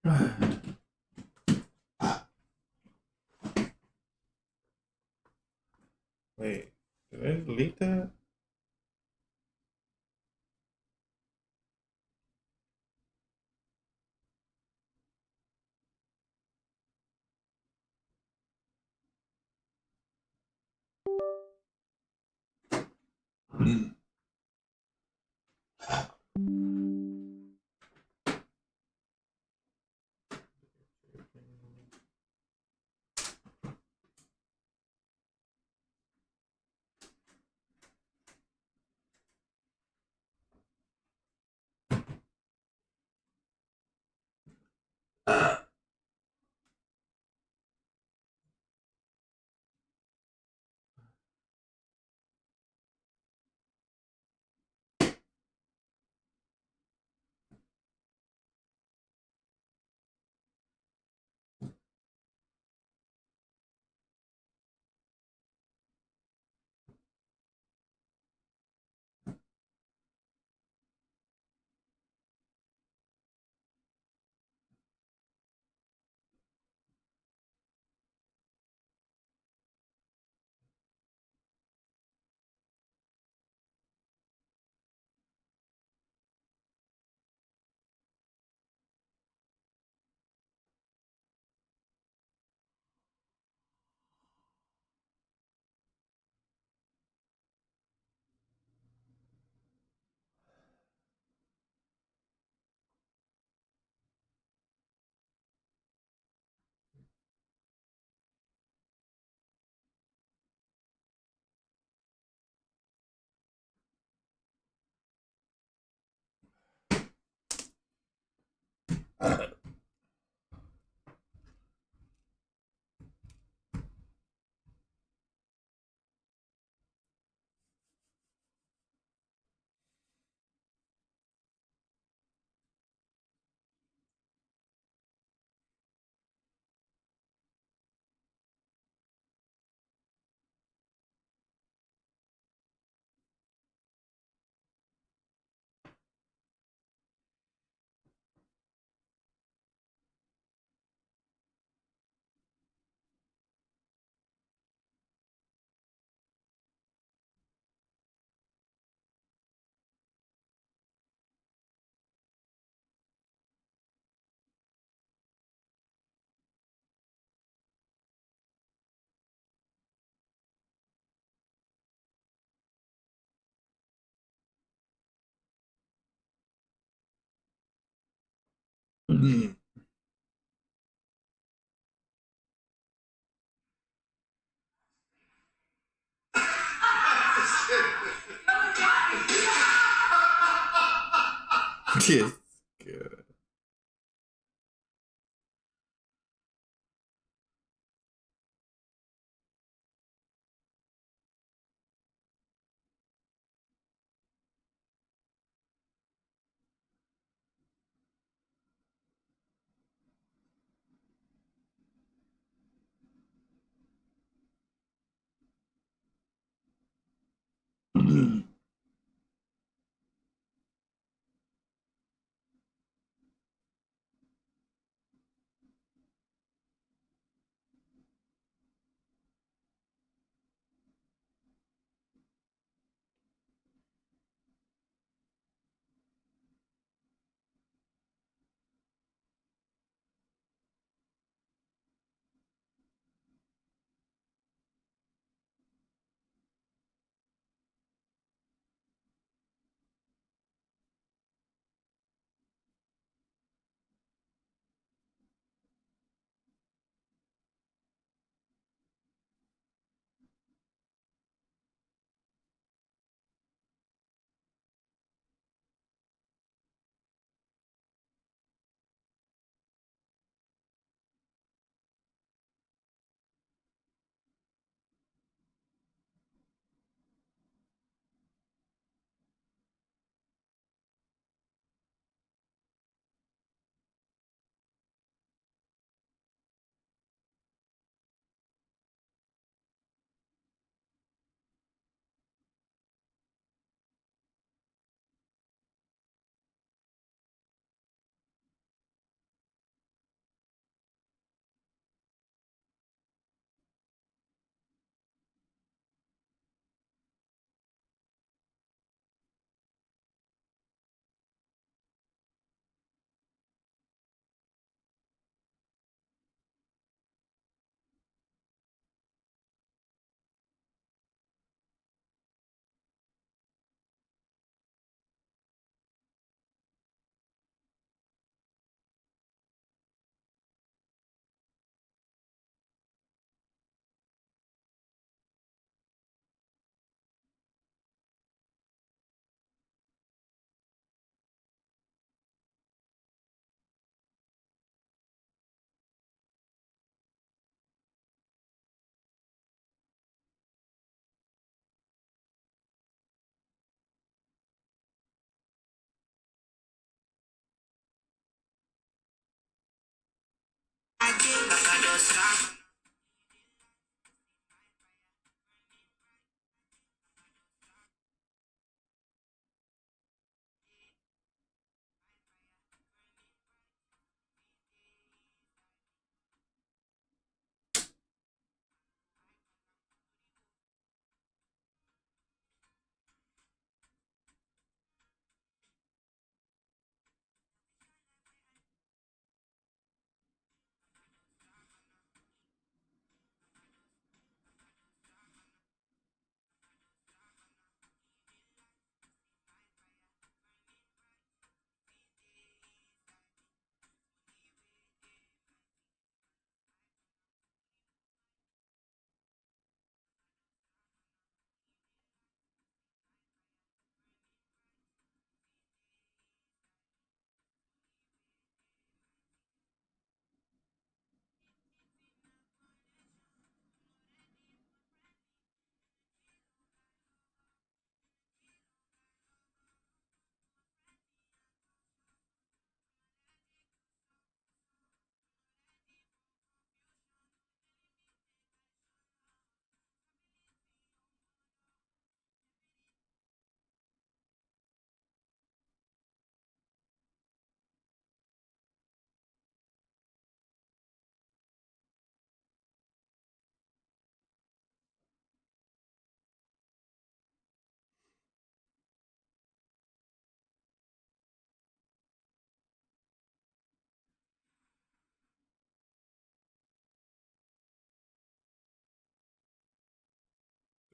Wait, did I delete that? Yes. Good.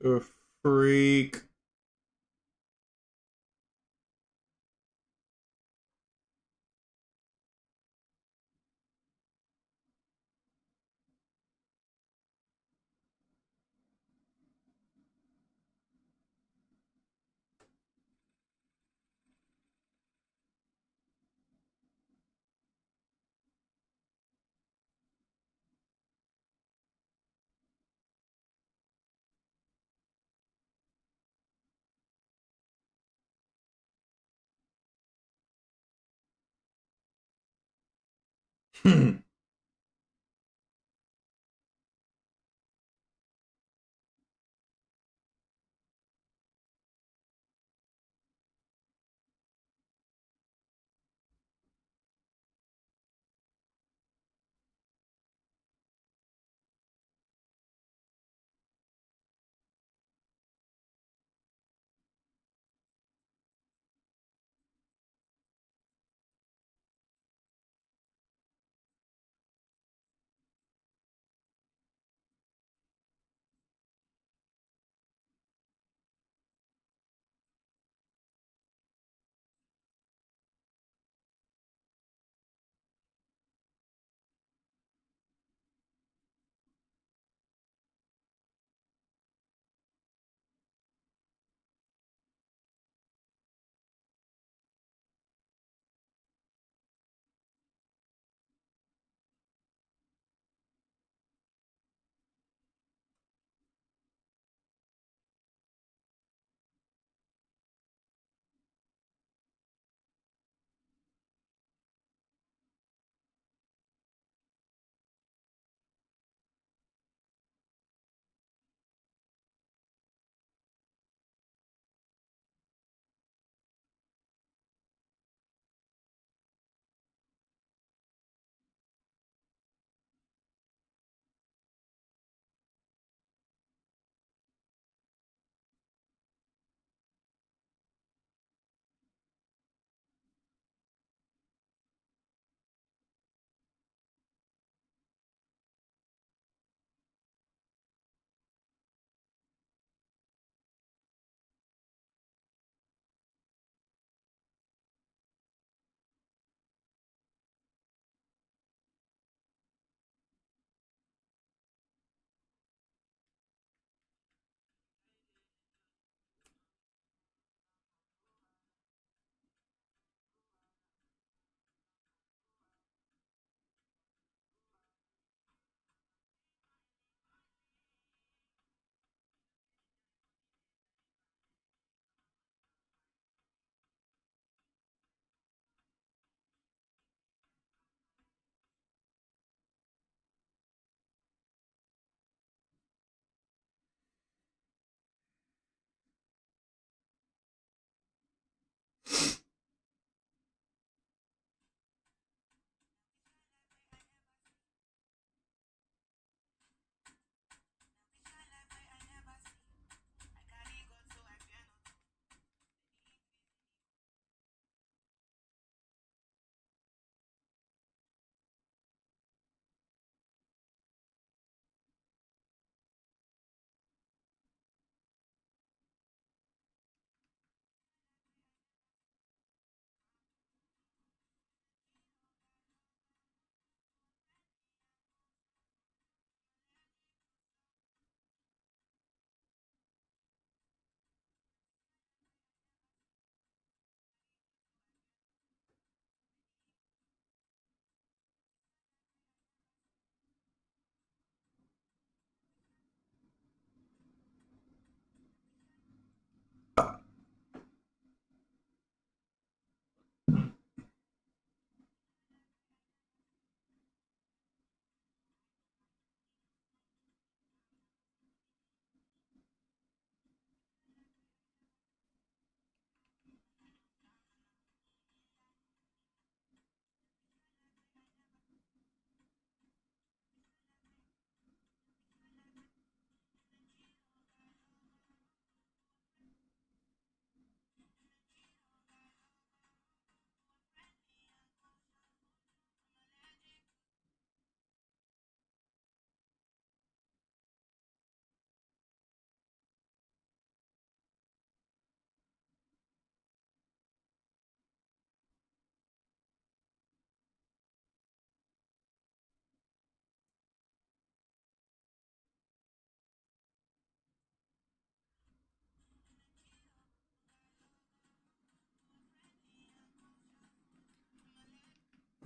A freak.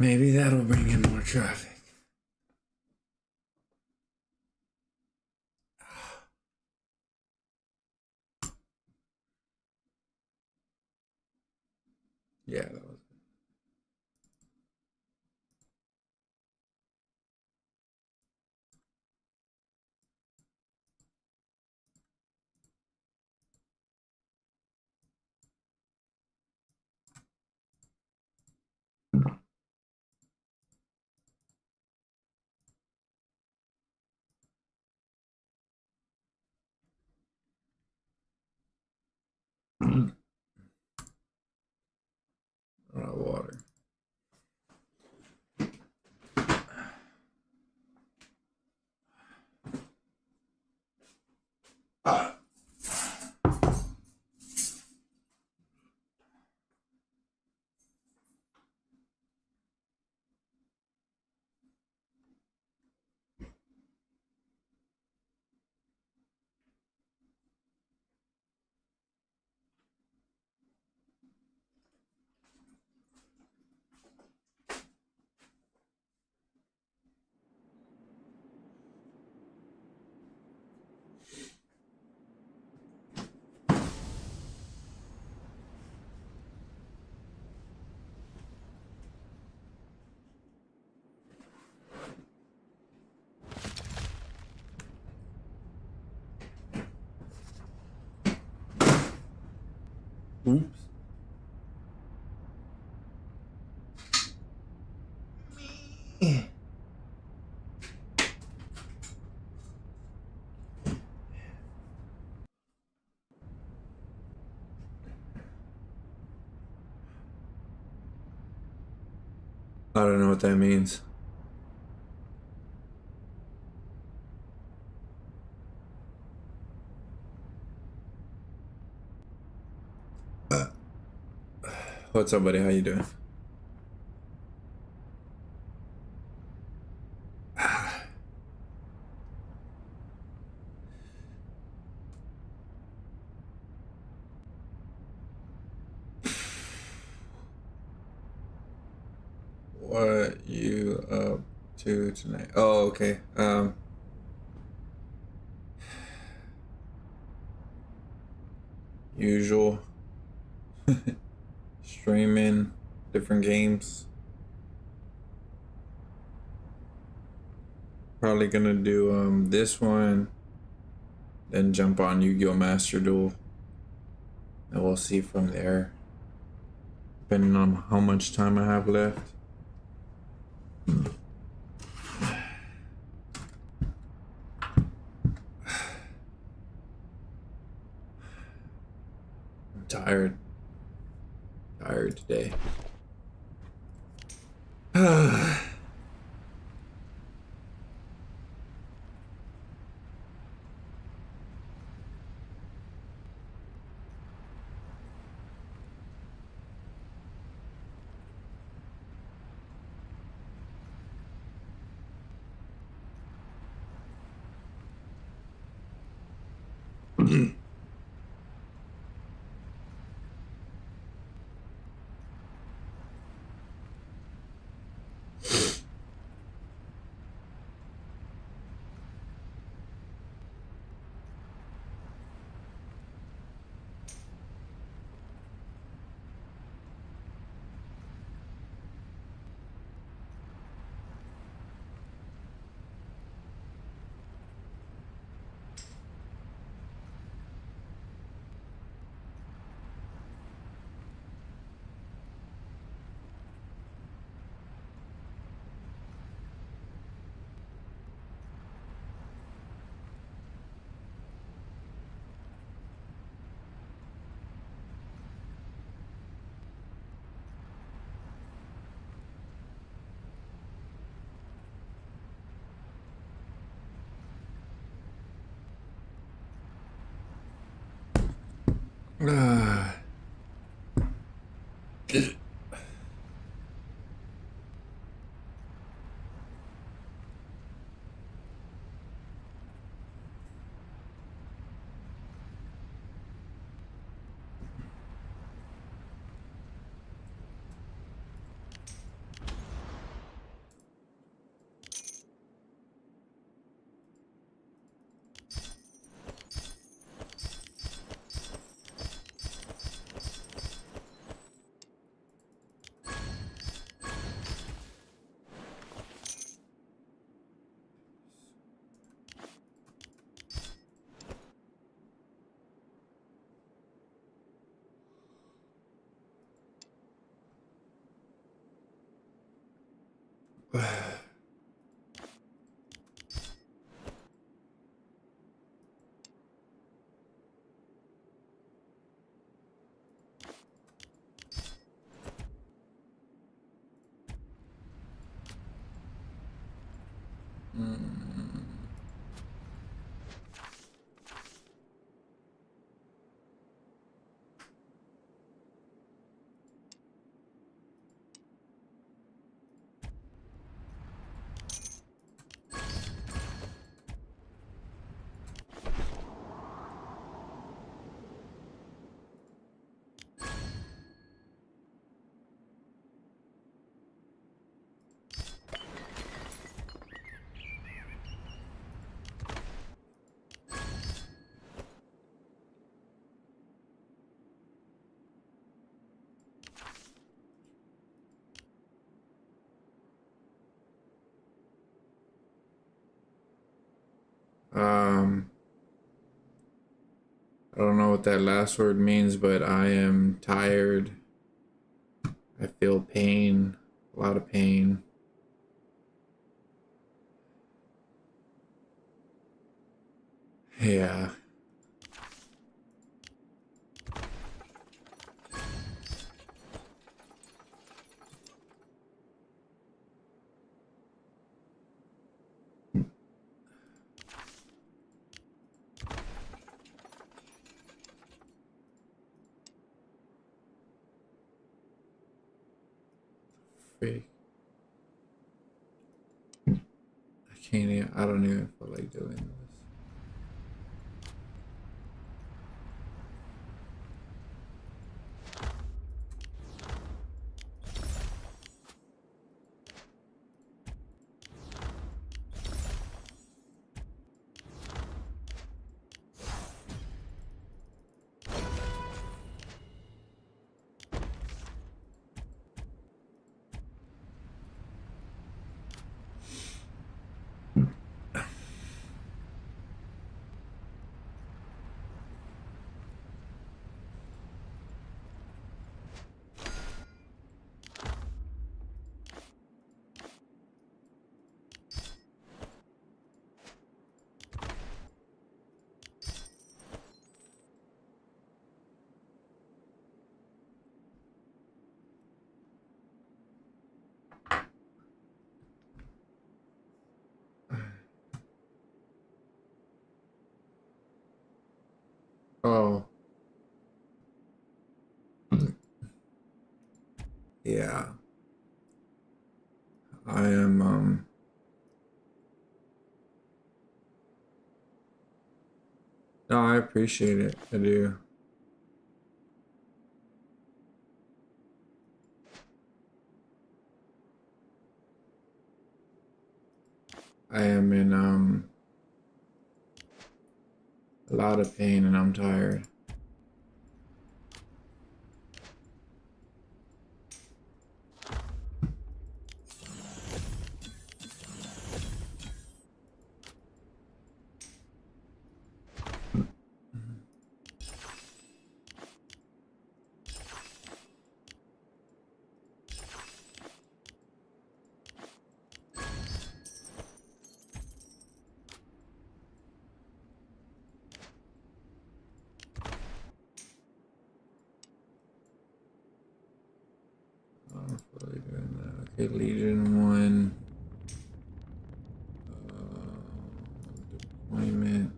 Maybe that'll bring in more traffic. Yeah, that was a lot of water. Oops. I don't know what that means. What's up, buddy? How you doing? What you up to tonight? Oh, okay. Usual. Streaming different games. Probably gonna do this one, then jump on Yu-Gi-Oh! Master Duel. And we'll see from there. Depending on how much time I have left. I'm tired. Tired today. Ah. I don't know what that last word means, but I am tired. I feel pain, a lot of pain. Yeah. Freak. I don't even feel like doing this. Oh. Yeah. I am, no, I appreciate it. I do. I am in, a lot of pain and I'm tired. Really doing that. Okay, Legion 1. Deployment.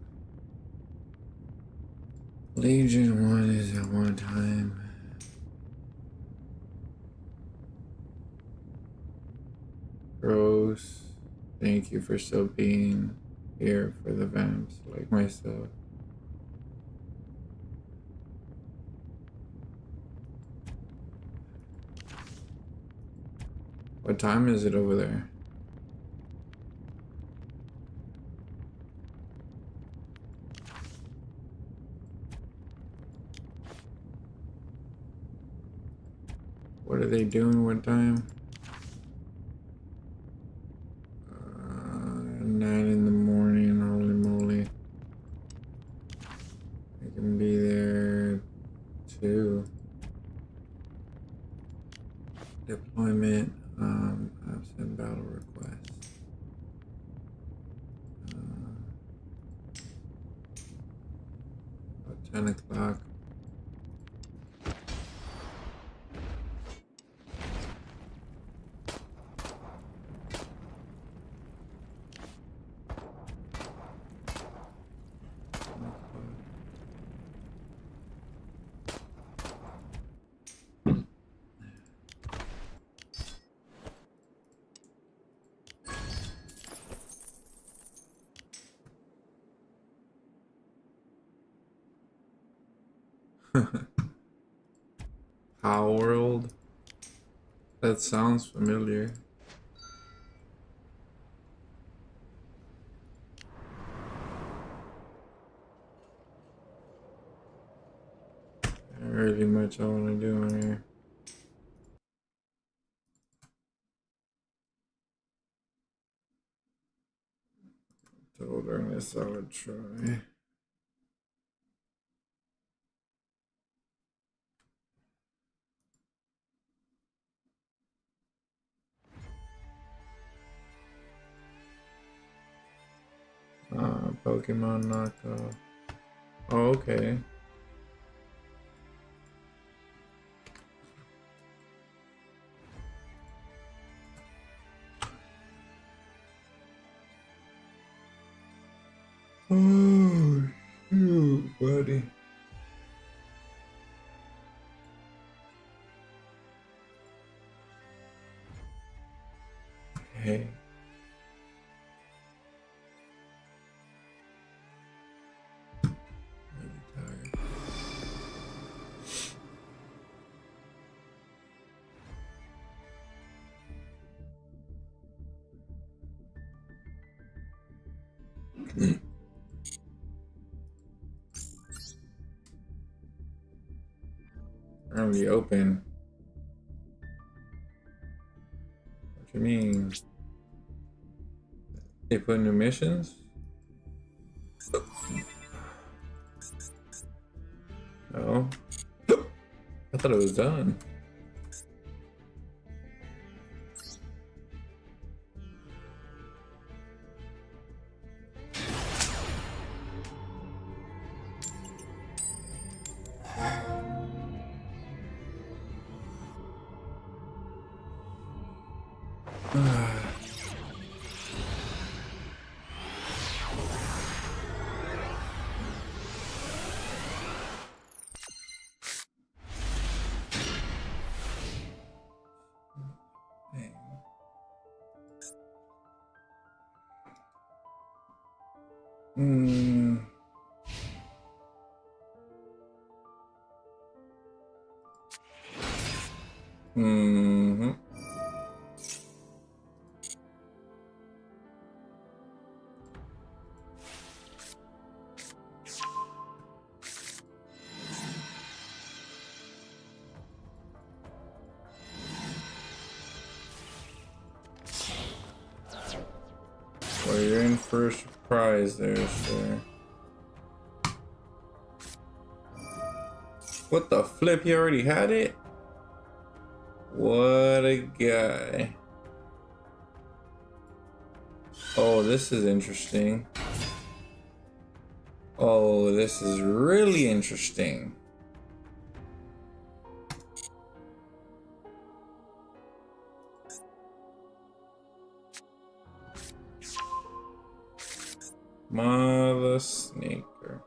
Legion 1 is at one time. Rose, thank you for still being here for the vamps like myself. What time is it over there? What are they doing? What time? 9 in the morning, holy moly. I can be there too. Deployment. I've sent battle request. 10 o'clock. Power World? That sounds familiar. Not really much I want to do in here. Told her this I would try. Pokemon knockoff. Oh, okay. Oh, shoot, buddy. Hey. Really tired. Currently open. What you mean? They put new missions? No. I thought it was done. Hmm. Mm-hmm. Well, you're in for a surprise there, sir. What the flip? He already had it? What a guy. Oh, this is interesting. Oh, this is really interesting. Mother sneaker.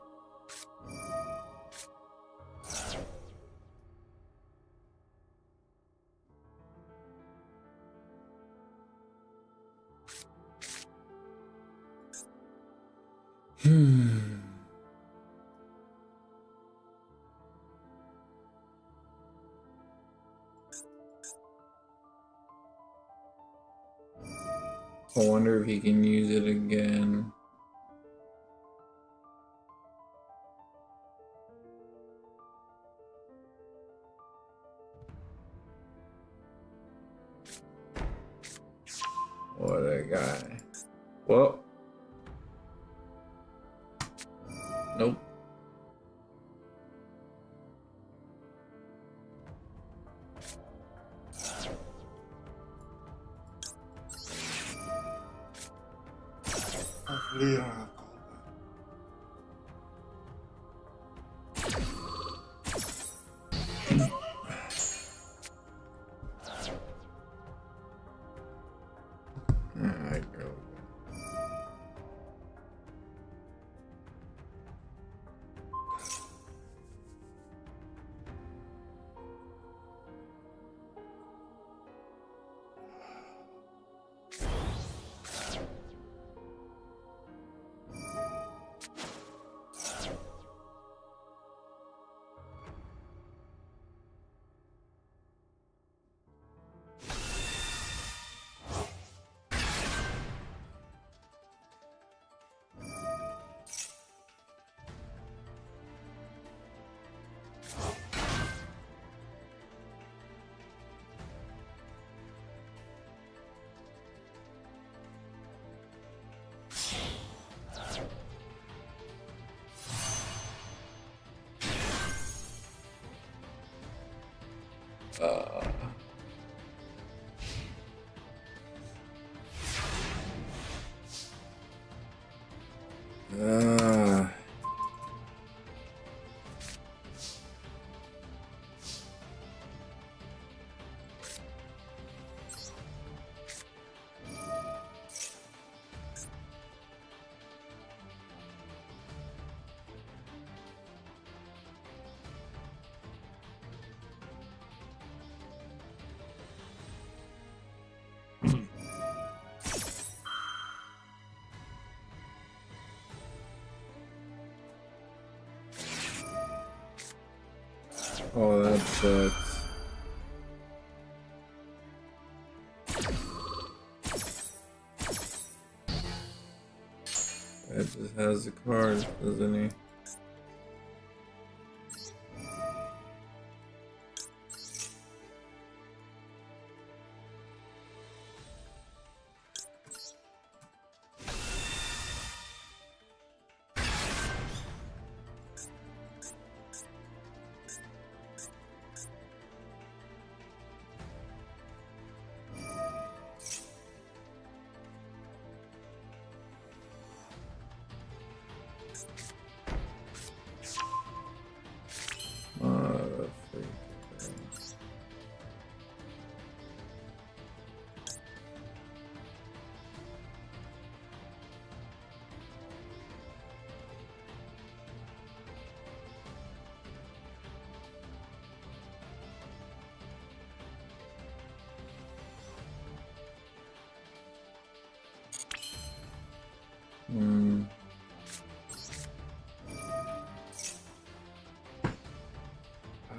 I wonder if he can use it again. What a guy. Well. Nope. Yeah. Alright, girl. Uh, oh, that sucks. That just has the card, doesn't he?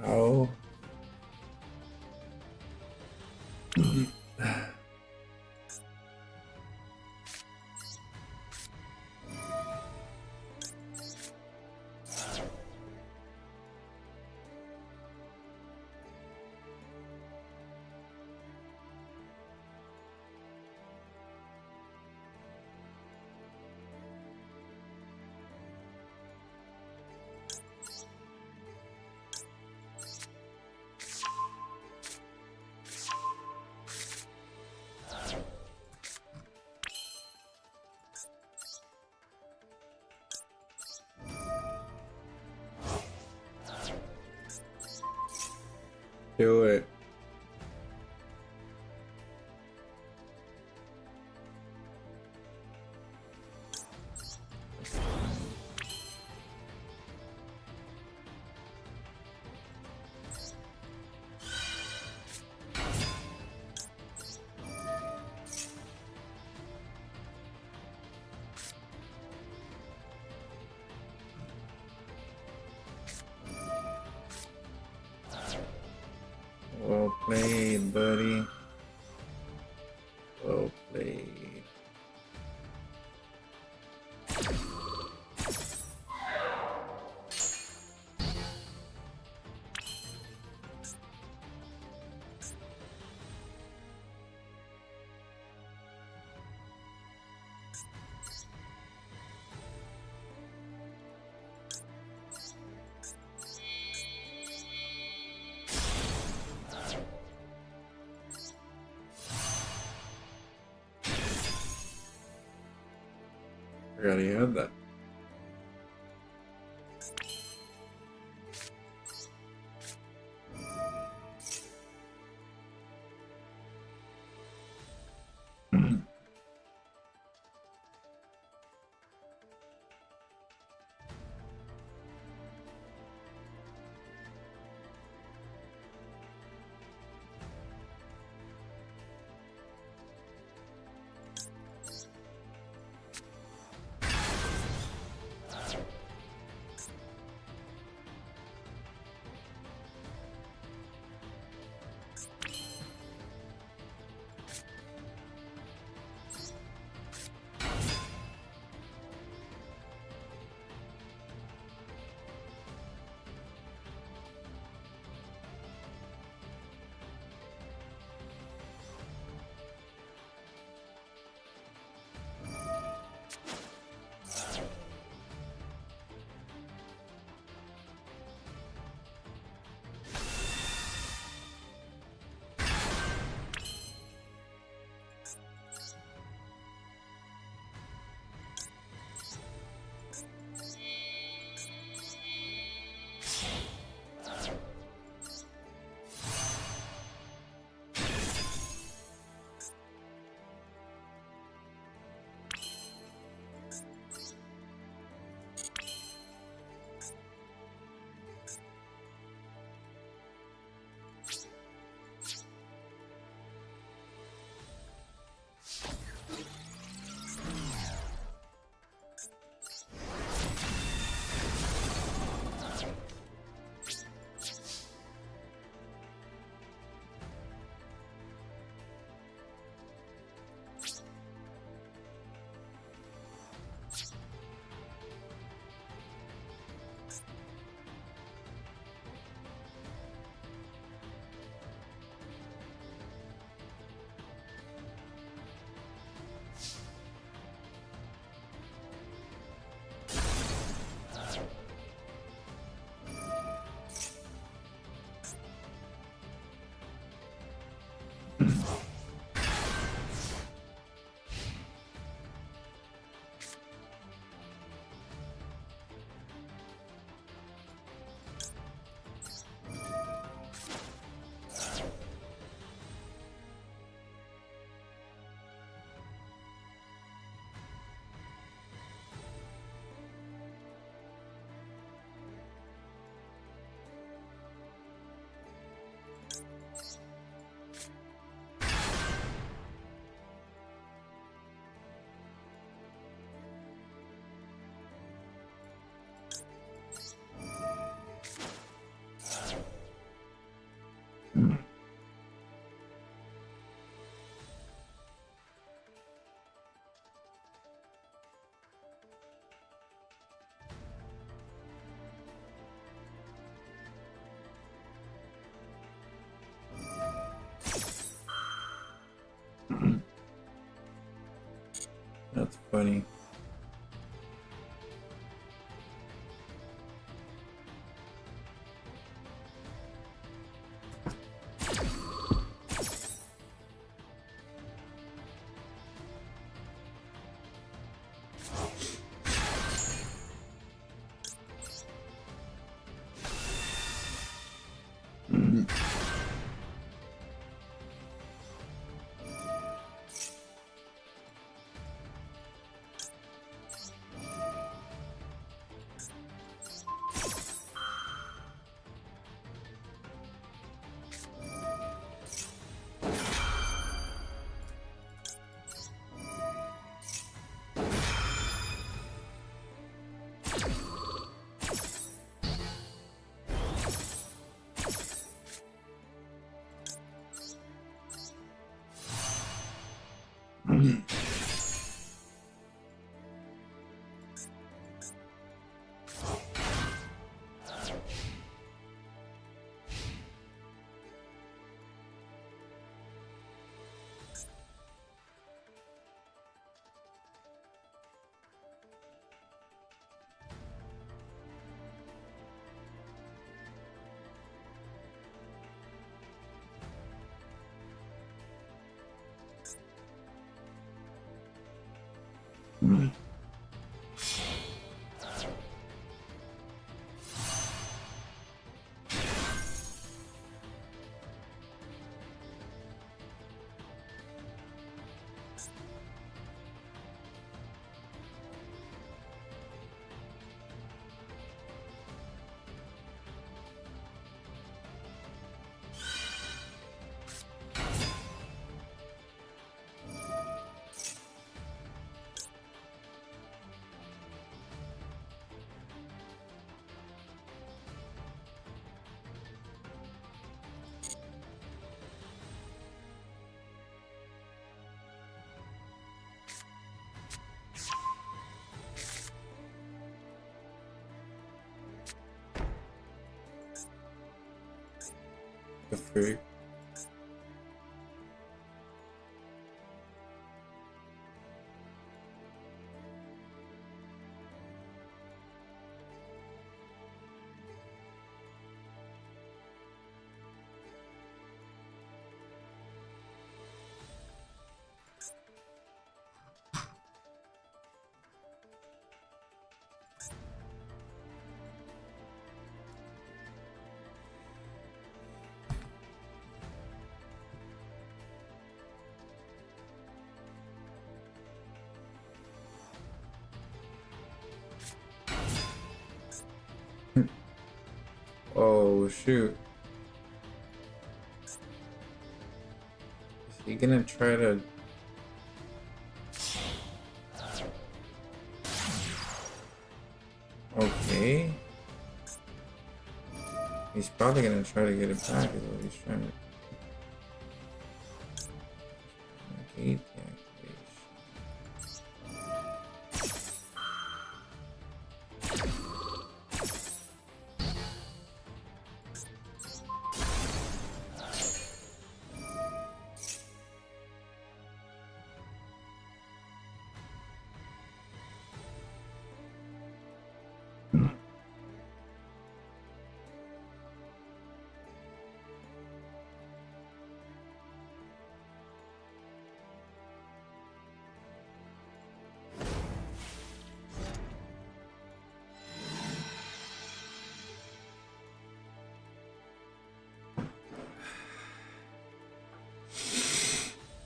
How? Do it. Well played, buddy. Well played. forgot he had that. That's funny. The freak. Oh shoot. Is he gonna try to... Okay. He's probably gonna try to get it back is what he's trying to... Gate deactivation.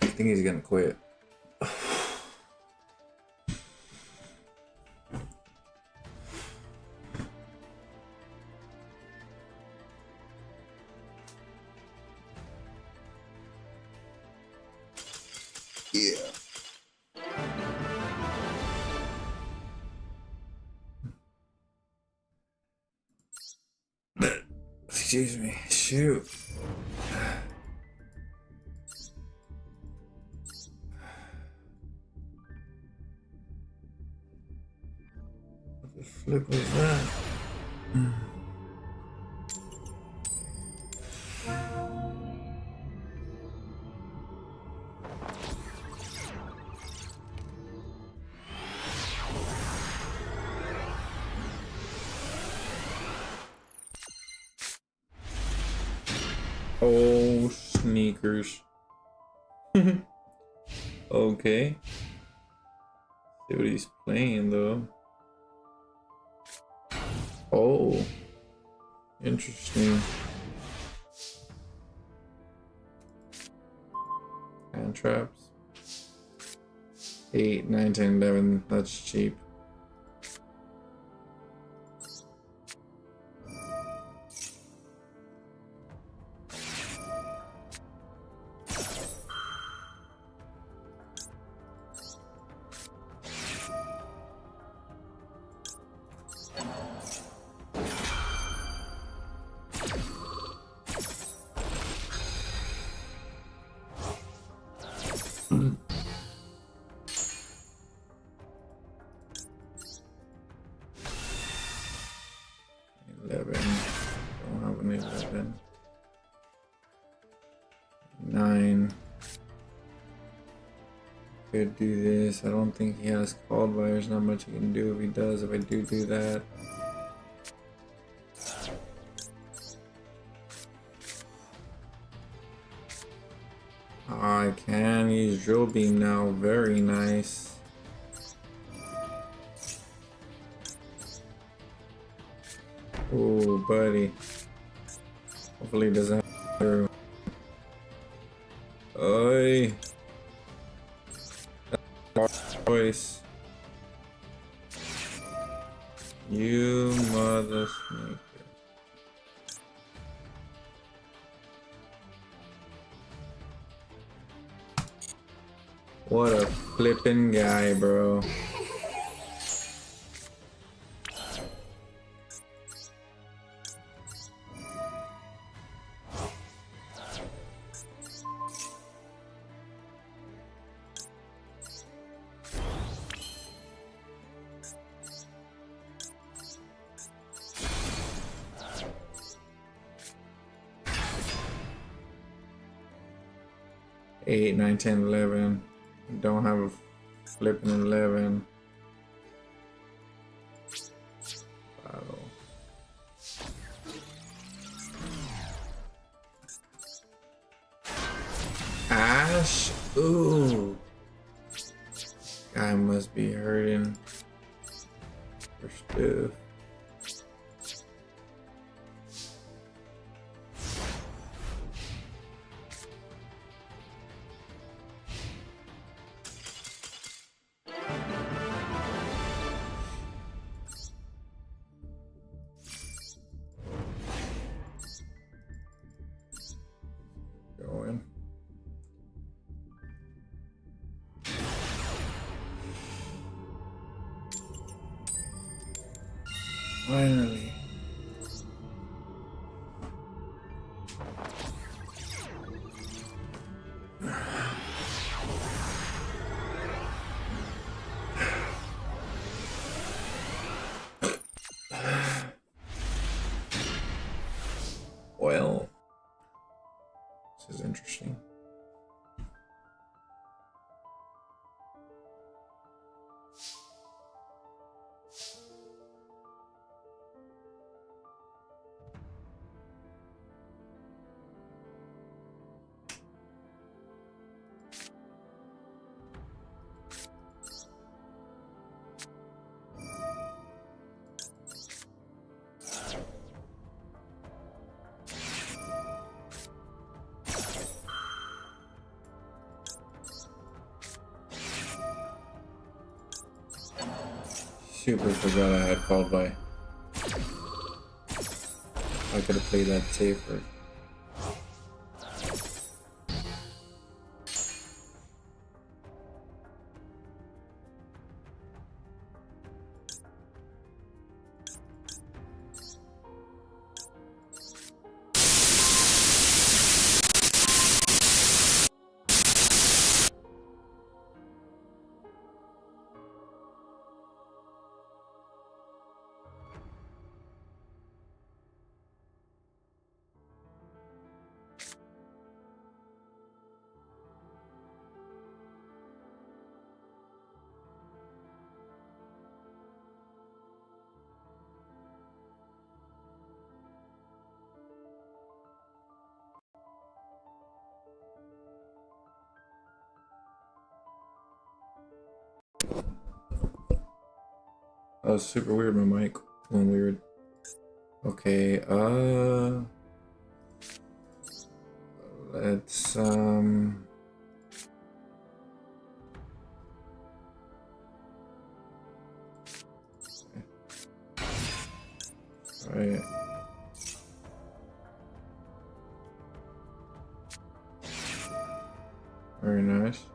I think he's gonna quit. Yeah. Excuse me. Shoot. What the flip was that? Oh, sneakers. Okay. See what he's playing though. Oh, interesting. Hand traps. 8, 9, 10, 11. That's cheap. Could do this. I don't think he has called, but there's not much he can do if he does. If I do that, I can use drill beam now. Very nice. Oh, buddy. Hopefully he doesn't have to. Oi. Voice. You mother sneaker. What a flippin' guy, bro. 8, 9, 10, 11. Don't have a flipping 11. Battle. Ash? Ooh. Guy must be hurting for stuff. Going. Finally. Well, this is interesting. Super forgot I had called by. I could have played that safer. That was super weird, my mic went weird. Okay, let's alright. Very nice.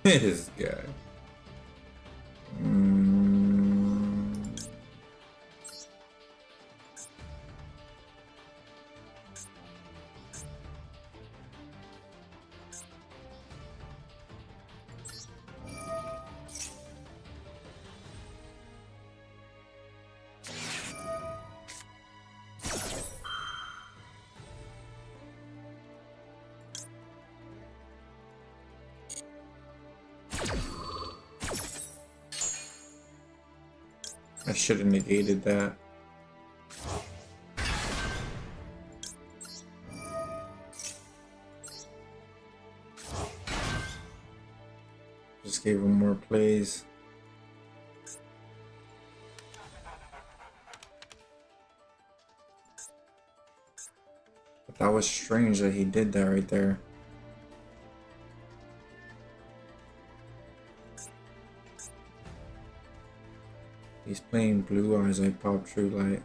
This guy. Mm. I should have negated that. Just gave him more plays. But that was strange that he did that right there. He's playing blue eyes. I pop true light.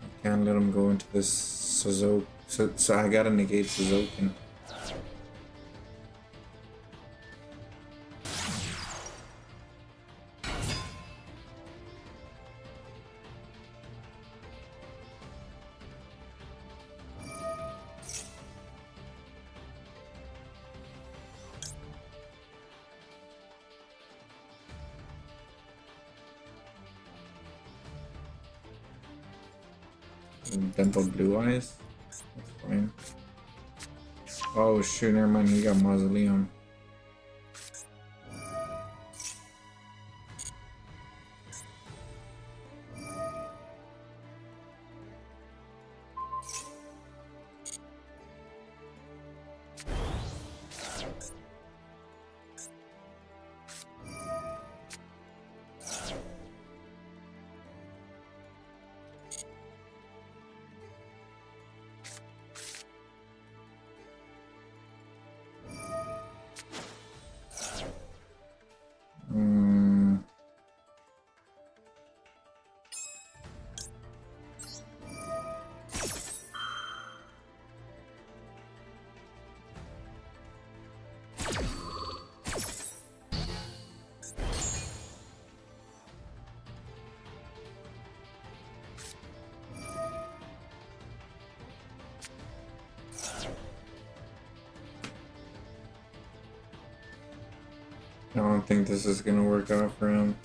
I can't let him go into this Suzuki. So I gotta negate Suzuki. Dental blue eyes. That's fine. Oh shoot, never mind, he got mausoleum. I don't think this is gonna work out for him.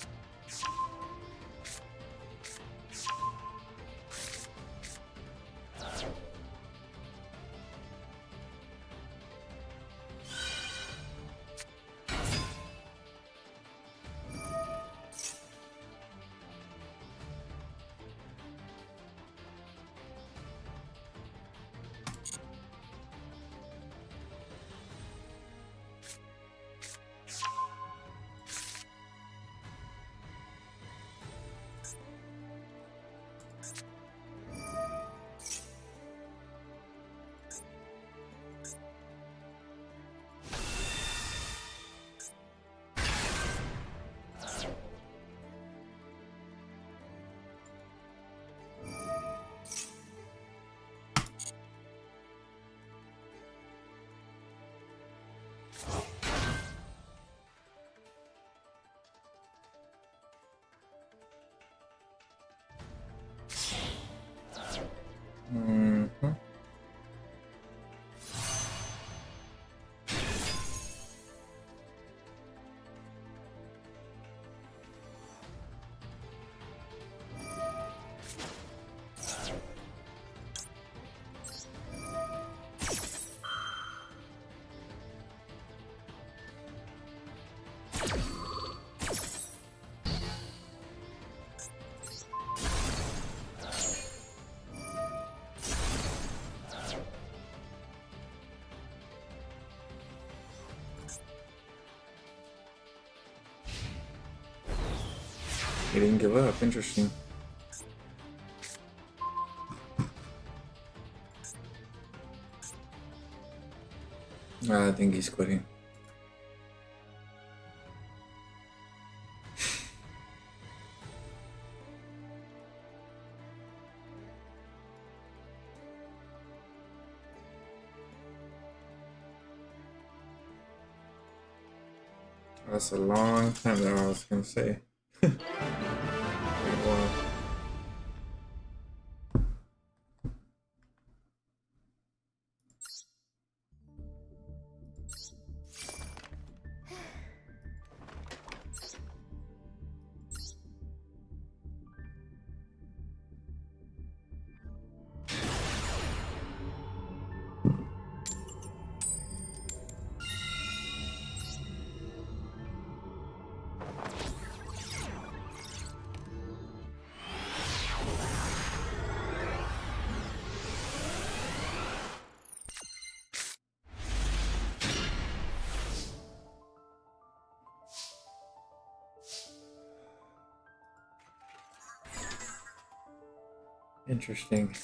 He didn't give up. Interesting. I think he's quitting. That's a long time that I was gonna say. Wow. Interesting.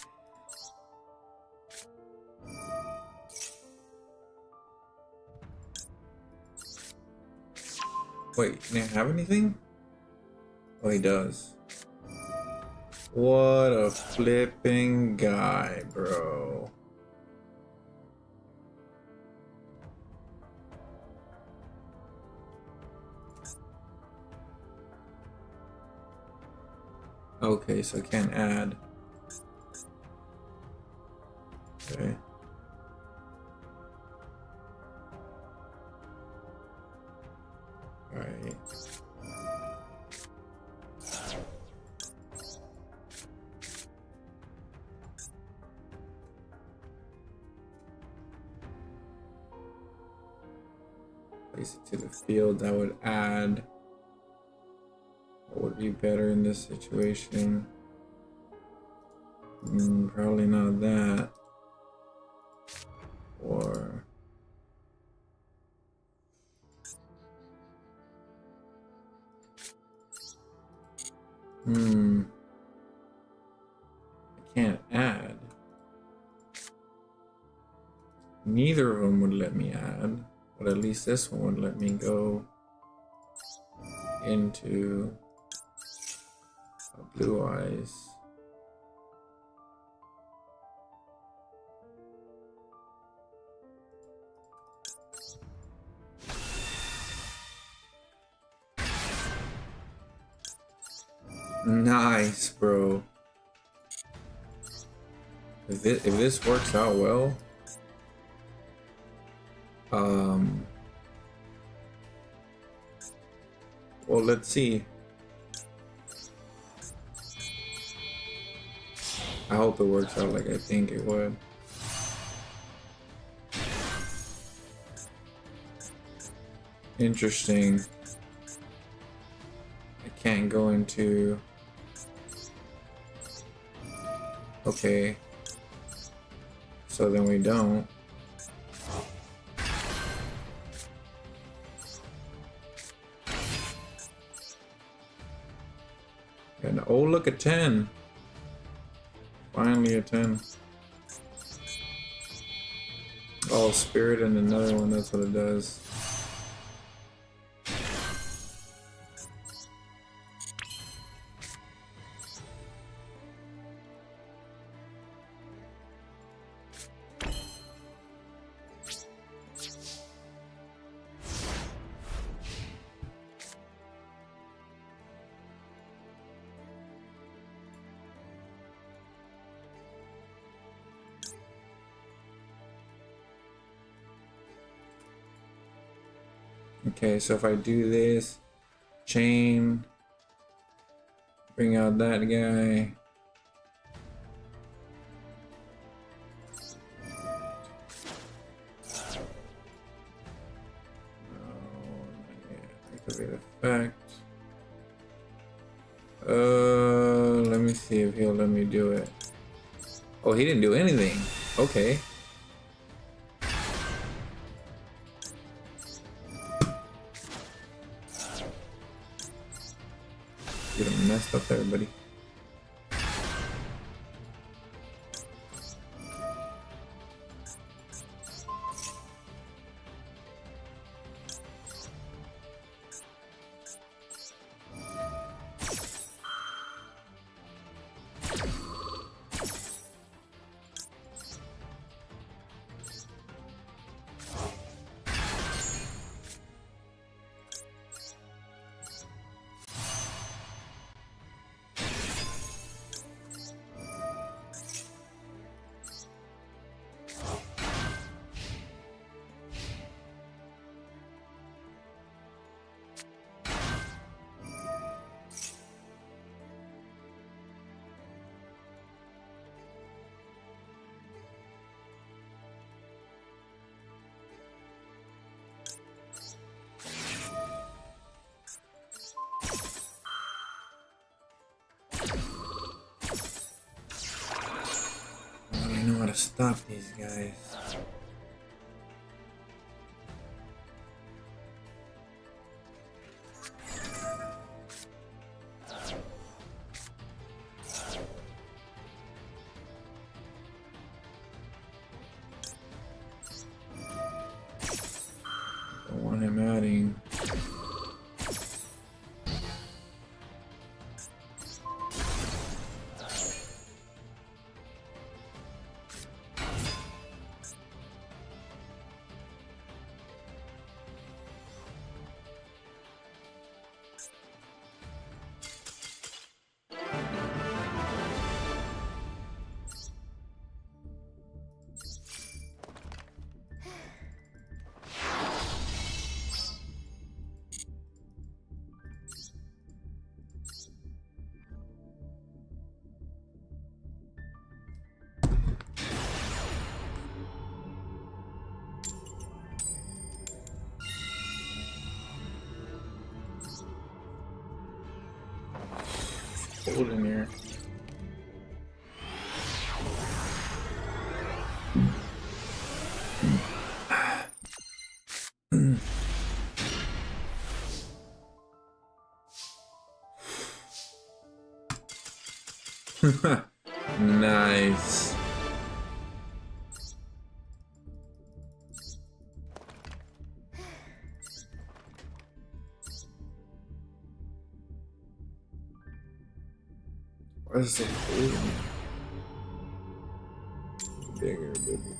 Wait, can I have anything? Oh, he does. What a flipping guy, bro. Okay, so I can't add. Okay. Alright. Place it to the field. That would add. What would be better in this situation? Probably not that. Or I can't add. Neither of them would let me add, but at least this one would let me go into blue eyes. Nice, bro. If this works out well, well, let's see. I hope it works out like I think it would. Interesting. I can't go into... Okay. So then we don't. And oh, look at 10. Finally a 10. Oh, spirit and another one, that's what it does. Okay, so if I do this, chain, bring out that guy. Activate effect. Let me see if he'll let me do it. Oh, he didn't do anything. Okay. You done messed up there, buddy. stop these guys. Don't want him adding. Cold in here. Nice. Why is it so cold in here? Bigger, bigger.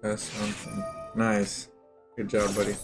That's something. Nice. Good job, buddy.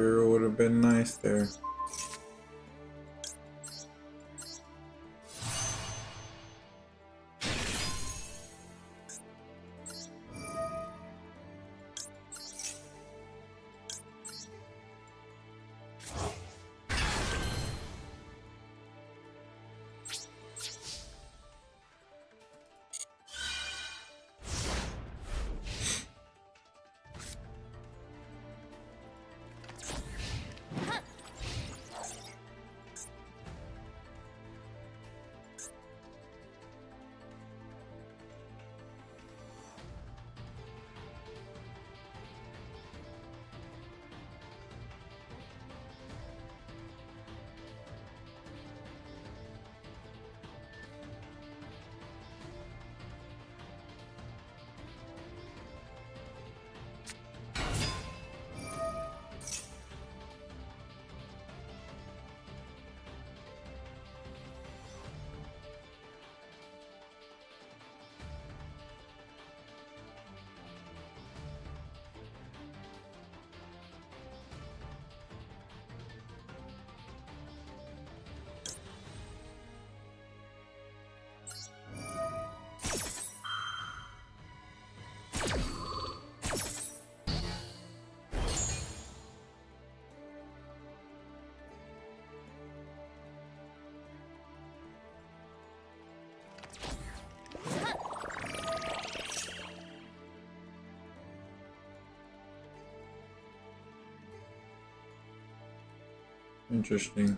Sure would have been nice there. Interesting.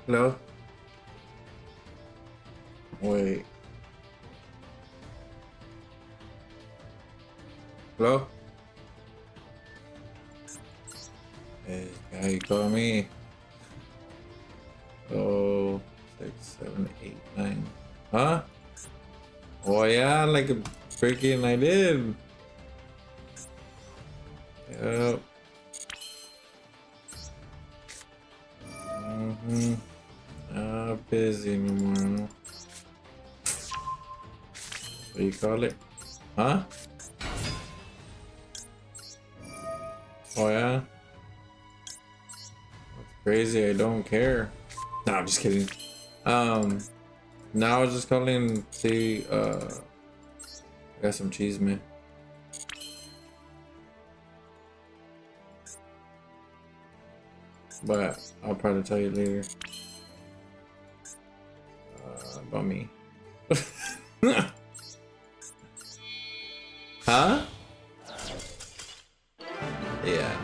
Hello? Wait. Hello? Hey, how you call me? Oh, 6, 7, 8, 9. Huh? Oh yeah, like a freaking I did. Yep. Not busy anymore. What do you call it? Huh? Oh yeah? That's crazy, I don't care. No, I'm just kidding. Now I was just calling to see I got some cheese, man. But I'll probably tell you later. About me. Huh? Yeah.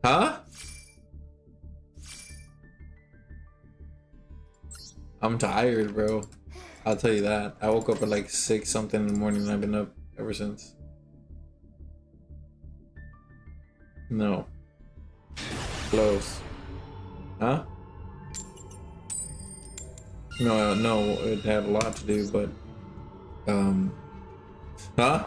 Huh? I'm tired, bro. I'll tell you that. I woke up at like 6 something in the morning and I've been up ever since. No. Close. Huh? No, it had a lot to do, but huh?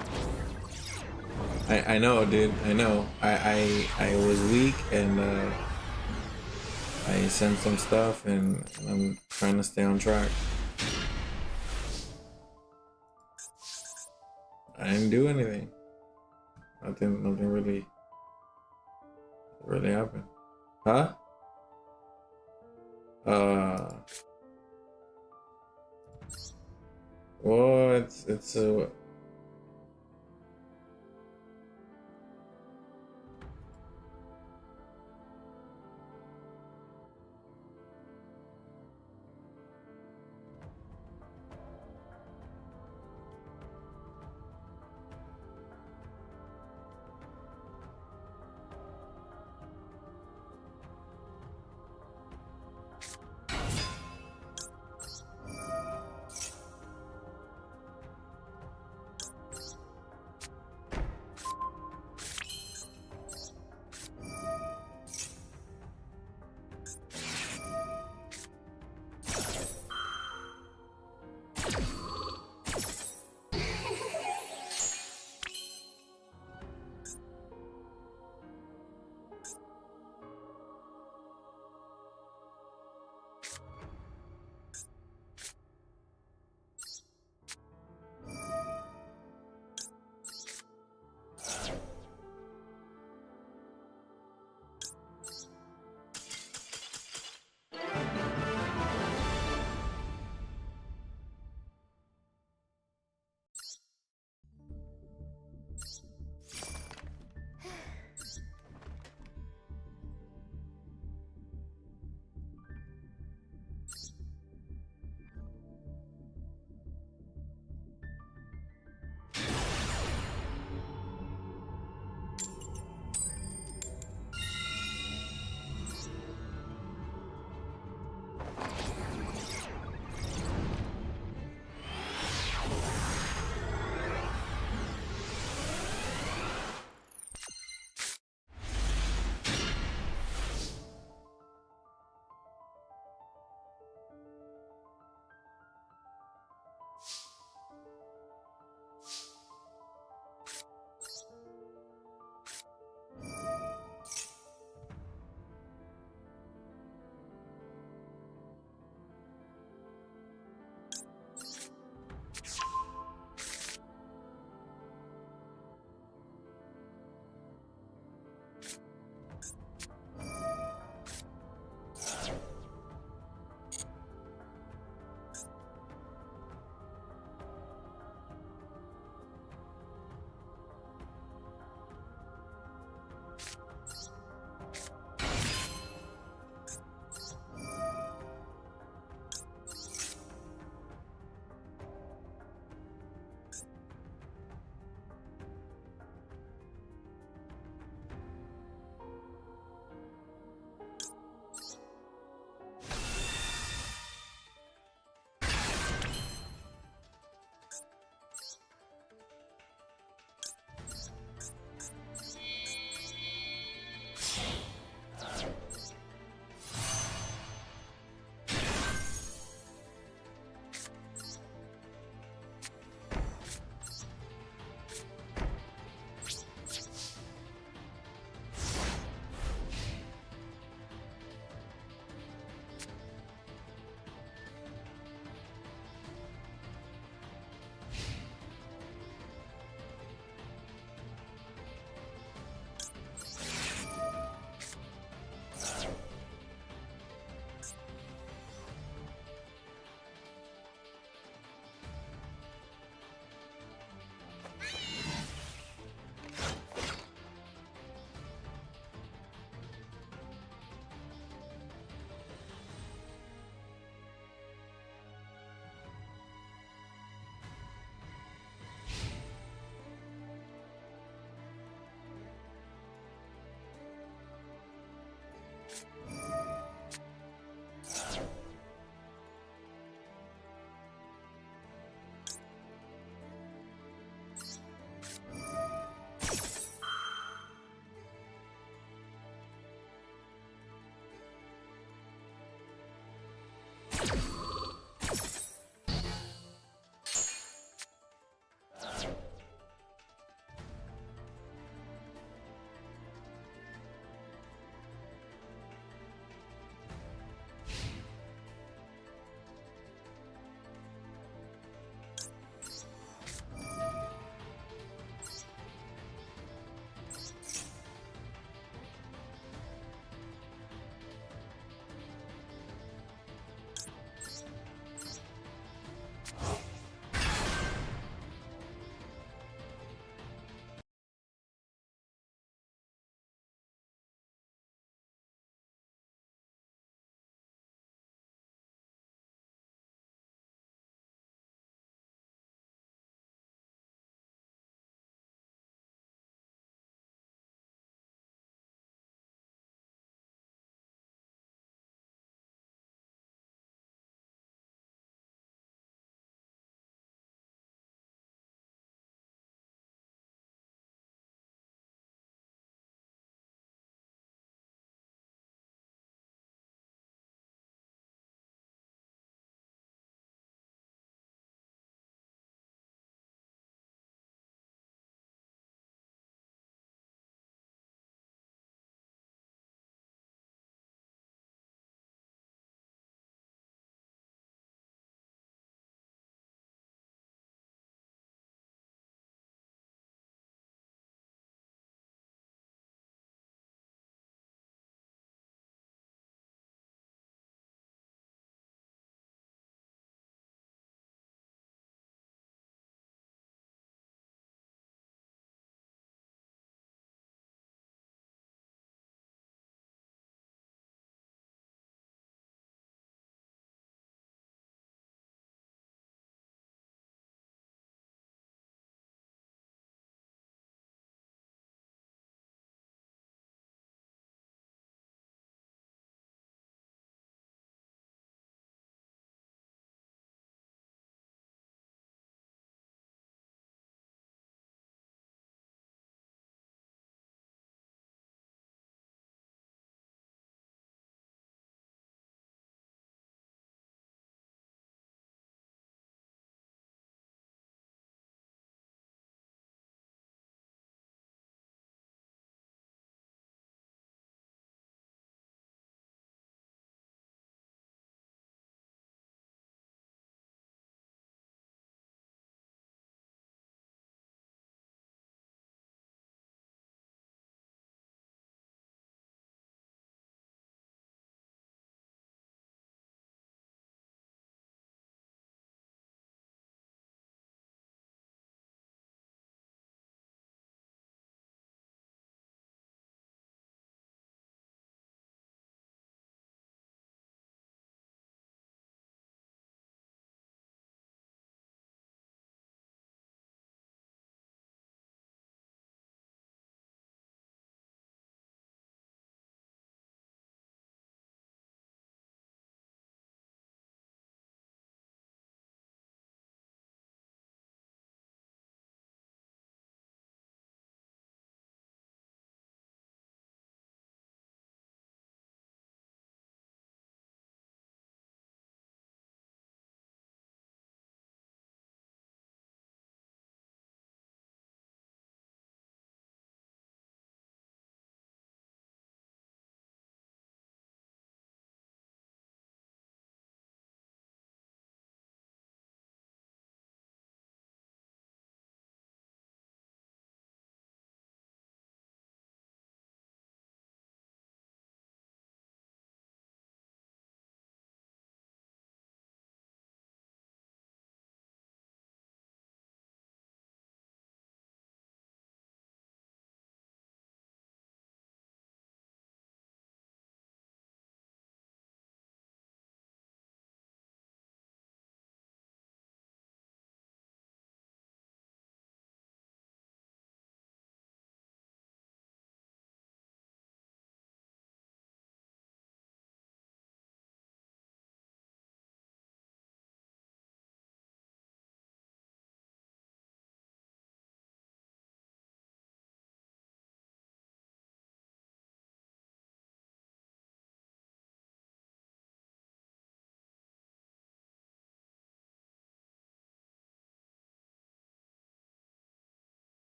I know, dude. I know. I was weak and I sent some stuff and I'm trying to stay on track. I didn't do anything. Nothing really happened. Huh? Well, it's a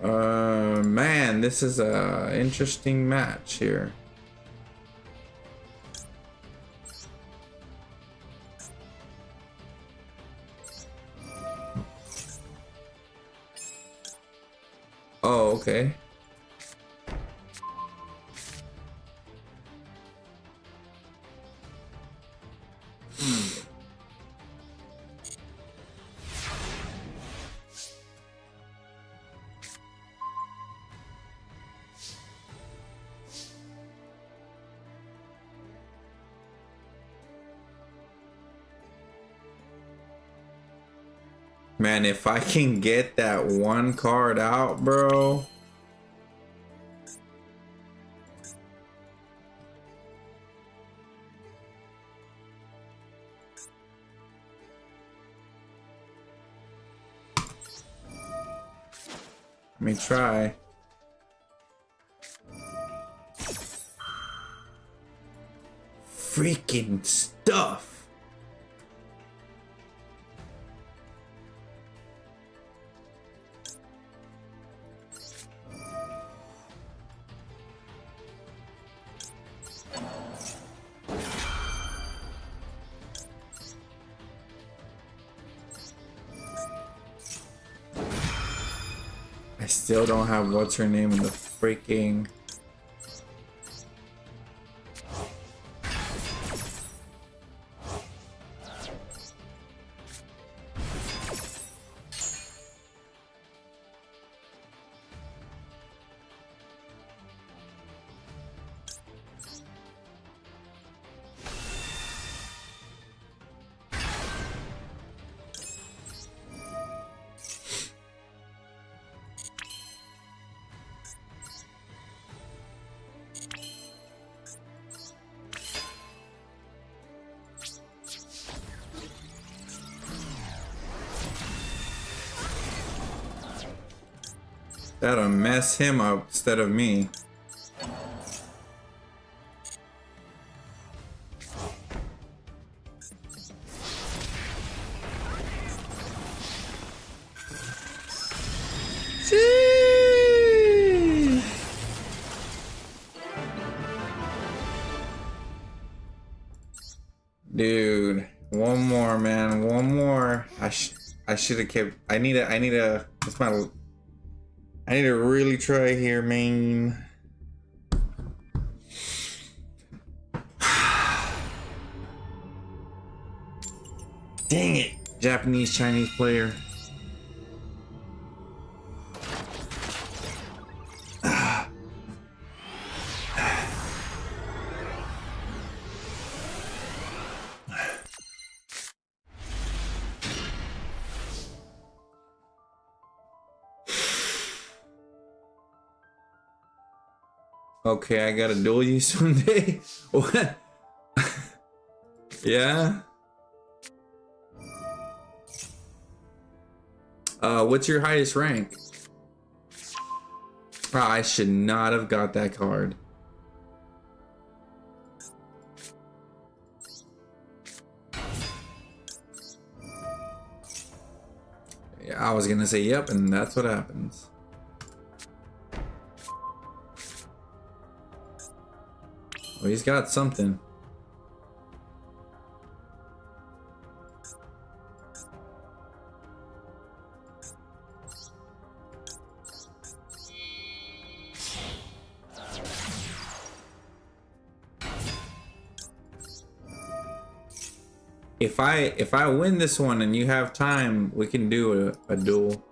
Man, this is a interesting match here. Oh, okay. Man, if I can get that one card out, bro. Let me try. Freaking stuff. I still don't have what's her name in the freaking. That'll mess him up instead of me. Jeez. Dude, one more, man, one more. I should have kept. I need a. That's my. I need to really try here, man. Dang it, Japanese Chinese player. Okay, I gotta duel you someday. What? Yeah. What's your highest rank? Oh, I should not have got that card. Yeah, I was gonna say yep, and that's what happens. Well, he's got something. If I win this one and you have time, we can do a duel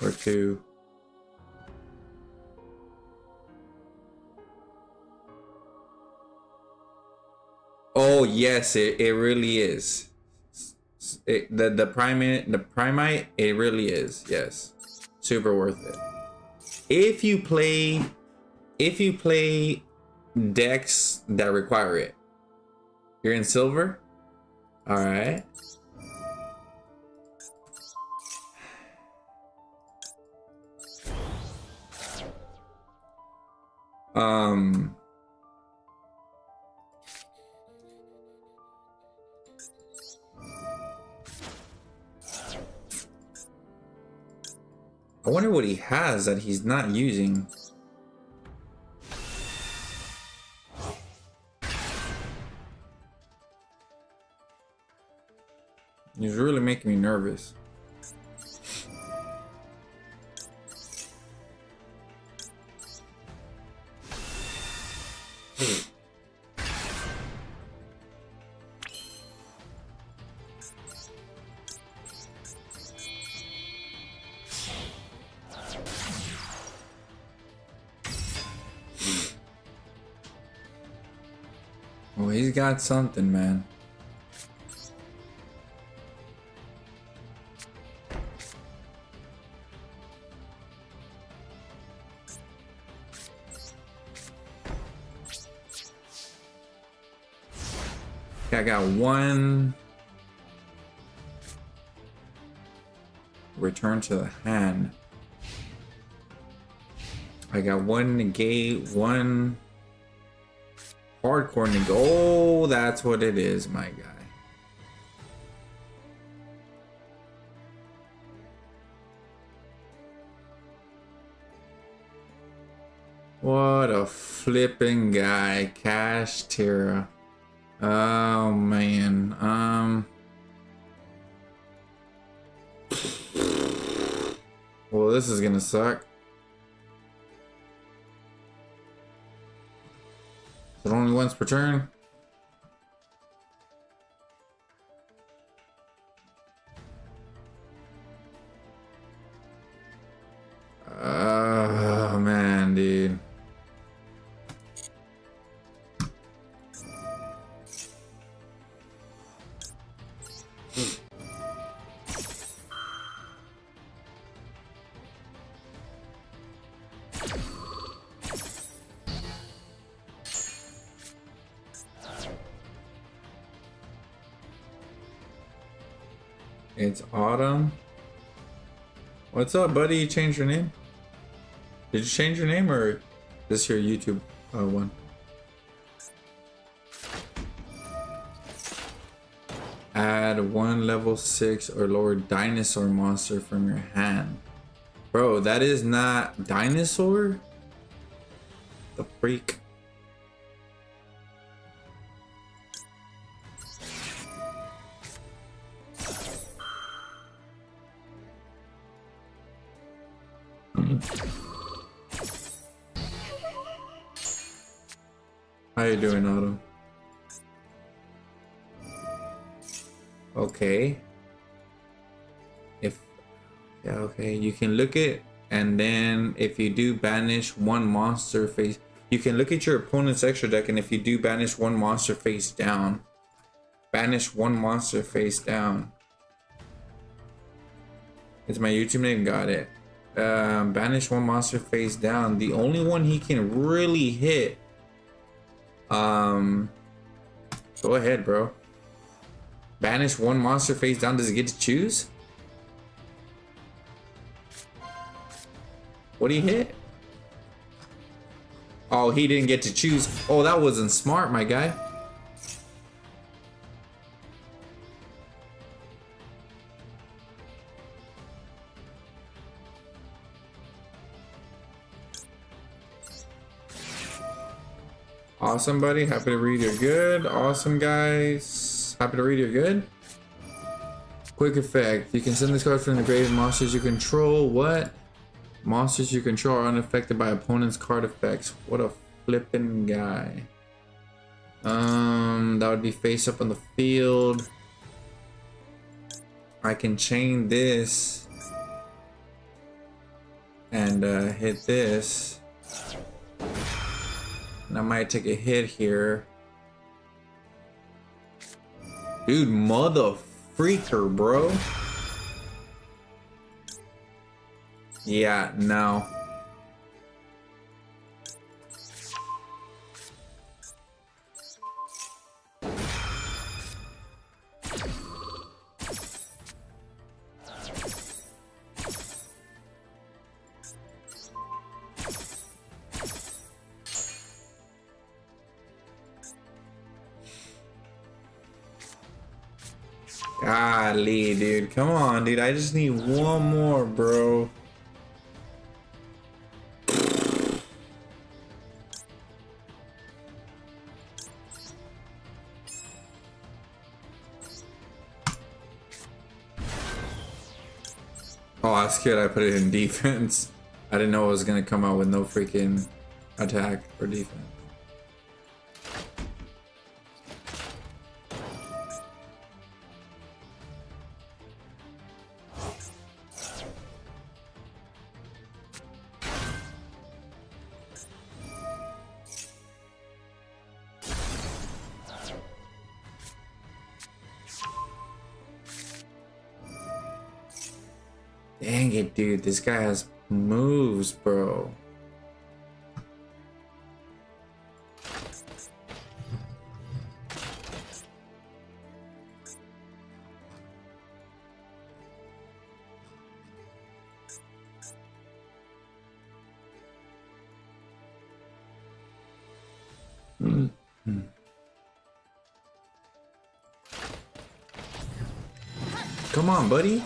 or two. Oh yes, it really is. The primite, it really is. Yes, super worth it. If you play decks that require it. You're in silver? All right. I wonder what he has that he's not using. He's really making me nervous. Well, he's got something, man. Okay, I got one. Return to the hand. I got one negate, one hardcore negate. Oh, that's what it is, my guy. What a flipping guy, Cash Tira. Oh man, well, this is gonna suck. Is it only once per turn? Oh man, dude. It's Autumn. What's up, buddy? You changed your name? Did you change your name, or is this your YouTube one? Add one level 6 or lower dinosaur monster from your hand. Bro, that is not dinosaur? The freak. How you doing, Autumn? Okay. Yeah, okay, you can look it, and then if you do banish one monster face, you can look at your opponent's extra deck, and if you do banish one monster face down, banish one monster face down. It's my YouTube name, got it. Banish one monster face down. The only one he can really hit. Go ahead, bro. Banish one monster face down. Does he get to choose? What did he hit? Oh, he didn't get to choose. Oh, that wasn't smart, my guy. Awesome, buddy. Happy to read you're good. Awesome, guys. Happy to read you're good. Quick effect. You can send this card from the grave. Monsters you control. What? Monsters you control are unaffected by opponent's card effects. What a flippin' guy. That would be face up on the field. I can chain this and hit this. And I might take a hit here. Dude, mother freaker, bro. Yeah, no. Golly, dude. Come on, dude. I just need one more, bro. Oh, I was scared I put it in defense. I didn't know it was gonna come out with no freaking attack or defense. Dang it, dude. This guy has moves, bro. Come on, buddy.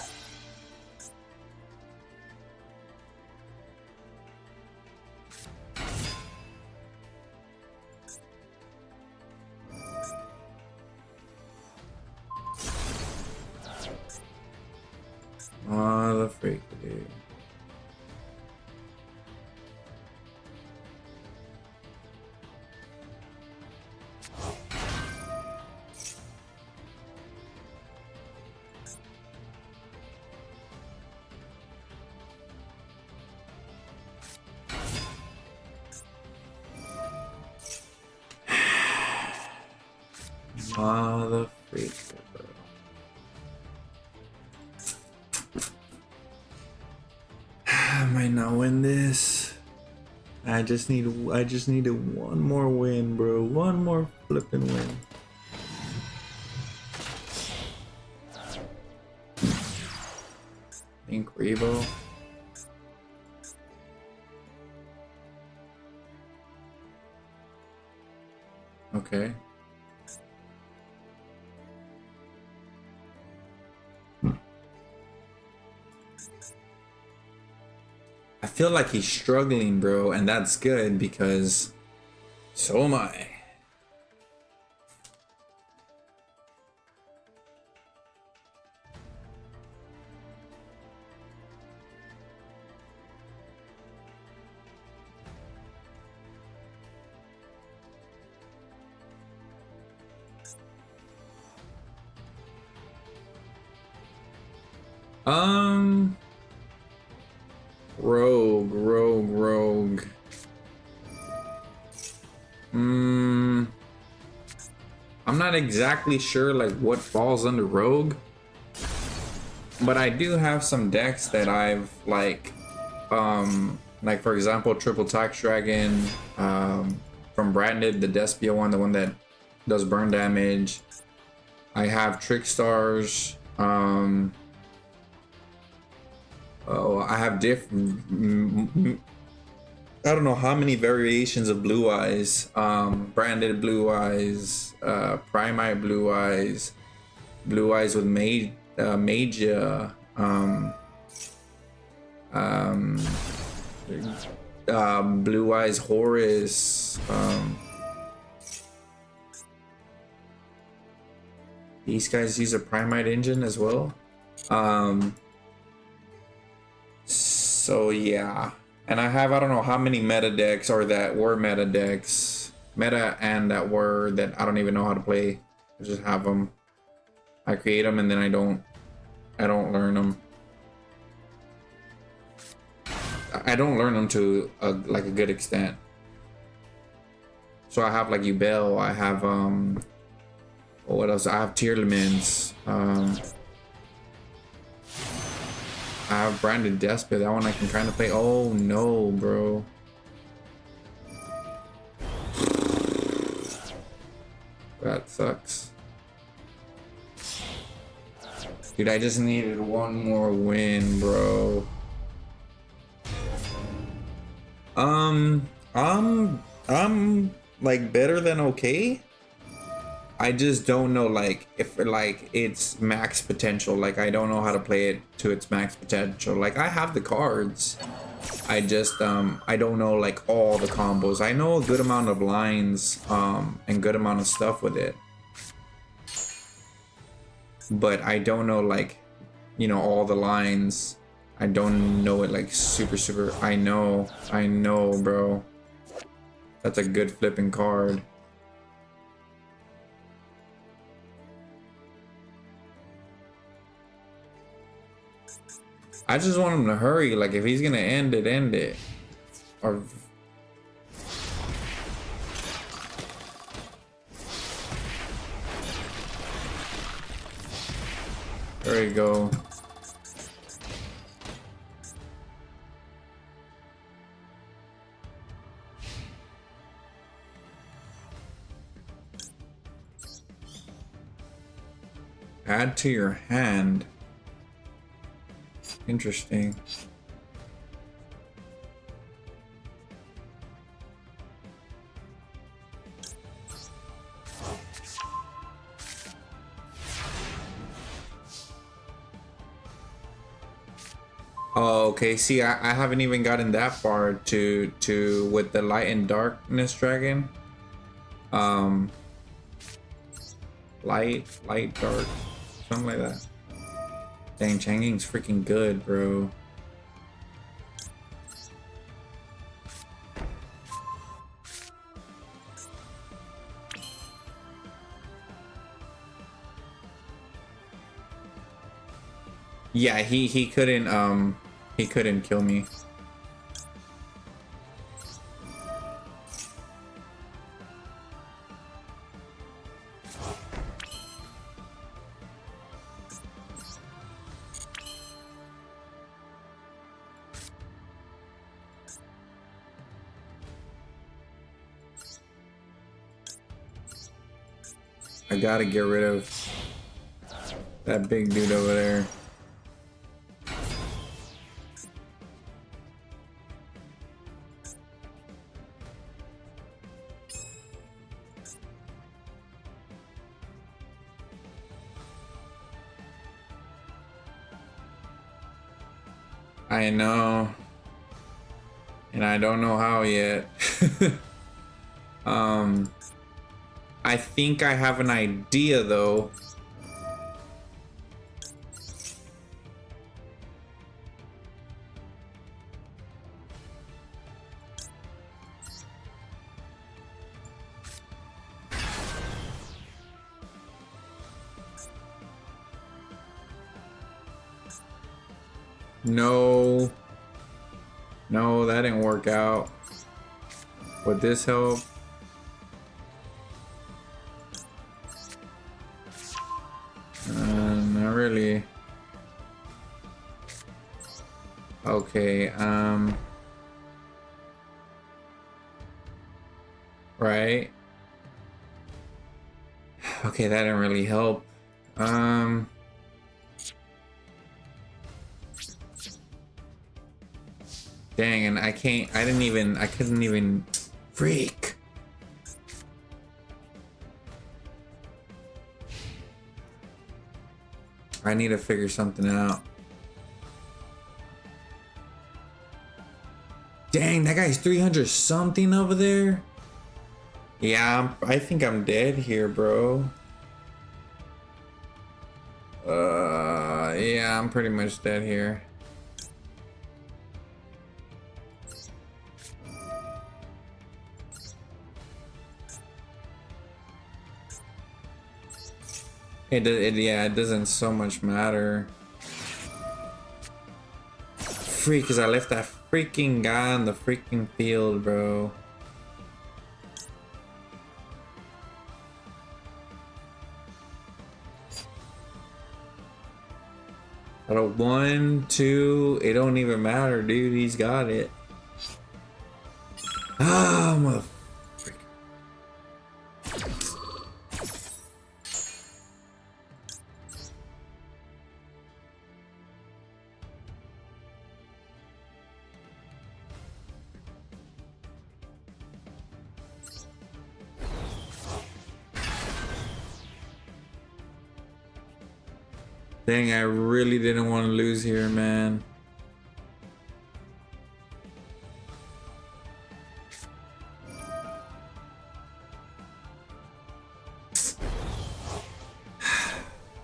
Oh, the freak, dude. Mother freak, bro. I might not win this. I just needed one more win, bro. One more flipping win. Think Revo. Okay. I feel like he's struggling, bro, and that's good because so am I. Rogue. I'm not exactly sure like what falls under Rogue, but I do have some decks that I've like for example Triple Tax Dragon from Branded, the Despia one, the one that does burn damage. I have Trickstars. Oh, I have different. I don't know how many variations of Blue Eyes. Branded Blue Eyes, Primite Blue Eyes, Blue Eyes with Magia, Blue Eyes Horus. These guys use a Primite engine as well. So yeah, and I have I don't know how many meta decks or that were meta decks, meta and that were that I don't even know how to play. I just have them. I create them and then I don't learn them. I don't learn them to like a good extent. So I have like Ubel. I have what else? I have Tierlements. I have Branded Despot. That one I can kind of play. Oh no, bro. That sucks. Dude, I just needed one more win, bro. I'm like better than okay. I just don't know like if like it's max potential. Like I don't know how to play it to its max potential. Like I have the cards. I just I don't know like all the combos. I know a good amount of lines and good amount of stuff with it. But I don't know like, you know, all the lines I don't know it like super. I know, bro. That's a good flipping card. I just want him to hurry. Like, if he's gonna end it, end it. Or there you go. Add to your hand. Interesting. Oh, okay. See, I haven't even gotten that far to with the light and darkness dragon. Light, dark, something like that. Dang, Changing's freaking good, bro. Yeah, he couldn't kill me. I gotta get rid of that big dude over there. I know. And I don't know how yet. I think I have an idea though. No. No, that didn't work out. Would this help? Not really. Okay, right. Okay, that didn't really help. Dang, and I couldn't even freak. I need to figure something out. Dang, that guy's 300 something over there. Yeah, I think I'm dead here, bro. Yeah, I'm pretty much dead here. Yeah, it doesn't so much matter. Freak, cause I left that freaking guy on the freaking field, bro. Out of 1, 2, it don't even matter, dude. He's got it. Ah, motherfucker. Dang, I really didn't want to lose here, man.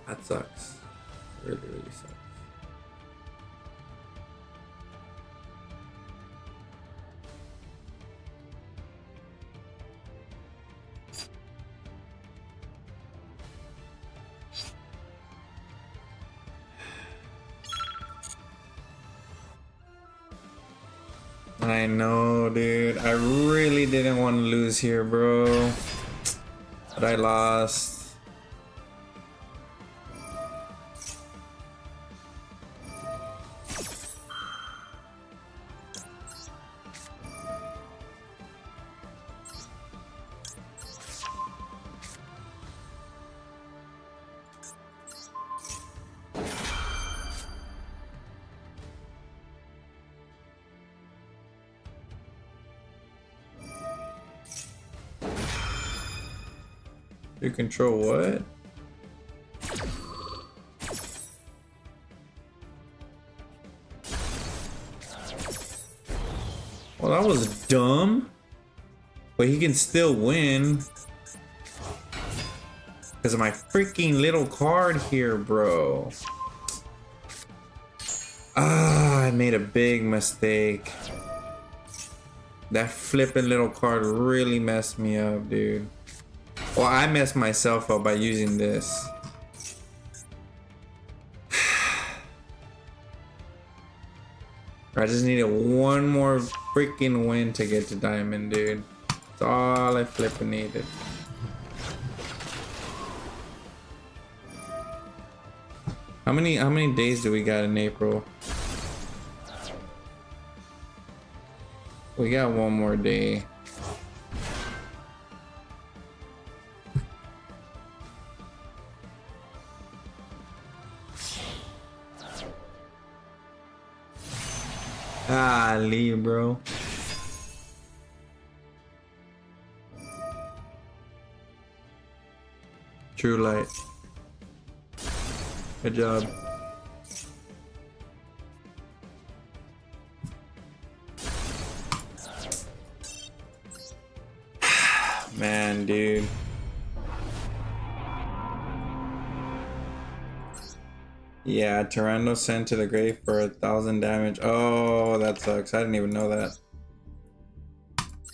That sucks. Really, really sucks. I know, dude. I really didn't want to lose here, bro. But I lost. You control what? Well, that was dumb. But he can still win. Because of my freaking little card here, bro. Ah, I made a big mistake. That flipping little card really messed me up, dude. Well, I messed myself up by using this. I just needed one more freaking win to get to diamond, dude. That's all I flipping needed. How many days do we got in April? We got one more day. Ah, leave, bro. True light. Good job. Man, dude. Yeah, Tyrannus sent to the grave for 1,000 damage. Oh, that sucks. I didn't even know that.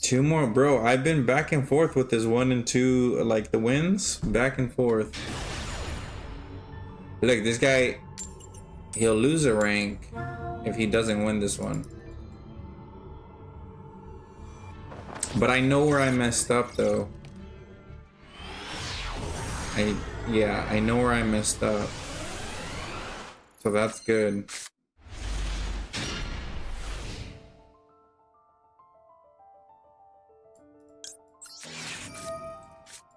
2 more, bro. I've been back and forth with this 1 and 2, like the wins, back and forth. Look, this guy, he'll lose a rank if he doesn't win this one. But I know where I messed up, though. Yeah, I know where I messed up. So that's good.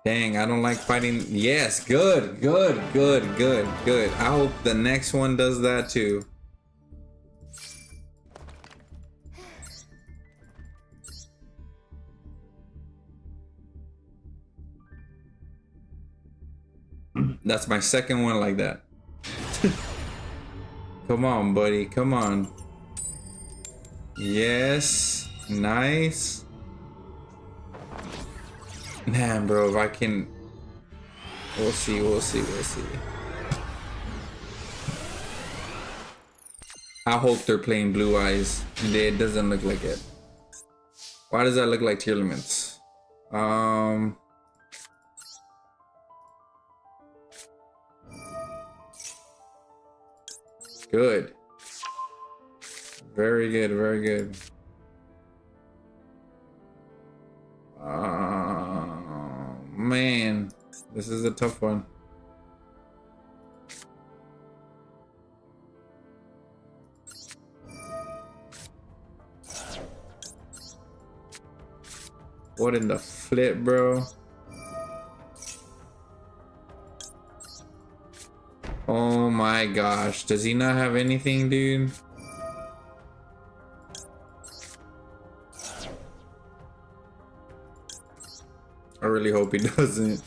Dang, I don't like fighting. Yes, good, good, good, good, good. I hope the next one does that too. That's my second one like that. Come on, buddy. Come on. Yes. Nice. Man, bro, if I can... We'll see, we'll see, we'll see. I hope they're playing Blue Eyes. It doesn't look like it. Why does that look like tier limits? Good. Very good, very good. Man, this is a tough one. What in the flip, bro? Oh my gosh, does he not have anything, dude? I really hope he doesn't.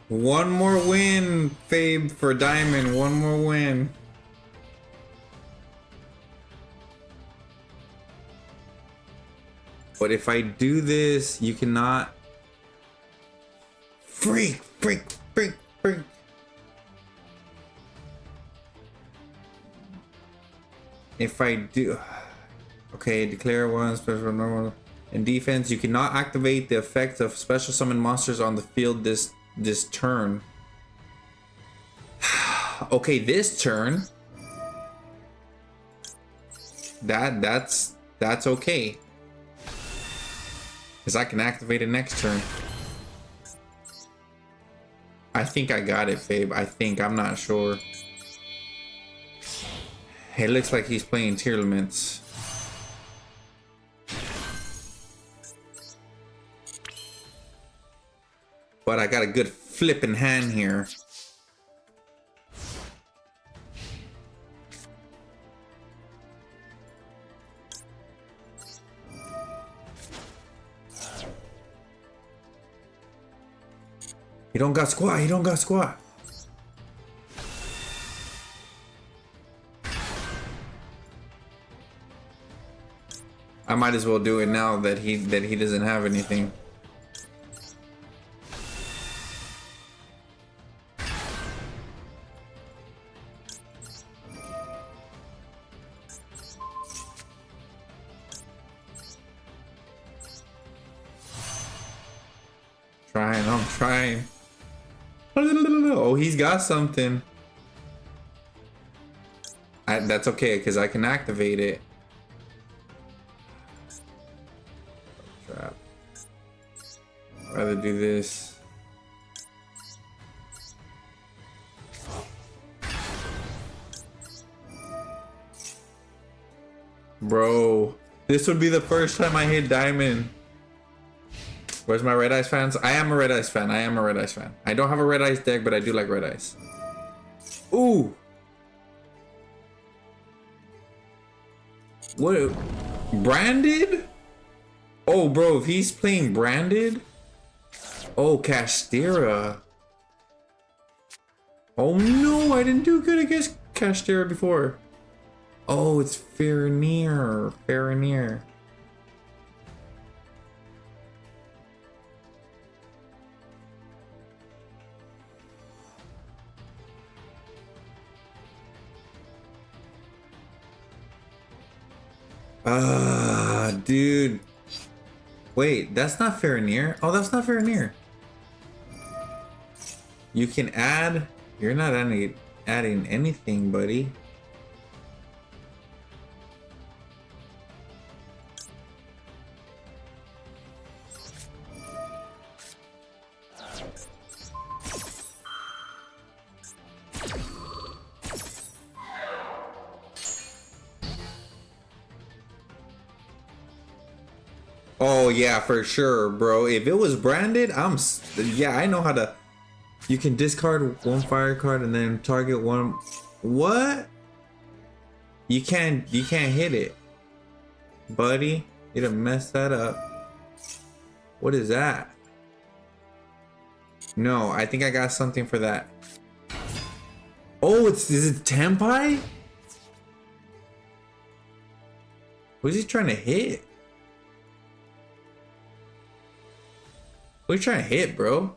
One more win, Fabe, for Diamond. One more win. But if I do this, you cannot. Freak. If I do. Okay, declare one special normal. In defense, you cannot activate the effect of special summon monsters on the field this turn. Okay, this turn. That's okay. Because I can activate it next turn. I think I got it, Fabe. I think. I'm not sure. It looks like he's playing tier limits. But I got a good flipping hand here. He don't got squat. He don't got squat. I might as well do it now that he doesn't have anything. I'm trying. Oh, he's got something. That's okay, because I can activate it. Trap. I'd rather do this. Bro, this would be the first time I hit Diamond. Where's my Red Eyes fans? I am a Red Eyes fan. I don't have a Red Eyes deck, but I do like Red Eyes. Ooh. What? Branded? Oh, bro, if he's playing Branded? Oh, Castera. Oh, no, I didn't do good against Castera before. Oh, it's Farinir. Dude. Wait, that's not Farinir. Oh, that's not Farinir. You can add. You're not adding anything, buddy. Oh yeah, for sure, bro. If it was branded, yeah, I know how to. You can discard one fire card and then target one. What? You can't hit it, buddy. You done messed that up. What is that? No, I think I got something for that. Oh, is it Tempai? Who's he trying to hit? What are you trying to hit, bro?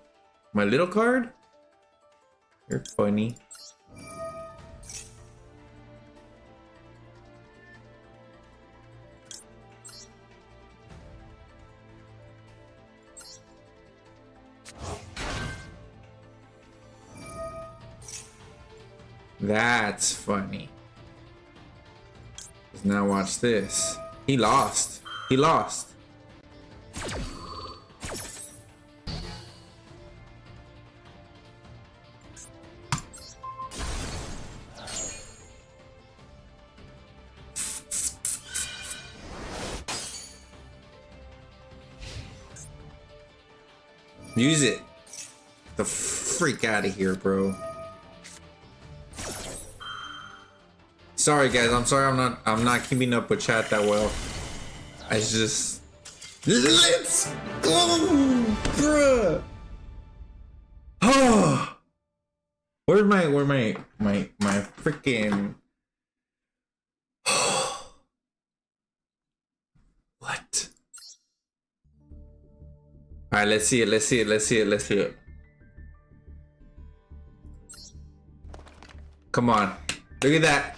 My little card? You're funny. That's funny. Now watch this. He lost. He lost. Use it. The freak out of here, bro. Sorry guys, I'm sorry I'm not keeping up with chat that well. I just let's go, bruh. Oh. Where's my freaking what? All right, let's see it. Come on, look at that.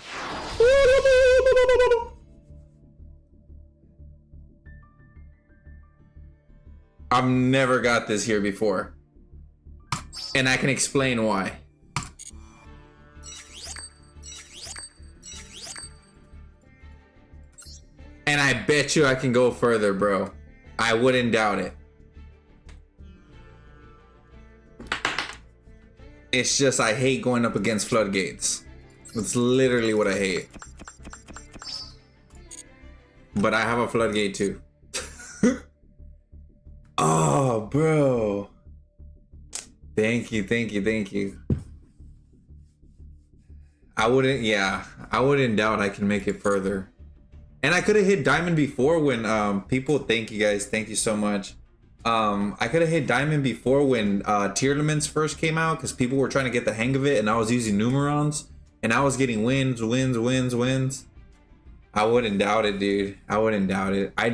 I've never got this here before, and I can explain why. And I bet you I can go further, bro. I wouldn't doubt it. It's just I hate going up against floodgates. It's literally what I hate. But I have a floodgate too. Oh, bro. Thank you. I wouldn't doubt I can make it further. And I could have hit diamond before when people, thank you guys, thank you so much. I could have hit diamond before when tier elements first came out, because people were trying to get the hang of it, and I was using numerons and I was getting wins. I wouldn't doubt it, dude. I wouldn't doubt it. I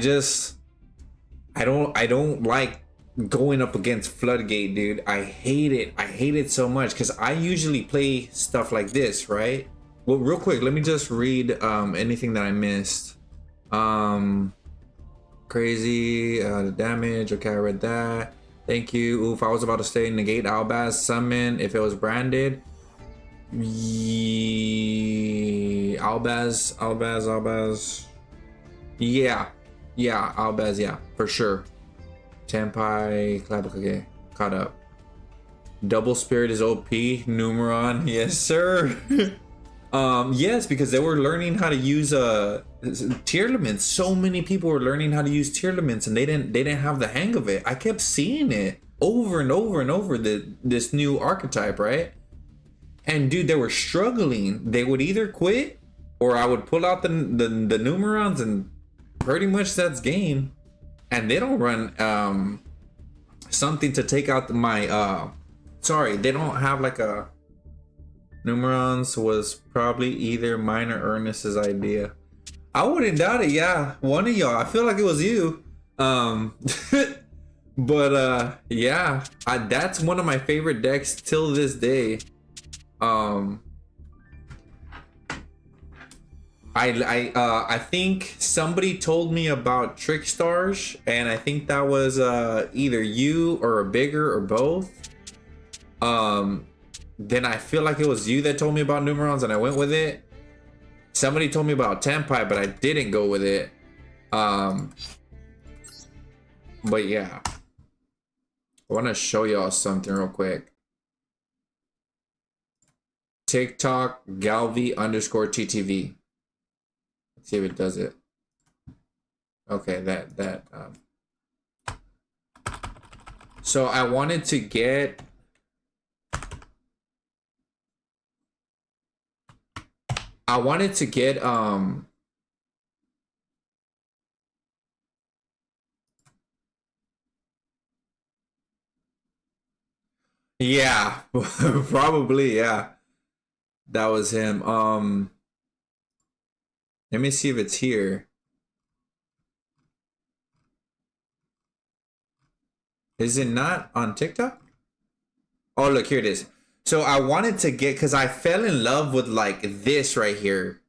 don't like going up against floodgate, dude. I hate it so much, because I usually play stuff like this, right? Well, real quick, let me just read anything that I missed. Crazy, the damage. Okay, I read that. Thank you. Oof, I was about to say negate Albaz summon if it was branded. Albaz. Yeah, Albaz, yeah, for sure. Tempai, okay, caught up. Double Spirit is OP. Numeron, yes sir. Yes, because they were learning how to use tier elements. So many people were learning how to use tier elements, and they didn't have the hang of it. I kept seeing it over and over this new archetype, right? And dude, they were struggling. They would either quit, or I would pull out the numerons, and pretty much that's game. And they don't run something to take out my sorry, they don't have like a numerons. Was probably either mine or Ernest's idea. I wouldn't doubt it. Yeah, one of y'all. I feel like it was you. But yeah, that's one of my favorite decks till this day. I think somebody told me about Trick Stars, and I think that was either you or a bigger or both. Then I feel like it was you that told me about numerons, and I went with it. Somebody told me about Tempai, but I didn't go with it. But yeah, I want to show y'all something real quick. TikTok Galvi_TTV. Let's see if it does it. Okay, so I wanted to get yeah, probably, yeah. That was him. Let me see if it's here. Is it not on TikTok? Oh, look, here it is. So I wanted to get, because I fell in love with like this right here.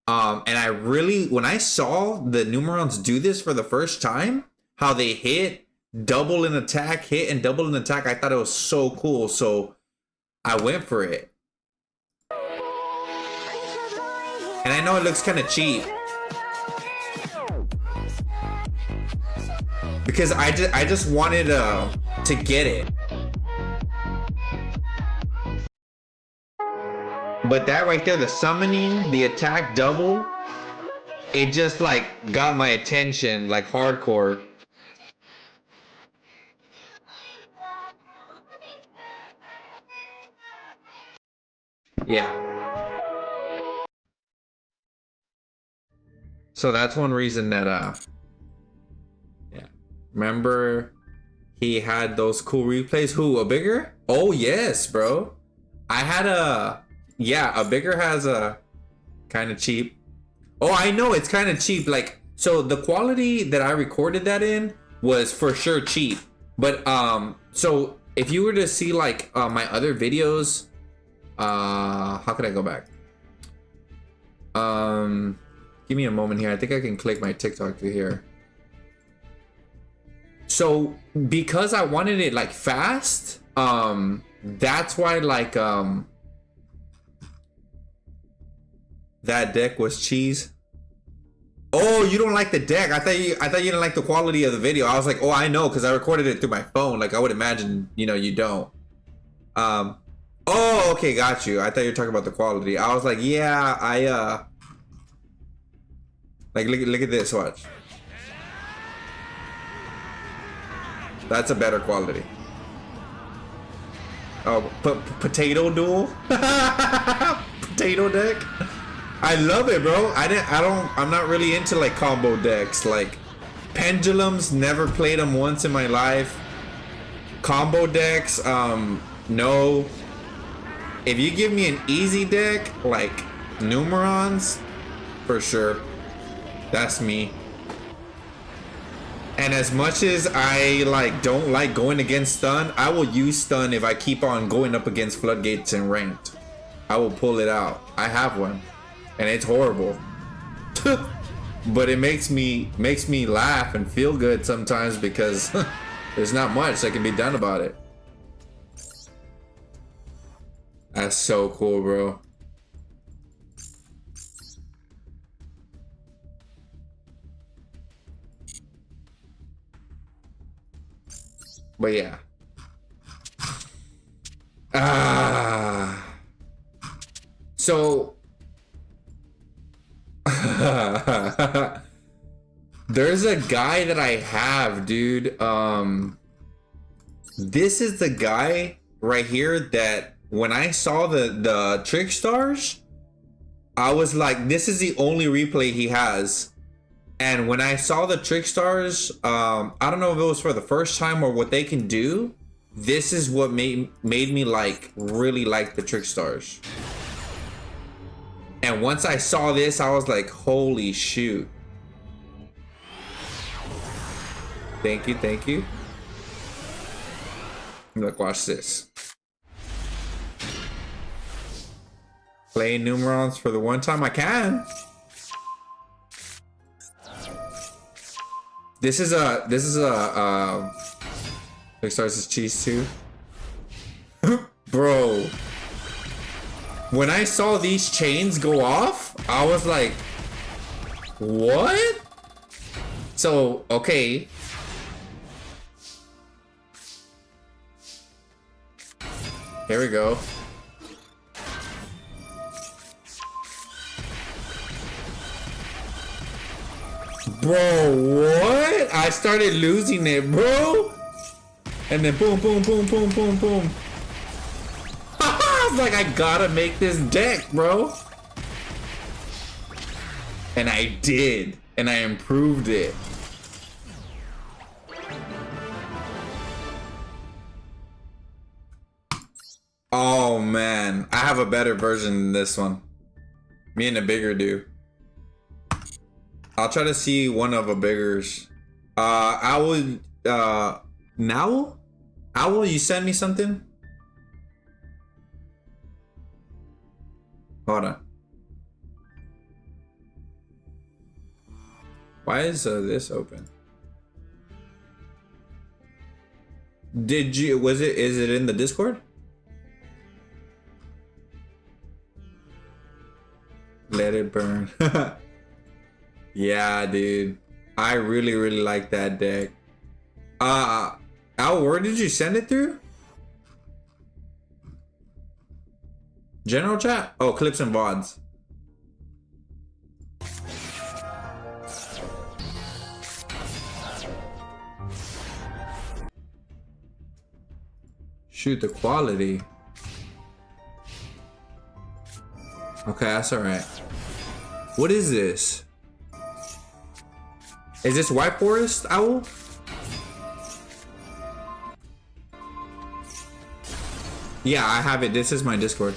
And I really, when I saw the numerons do this for the first time, how they hit, double in attack, hit and double in attack, I thought it was so cool. So I went for it. And I know it looks kind of cheap, because I just wanted to get it. But that right there, the summoning, the attack double, it just like got my attention like hardcore. Yeah. So that's one reason that yeah. Remember he had those cool replays? Who, a bigger? Oh yes, bro. I had a, yeah, a bigger has a kind of cheap. Oh, I know it's kind of cheap. Like, so the quality that I recorded that in was for sure cheap. But so if you were to see like my other videos, how could I go back? Give me a moment here. I think I can click my TikTok to here. So because I wanted it like fast, that's why like that deck was cheese. Oh, you don't like the deck? I thought you didn't like the quality of the video. I was like, oh, I know, because I recorded it through my phone. Like I would imagine, you know, you don't. Oh, okay, got you. I thought you were talking about the quality. I was like, yeah, like look at this, watch. That's a better quality. Oh, potato duel? Potato deck? I love it, bro. I'm not really into like combo decks. Like pendulums, never played them once in my life. Combo decks, no. If you give me an easy deck, like Numerons, for sure. That's me. And as much as I like don't like going against stun, I will use stun if I keep on going up against floodgates and ranked. I will pull it out. I have one. And it's horrible. But it makes me laugh and feel good sometimes because there's not much that can be done about it. That's so cool, bro. But yeah. So there's a guy that I have, dude. This is the guy right here that when I saw the trick stars, I was like, this is the only replay he has. And when I saw the trick stars, I don't know if it was for the first time or what they can do. This is what made me like really like the trick stars. And once I saw this, I was like, holy shoot. Thank you, thank you. Look, watch this. Play Numerons for the one time I can. This is a Trick Stars is cheese too. Bro. When I saw these chains go off, I was like, what? So, okay. Here we go. Bro, what? I started losing it, bro. And then boom, boom, boom, boom, boom, boom. I was like, I gotta make this deck, bro. And I did. And I improved it. Oh, man. I have a better version than this one. Me and a bigger do. I'll try to see one of a biggers. I will, now? Owl, you send me something? Hold on. Why is this open? Did you, is it in the Discord? Let it burn. Yeah, dude. I really, really like that deck. Al, where did you send it through? General chat? Oh, clips and VODs. Shoot, the quality. Okay, that's alright. What is this? Is this White Forest Owl? Yeah, I have it. This is my Discord.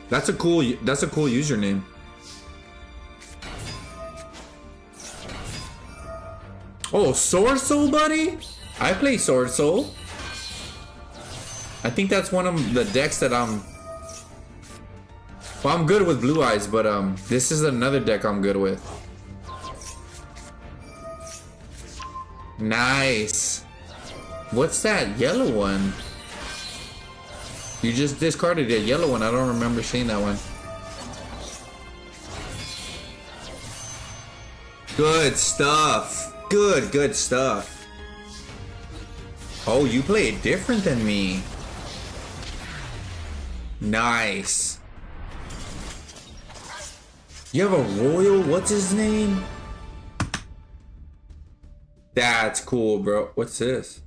That's a cool username. Oh, Sword Soul, buddy? I play Sword Soul. I think that's one of the decks that I'm... Well, I'm good with Blue Eyes, but this is another deck I'm good with. Nice. What's that yellow one? You just discarded a yellow one. I don't remember seeing that one. Good stuff. Good stuff. Oh, you play it different than me. Nice. You have a royal, what's his name? That's cool, bro. What's this?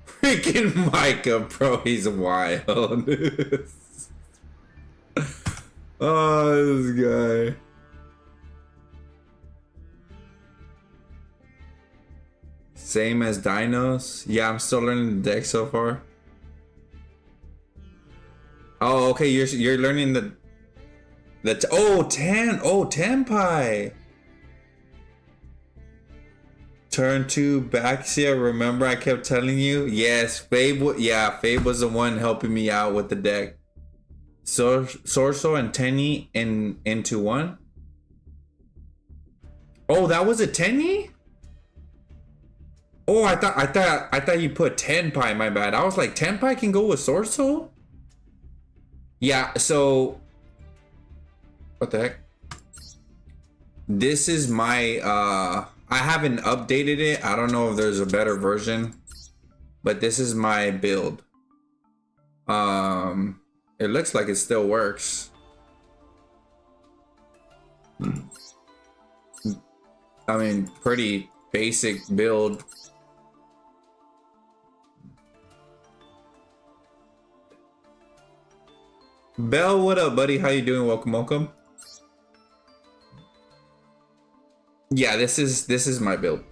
Freaking Micah, bro, he's wild. Oh, this guy. Same as Dinos. Yeah, I'm still learning the deck so far. Oh, okay, you're learning the Tenpai. Turn 2 Baxia. Remember I kept telling you? Yes, Fabe was the one helping me out with the deck. Sorso and Tenny into one. Oh, that was a Tenny? Oh, I thought you put Tenpai, my bad. I was like, Tenpai can go with Sorso? Yeah, so what the heck? This is my I haven't updated it. I don't know if there's a better version, but this is my build. It looks like it still works. I mean, pretty basic build. Bell, what up, buddy? How you doing? Welcome. Yeah, this is my build.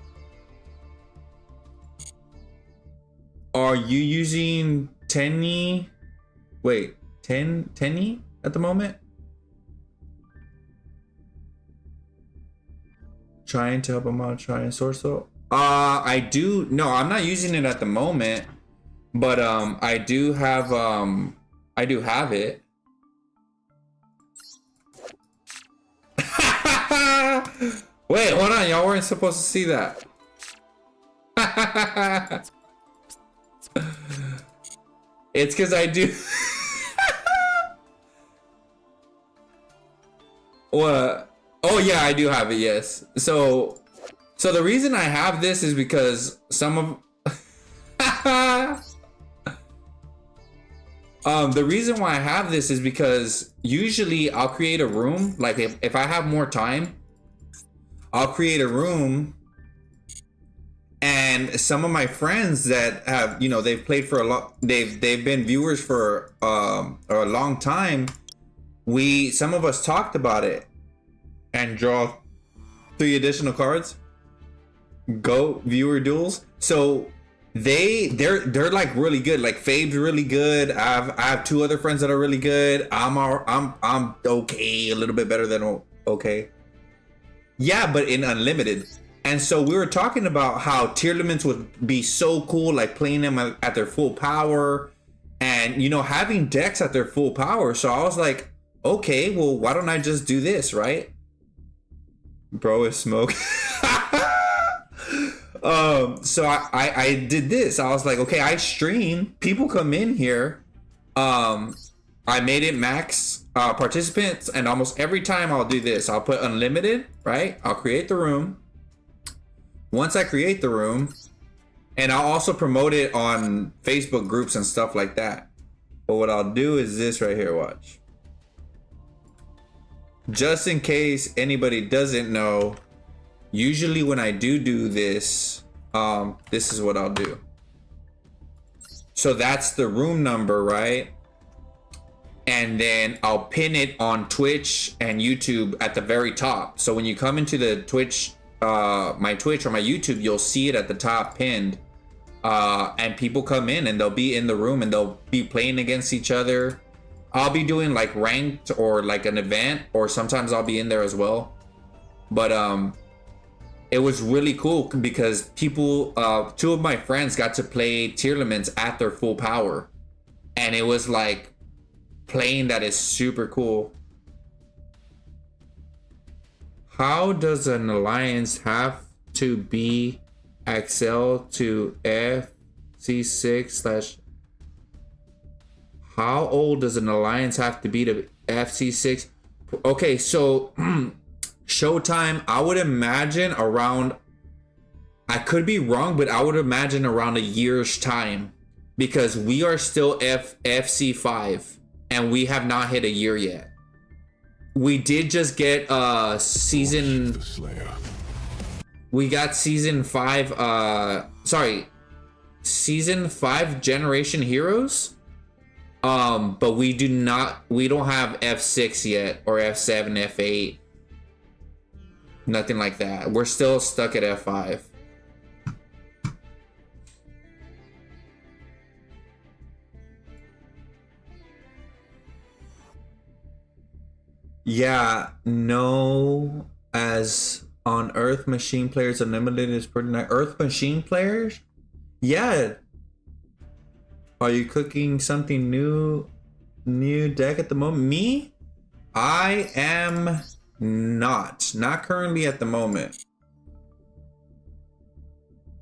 Are you using Tenny? Wait, Tenny at the moment? Trying to help him out, trying Sorso. I do. No, I'm not using it at the moment, but I do have it. Wait, hold on, y'all weren't supposed to see that. It's because I do. What? Oh yeah, I do have it. Yes. So the reason I have this is because some of the reason why I have this is because usually I'll create a room. Like if I have more time, I'll create a room, and some of my friends that have, you know, they've played for a lot, they've been viewers for a long time. Some of us talked about it and draw 3 additional cards. Go viewer duels. So they're like really good. Like Fabe's really good. I have 2 other friends that are really good. I'm okay, a little bit better than okay. Yeah, but in unlimited. And so we were talking about how tier limits would be so cool, like playing them at their full power and, you know, having decks at their full power. So I was like, okay, well, why don't I just do this, right? Bro is smoke. So I did this. I was like, okay, I stream. People come in here. I made it max participants, and almost every time I'll do this. I'll put unlimited, right? I'll create the room. Once I create the room, and I'll also promote it on Facebook groups and stuff like that. But what I'll do is this right here, watch. Just in case anybody doesn't know, usually when I do this, this is what I'll do. So that's the room number, right? And then I'll pin it on Twitch and YouTube at the very top. So when you come into the Twitch, my Twitch or my YouTube, you'll see it at the top pinned. And people come in and they'll be in the room and they'll be playing against each other. I'll be doing like ranked or like an event, or sometimes I'll be in there as well. But it was really cool because people, two of my friends got to play tier limits at their full power. And it was like playing that is super cool. How does an alliance have to be XL to FC6 / how old does an alliance have to be to FC6? Okay, so Showtime, I would imagine around, I could be wrong, but I would imagine around a year's time, because we are still FC5 and we have not hit a year yet. We did just get season, we got season 5, season 5 generation heroes. But we don't have F6 yet, or F7, F8. Nothing like that. We're still stuck at F5. Yeah, no, as on Earth Machine Players Unlimited is pretty nice. Earth Machine Players? Yeah. Are you cooking something new deck at the moment? Me? I am not currently at the moment.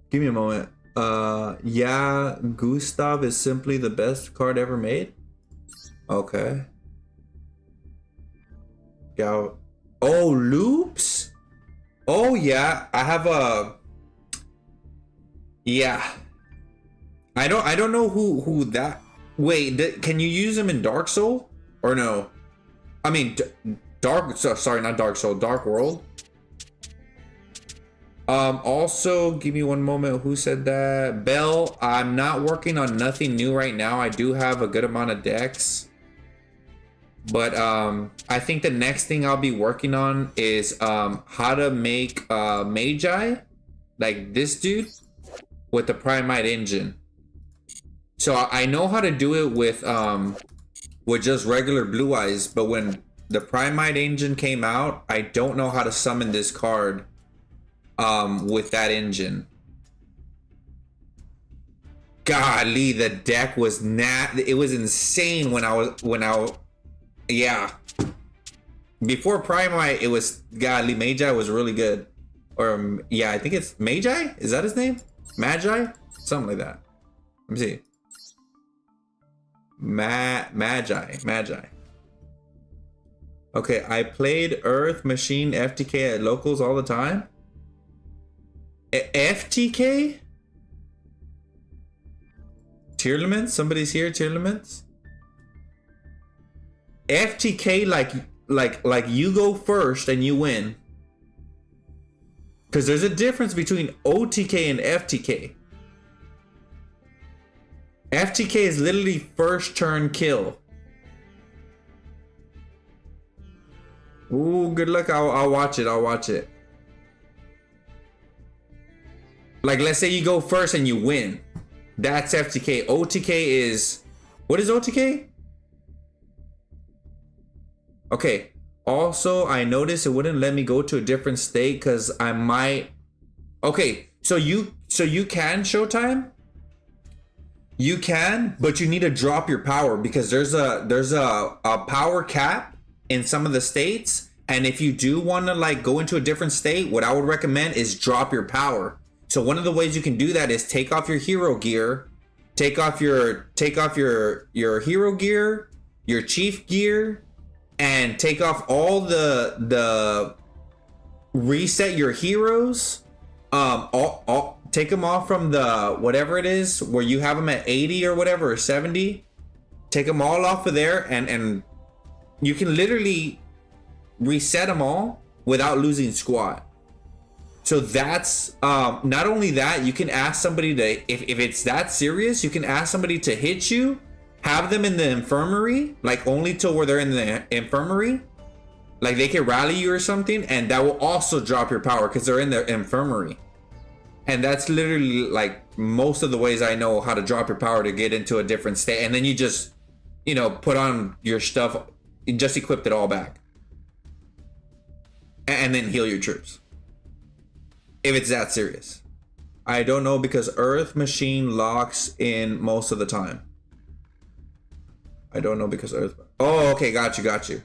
Give me a moment. Yeah, Gustav is simply the best card ever made. Okay. Gal. Oh, loops? Oh yeah, I have a. Yeah. I don't know who that. Wait, can you use him in Dark Soul or no? I mean, sorry, not Dark Soul, Dark World. Also, give me one moment. Who said that? Bell. I'm not working on nothing new right now. I do have a good amount of decks. But I think the next thing I'll be working on is how to make Magi, like this dude, with the Primite engine. So I know how to do it with just regular Blue Eyes, but when the Primite engine came out, I don't know how to summon this card with that engine. Golly, the deck was it was insane when I yeah. Before Primite, it was godly. Magi was really good. Or yeah, I think it's Magi? Is that his name? Magi? Something like that. Let me see. Magi. Okay, I played Earth Machine FTK at locals all the time. FTK? Tier limits? Somebody's here, tier limits? FTK, like you go first and you win. Because there's a difference between OTK and FTK. FTK is literally first turn kill. Ooh, good luck. I'll watch it. I'll watch it. Like, let's say you go first and you win. That's FTK. OTK is... What is OTK? Okay. Also, I noticed it wouldn't let me go to a different state because I might... Okay, so you can Showtime? You can, but you need to drop your power because there's a power cap in some of the states, and if you do want to like go into a different state, what I would recommend is drop your power. So one of the ways you can do that is take off your hero gear, take off your hero gear, your chief gear, and take off all the reset your heroes. Take them off from the whatever it is where you have them at 80 or whatever, or 70. Take them all off of there, and you can literally reset them all without losing squat. So that's not only that, you can ask somebody to, if it's that serious, you can ask somebody to hit you, have them in the infirmary, like only till where they're in the infirmary, like they can rally you or something, and that will also drop your power because they're in the infirmary. And that's literally like most of the ways I know how to drop your power to get into a different state. And then you just, you know, put on your stuff, you just equipped it all back, and then heal your troops. If it's that serious. I don't know because Earth Machine locks in most of the time. I don't know because Earth. Oh, okay, got you.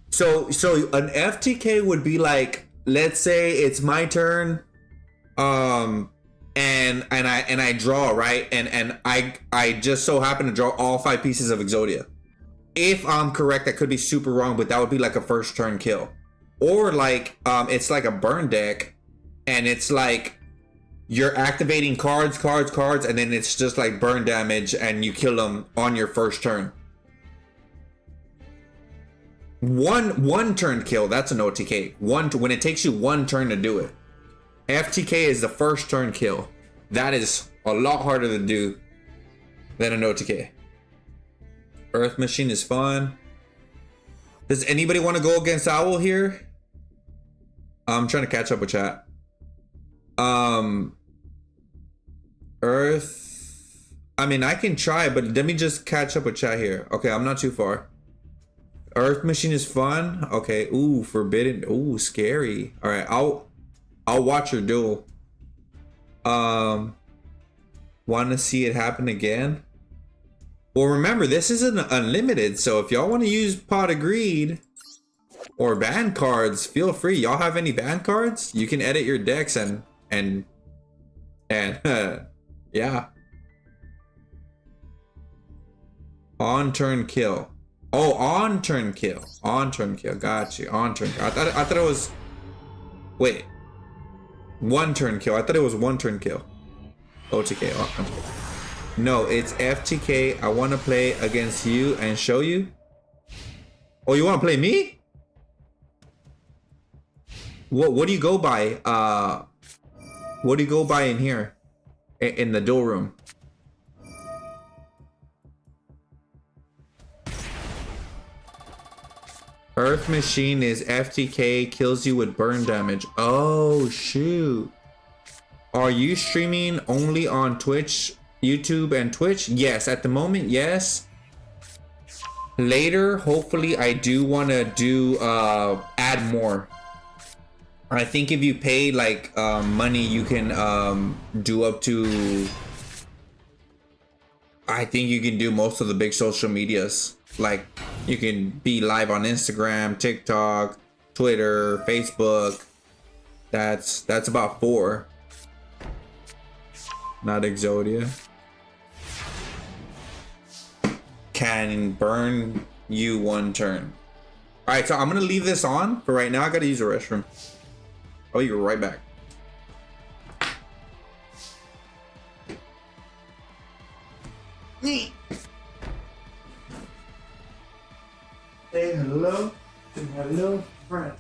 So an FTK would be like, let's say it's my turn, and I draw, right, and I just so happen to draw all 5 pieces of Exodia. If I'm correct, that could be super wrong, but that would be like a first turn kill, or like it's like a burn deck. And it's like you're activating cards, and then it's just like burn damage, and you kill them on your first turn. One turn kill, that's an OTK. When it takes you 1 turn to do it. FTK is the first turn kill. That is a lot harder to do than an OTK. Earth Machine is fun. Does anybody want to go against Owl here? I'm trying to catch up with chat. Earth, I mean, I can try, but let me just catch up with chat here. Okay, I'm not too far. Earth Machine is fun. Okay, ooh, forbidden. Ooh, scary. All right, I'll watch your duel. Want to see it happen again? Well, remember, this isn't unlimited, so if y'all want to use Pot of Greed or ban cards, feel free. Y'all have any ban cards? You can edit your decks and yeah. On turn kill. Oh, on turn kill. On turn kill. Got you. On turn. I thought it was. Wait. 1 turn kill. I thought it was 1 turn kill. OTK. No, it's FTK. I want to play against you and show you. Oh, you want to play me? What do you go by? What do you go by in here? In the duel room? Earth Machine is FTK, kills you with burn damage. Oh, shoot. Are you streaming only on Twitch, YouTube, and Twitch? Yes, at the moment, yes. Later, hopefully, I do want to do add more. I think if you pay like money, you can do up to. I think you can do most of the big social medias. Like you can be live on Instagram, TikTok, Twitter, Facebook. That's about 4. Not Exodia. Can burn you 1 turn. All right, so I'm gonna leave this on for right now. I gotta use the restroom. I'll be right back. Say hello to my little friend.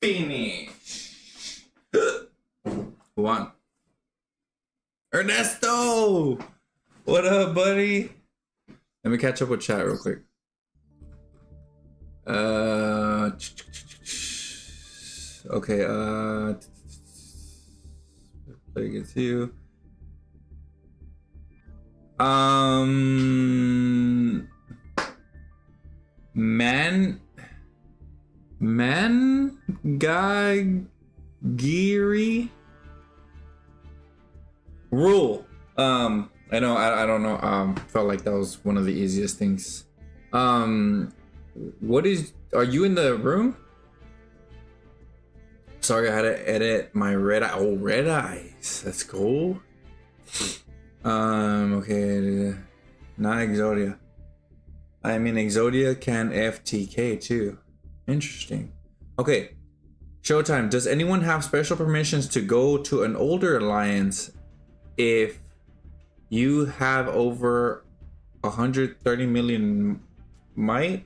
Finish. Who won? Ernesto! What up, buddy? Let me catch up with chat real quick. Okay, play against you. Giri rule. I know, I don't know. Felt like that was one of the easiest things. What is, are you in the room? Sorry, I had to edit my red eye. Oh, red eyes. That's cool. Okay, not Exodia. I mean, Exodia can FTK too. Interesting. Okay, Showtime. Does anyone have special permissions to go to an older alliance if you have over 130 million might?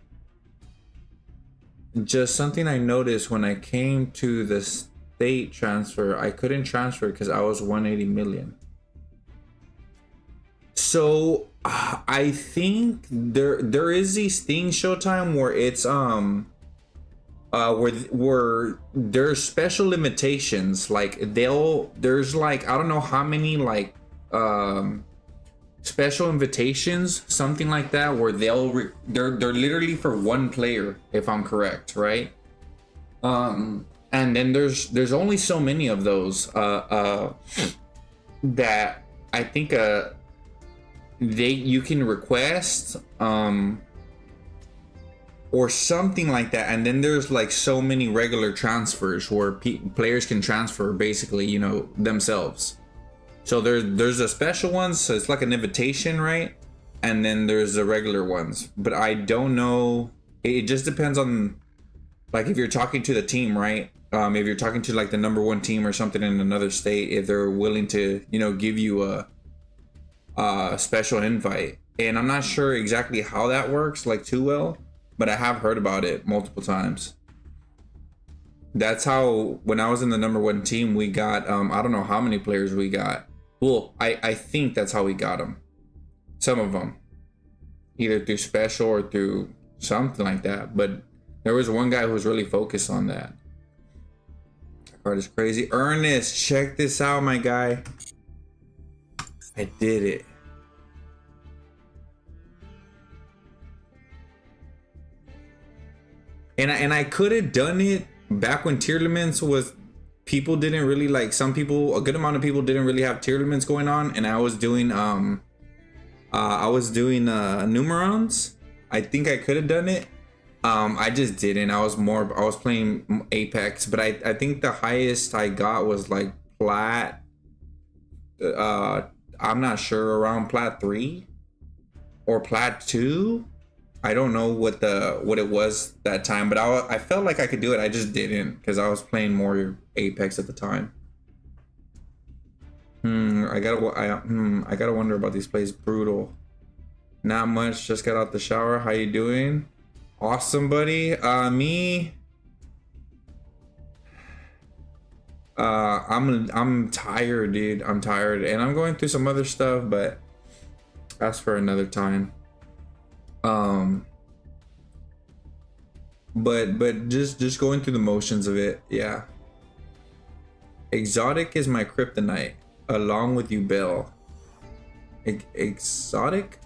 Just something I noticed when I came to the state transfer, I couldn't transfer because I was 180 million. So I think there is these things, Showtime, where it's where there's special limitations. Like there's like, I don't know how many like special invitations, something like that, where they're literally for one player, if I'm correct, right? And then there's only so many of those that I think you can request or something like that. And then there's like so many regular transfers where players can transfer basically, you know, themselves. So there's a special ones, so it's like an invitation, right? And then there's the regular ones, but I don't know. It just depends on, like, if you're talking to the team, right? If you're talking to like the #1 team or something in another state, if they're willing to, you know, give you a special invite. And I'm not sure exactly how that works, like, too well, but I have heard about it multiple times. That's how, when I was in the #1 team, we got I don't know how many players we got. Well, I think that's how we got them. Some of them, either through special or through something like that. But there was one guy who was really focused on that. That card is crazy. Ernest, check this out, my guy. I did it. And I could have done it back when tier limits was, people didn't really, like, some people, a good amount of people didn't really have tier limits going on, and I was doing numerons. I think I could have done it. I just didn't. I was playing Apex, but I think the highest I got was like plat. I'm not sure, around plat 3 or plat 2. I don't know what it was that time, but I felt like I could do it. I just didn't, because I was playing more Apex at the time. I gotta wonder about these plays. Brutal. Not much. Just got out the shower. How you doing? Awesome, buddy. Me. I'm tired, dude. I'm tired, and I'm going through some other stuff, but that's for another time. But just going through the motions of it, yeah. Exotic is my kryptonite, along with you, Bell. Exotic?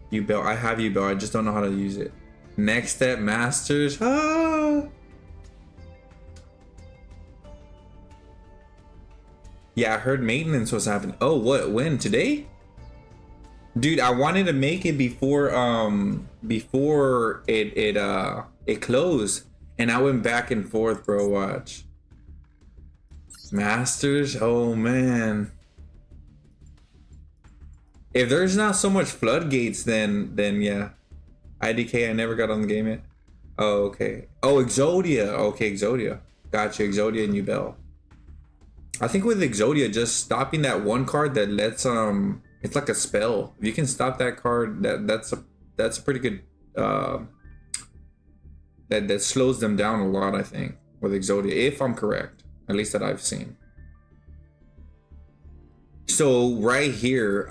You, Bell. I have you, Bell. I just don't know how to use it. Next step, Masters. Ah! Yeah, I heard maintenance was happening. Oh, what? When? Today? Dude, I wanted to make it before it closed, and I went back and forth, bro. Watch. Masters. Oh man. If there's not so much floodgates, then yeah. IDK, I never got on the game yet. Oh, okay. Oh, Exodia. Okay, Exodia. Gotcha. Exodia and Ubel. I think with Exodia, just stopping that one card that lets it's like a spell. If you can stop that card, that's a pretty good that slows them down a lot, I think. with Exodia, if I'm correct, at least that I've seen. So right here,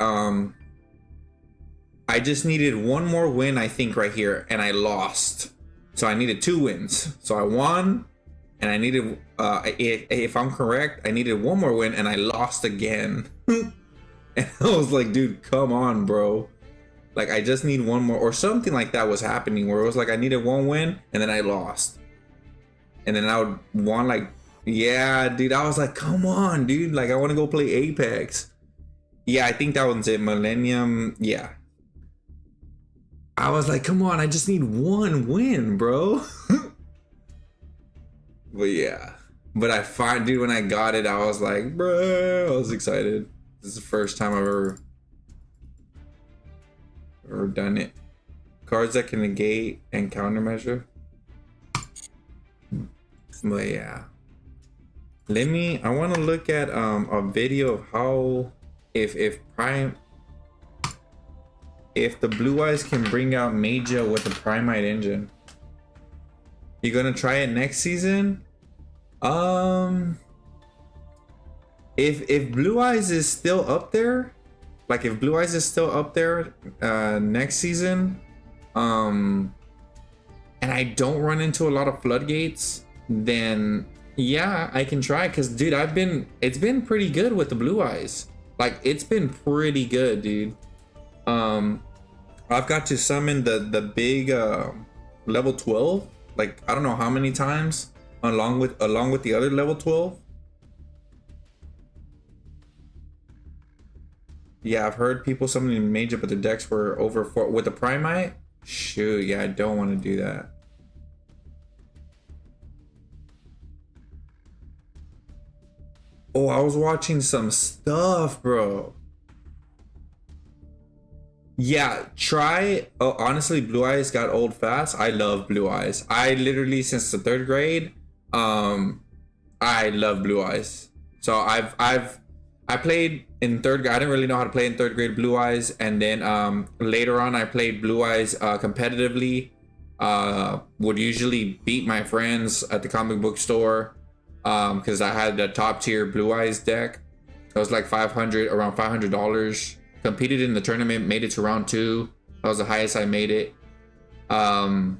I just needed one more win, I think, right here, and I lost. So I needed 2 wins. So I won, and I needed, if I'm correct, I needed one more win, and I lost again. And I was like, dude, come on, bro. Like, I just need one more, or something like that was happening, where it was like I needed one win, and then I lost. And then I would want, like, yeah, dude, I was like, come on, dude. Like, I want to go play Apex. Yeah, I think that one's it. Millennium, yeah. I was like, come on, I just need one win, bro. But yeah. But I find, dude, when I got it, I was like, bro, I was excited. This is the first time I've ever done it. Cards that can negate and countermeasure. But yeah. I want to look at a video of how if the Blue Eyes can bring out Magia with the Primite engine. You gonna try it next season? If Blue Eyes is still up there, like if Blue Eyes is still up there next season, and I don't run into a lot of floodgates, then yeah, I can try. Cause dude, it's been pretty good with the Blue Eyes. Like, it's been pretty good, dude. I've got to summon the big level 12, like I don't know how many times, along with the other level 12. Yeah, I've heard people summoning Major, but the decks were over 4 with the Primite. Shoot, yeah, I don't want to do that. Oh, I was watching some stuff, bro. Yeah, try. Oh, honestly, Blue Eyes got old fast. I love Blue Eyes. I literally, since the 3rd grade, I love Blue Eyes. So I played in 3rd grade. I didn't really know how to play in 3rd grade Blue Eyes, and then later on I played Blue Eyes competitively. Would usually beat my friends at the comic book store because I had the top tier Blue Eyes deck. It was like around $500. Competed in the tournament, made it to round 2. That was the highest I made it. Out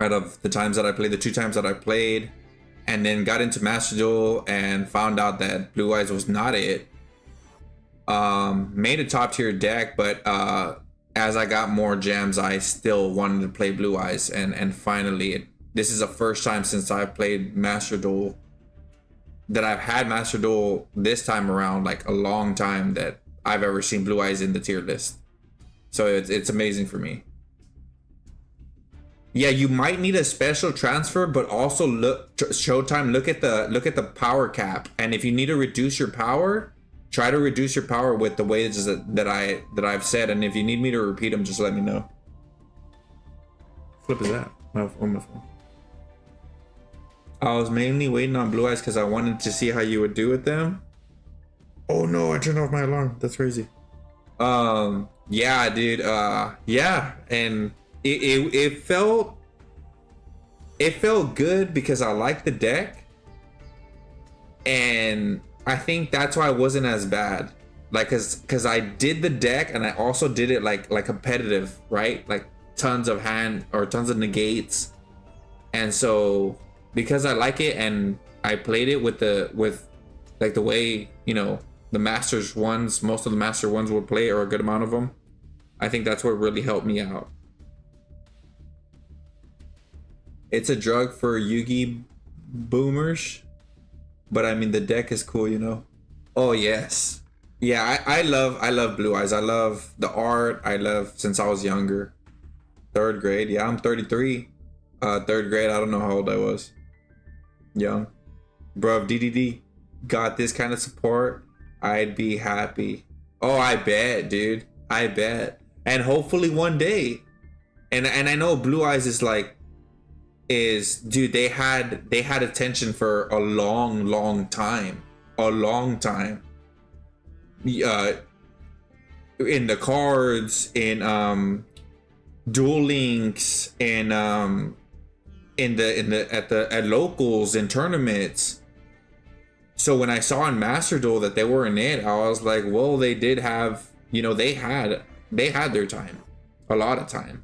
of the times that I played, the 2 times that I played, and then got into Master Duel and found out that Blue Eyes was not it. Made a top tier deck, but as I got more gems, I still wanted to play Blue Eyes, and finally, this is the first time since I've played Master Duel that I've had Master Duel this time around, like a long time, that I've ever seen Blue Eyes in the tier list. So it's amazing for me. Yeah, you might need a special transfer, but also look at the power cap, and if you need to reduce your power, try to reduce your power with the ways that I've said, and if you need me to repeat them, just let me know. What flip is that? My phone. I was mainly waiting on Blue Eyes because I wanted to see how you would do with them. Oh no, I turned off my alarm. That's crazy. Yeah, dude. Yeah, and it felt good because I liked the deck, and I think that's why it wasn't as bad. Like, cause I did the deck and I also did it like competitive, right? Like tons of negates, and so because I like it and I played it with like the way, you know, the Masters ones, most of the Master ones would play, or a good amount of them. I think that's what really helped me out. It's a drug for Yugi boomers, but I mean the deck is cool, you know. Oh yes, yeah. I love Blue Eyes. I love the art. I love since I was younger. 3rd grade. Yeah, I'm 33. 3rd grade. I don't know how old I was. Young, bro. If DDD got this kind of support, I'd be happy. Oh, I bet, dude. I bet. And hopefully one day. And I know Blue Eyes dude, they had attention for a long time. A long time. In the cards, in Duel Links, in at locals and tournaments. So when I saw in Master Duel that they were in it, I was like, well, they did have, you know, they had their time, a lot of time.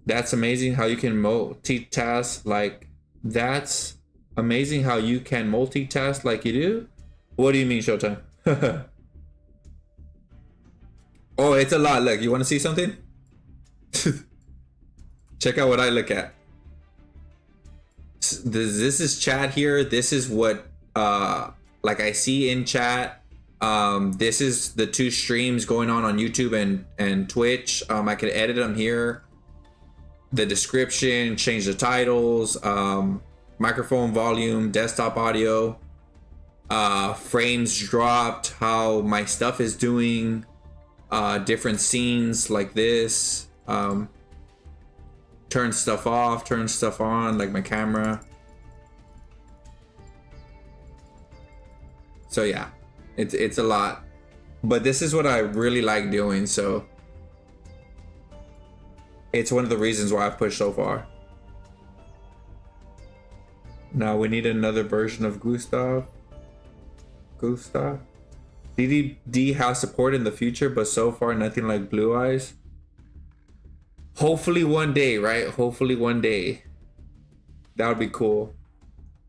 That's amazing how you can multitask. Like, that's amazing how you can multitask like you do. What do you mean, Showtime? Oh, it's a lot. Look, you want to see something? Check out what I look at. This is chat here. This is what like I see in chat. This is the 2 streams going on YouTube and Twitch. I could edit them here. The description, change the titles, microphone volume, desktop audio, frames dropped, how my stuff is doing, different scenes like this, turn stuff off, turn stuff on, like my camera. So yeah, it's a lot, but this is what I really like doing, so it's one of the reasons why I've pushed so far. Now we need another version of Gustav. DDD has support in the future, but so far nothing like Blue Eyes. Hopefully one day, right? Hopefully one day. That would be cool.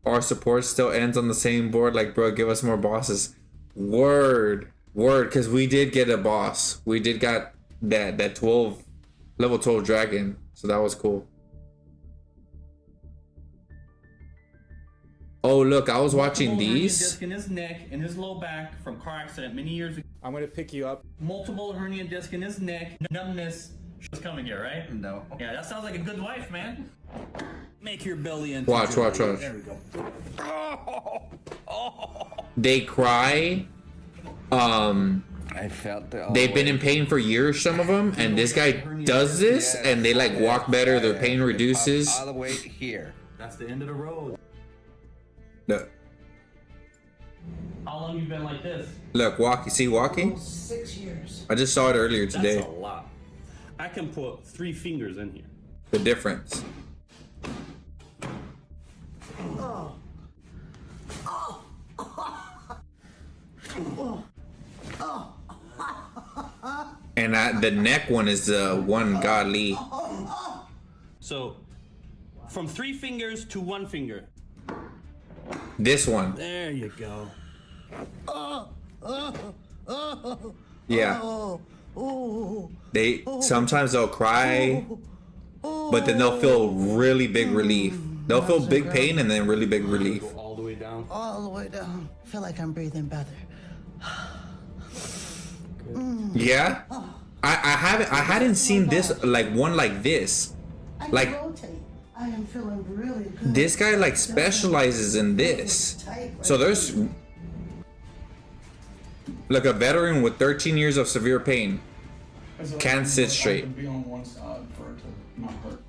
Our support still ends on the same board. Like, bro, give us more bosses. Word, because we did get a boss. We did got that level 12 dragon, so that was cool. Oh look, I was watching these. Disc in his neck and his low back from car accident many years ago. I'm gonna pick you up. Multiple hernia disc in his neck. Numbness. She's coming here, right? No. Yeah, that sounds like a good wife, man. Make your belly into. Watch. There we go. They cry. I felt They've been in pain for years, some of them, and this guy does this, and they like walk better. Their pain reduces. All the way here. That's the end of the road. Look, How long you been like this? look, walking. See, walking. 6 years. I just saw it earlier today. That's a lot. I can put 3 fingers in here. The difference. And the neck one is the one godly. So, from 3 fingers to 1 finger. This one. There you go. Yeah. They sometimes they'll cry, but then they'll feel really big relief. They'll feel big pain and then really big relief. Go all the way down. All the way down. Feel like I'm breathing better. Yeah. I hadn't seen this like one like this. I can Like rotate. I am feeling really good. this guy like specializes in this. So there's like a veteran with 13 years of severe pain. Can't sit straight. Be on one side for it to not hurt.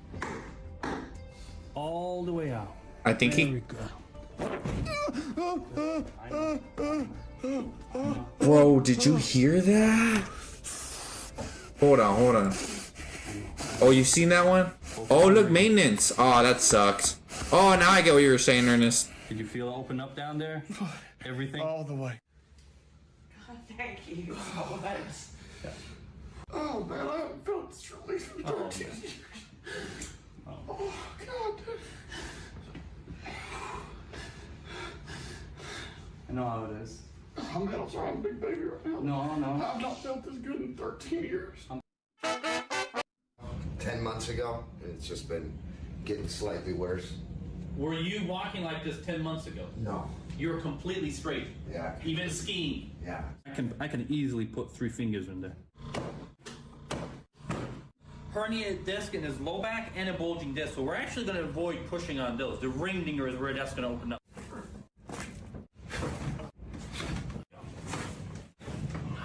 All the way out. I think There he. we go. Bro, did you hear that? Hold on. Oh, you seen that one? Oh, look, maintenance. Oh, that sucks. Oh, now I get what you were saying, Ernest. Did you feel it open up down there? Everything? All the way. Thank you so much. Oh man, I haven't felt this relief in 13 years. Oh god. I know how it is. Oh man, I'm sorry, I'm a big baby right now. No. I've not felt this good in 13 years. 10 months ago, it's just been getting slightly worse. Were you walking like this 10 months ago? No. You were completely straight. Yeah. Even skiing. Yeah. I can easily put 3 fingers in there. Herniated disc in his low back and a bulging disc. So we're actually going to avoid pushing on those. The ring dinger is where that's going to open up.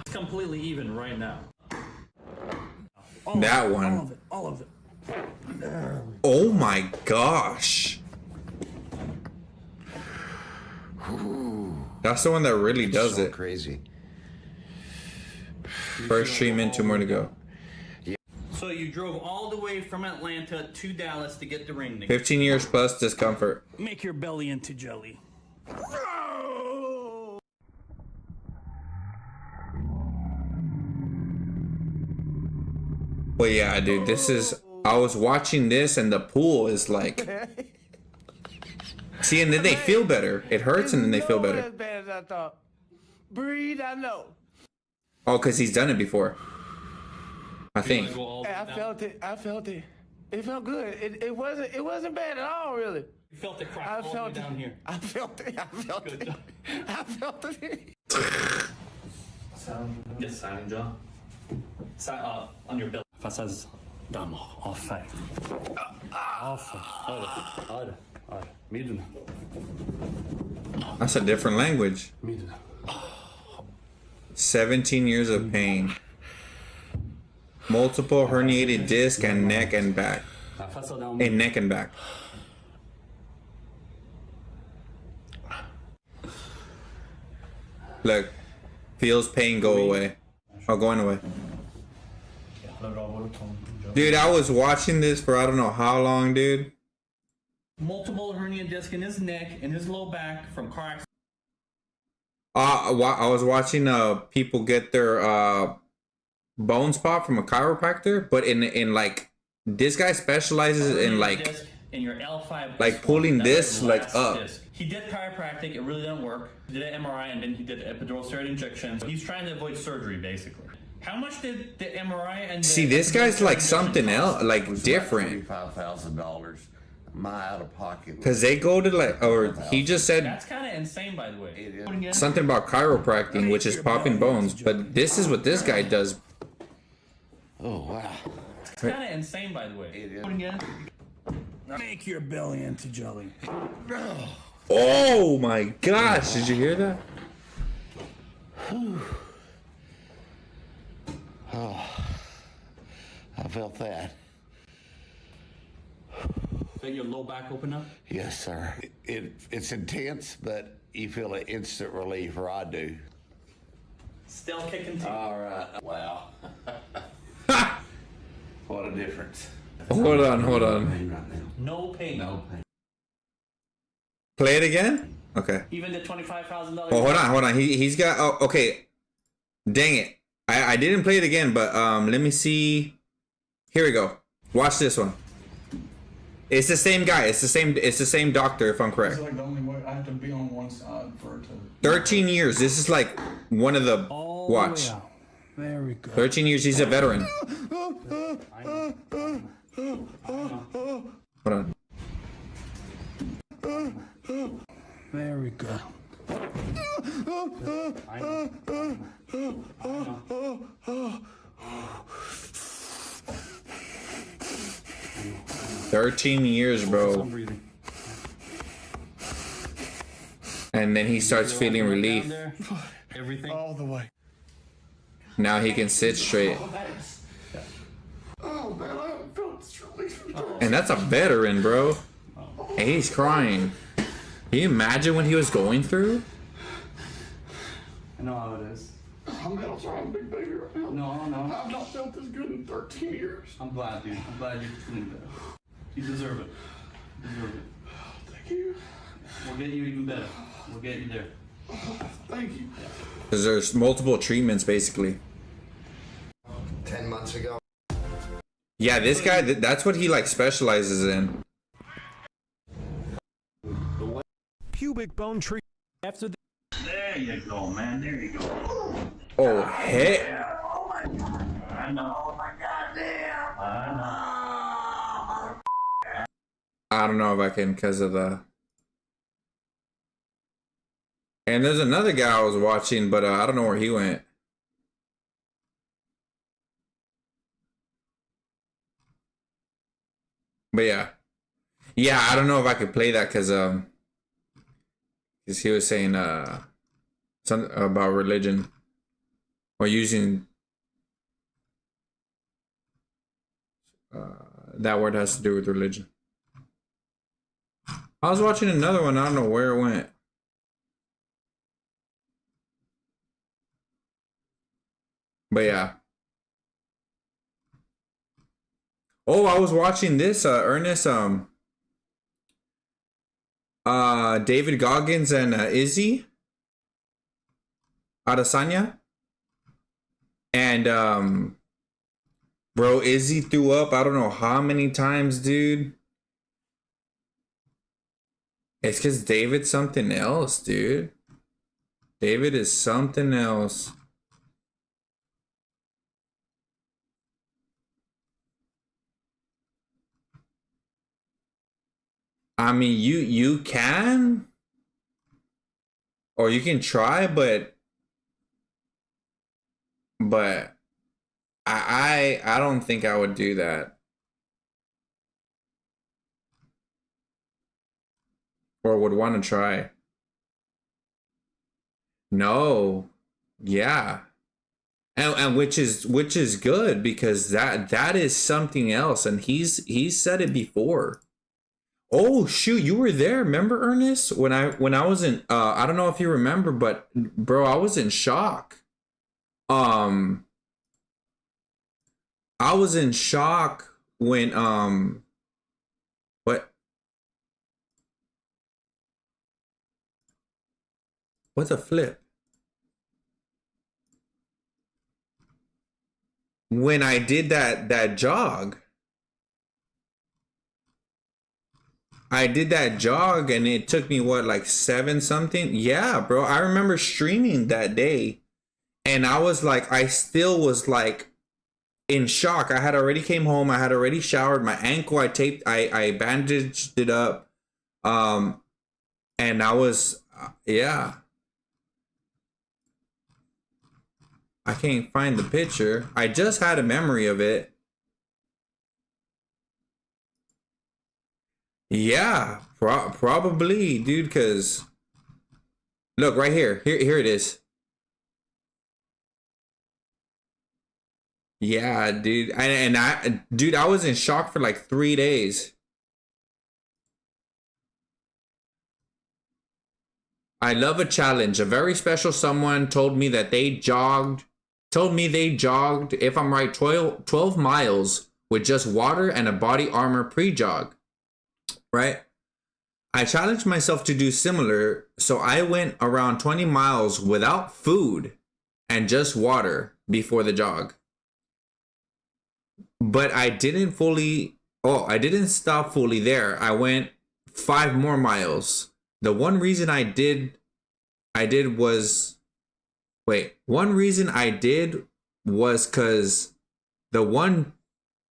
It's completely even right now. That one. All of it. Oh my gosh. That's the one that really does so it. Crazy. First stream in, 2 more to go. So So you drove all the way from Atlanta to Dallas to get the ring. 15 years plus discomfort. Make your belly into jelly. But yeah, dude, this is. I was watching this and the pool is like. See, and then they feel better. It hurts and then they feel better. As bad as I thought. Breathe, I know. Oh, because he's done it before. I think. I felt it. I felt it. It felt good. It wasn't bad at all, really. You felt it crack all the way down here. I felt it. I felt it. I felt it. Yes, silent jaw. On your belly. Face à dame, enfin. Enfin. Hadi. Midden. That's a different language. 17 years of pain. Multiple herniated disc and neck and back. And neck and back. Look. Feels pain go away. Oh, going away. Dude, I was watching this for I don't know how long, dude. Multiple hernia disc in his neck and his low back from car accident. I was watching people get their bones popped from a chiropractor, but in like this guy specializes in like in your L5 like pulling this like up. Disc. He did chiropractic, it really didn't work. He did an MRI and then he did epidural steroid injections. He's trying to avoid surgery basically. How much did the MRI and see this guy's like something else, like different. $35,000. My out of pocket. Cause they go to like, or he just said that's kind of insane, by the way. something about chiropractic, which is popping bones. But this is what this guy does. Oh wow. It's kind of insane, by the way. Make your belly into jelly. Oh my gosh! Did you hear that? Oh, I felt that. Feel your low back open up? Yes, sir. It's intense, but you feel an instant relief, or I do. Still kicking too. All right. Wow. What a difference. Hold on. No pain. No pain. Play it again. Okay. Even the $25,000. Oh, hold on. He's got. Oh, okay. Dang it. I didn't play it again, but let me see. Here we go. Watch this one. It's the same guy. It's the same doctor, if I'm correct. It's like the only way I have to be on one side for it to. 13 years. This is like one of the watch. There we go. 13 years. He's a veteran. Hold on. There we go. 13 years, bro. And then he starts feeling relief. Everything. All the way. Now he can sit straight. Oh man, I haven't felt this relief in 13 And that's a veteran, bro. And he's crying. Can you imagine what he was going through? I know how it is. Oh man, I'm sorry, I'm a big baby right now. No. I've not felt this good in 13 years. I'm glad, dude. I'm glad you're feeling better. You deserve it. You deserve it. Thank you. We'll get you even better. We'll get you there. Thank you. Because there's multiple treatments, basically. 10 months ago. Yeah, this guy, that's what he like specializes in. Pubic bone tree. After the There you go, man. There you go. Oh, heck. Oh my god. I know. Oh my goddamn. I know. I don't know if I can because of the... And there's another guy I was watching, but I don't know where he went. But yeah. Yeah, I don't know if I could play that because he was saying something about religion or using that word has to do with religion. I was watching another one, I don't know where it went. But yeah. Oh, I was watching this, Ernest, David Goggins and Izzy Adesanya. And bro, Izzy threw up I don't know how many times, dude. It's because David's something else, dude. David is something else. I mean, you can, or you can try, but I don't think I would do that, or would want to try. No, yeah, and which is good because that is something else, and he's said it before. Oh shoot, you were there. Remember, Ernest, when I was in I don't know if you remember, but bro, I was in shock. Um I was in shock when what what the flip? When I did that jog. I did that jog and it took me what, like 7 something? Yeah, bro. I remember streaming that day and I was like, I still was like in shock. I had already came home. I had already showered. My ankle, I bandaged it up. And I was, yeah. I can't find the picture. I just had a memory of it. Yeah, probably, dude, because look right here. Here it is. Yeah, dude. Dude, I was in shock for like 3 days. I love a challenge. A very special someone told me that told me they jogged, if I'm right, 12 miles with just water and a body armor pre-jog, right? I challenged myself to do similar, so I went around 20 miles without food and just water before the jog. But I didn't stop fully there. I went 5 more miles. The one reason I did was, one reason I did was because the one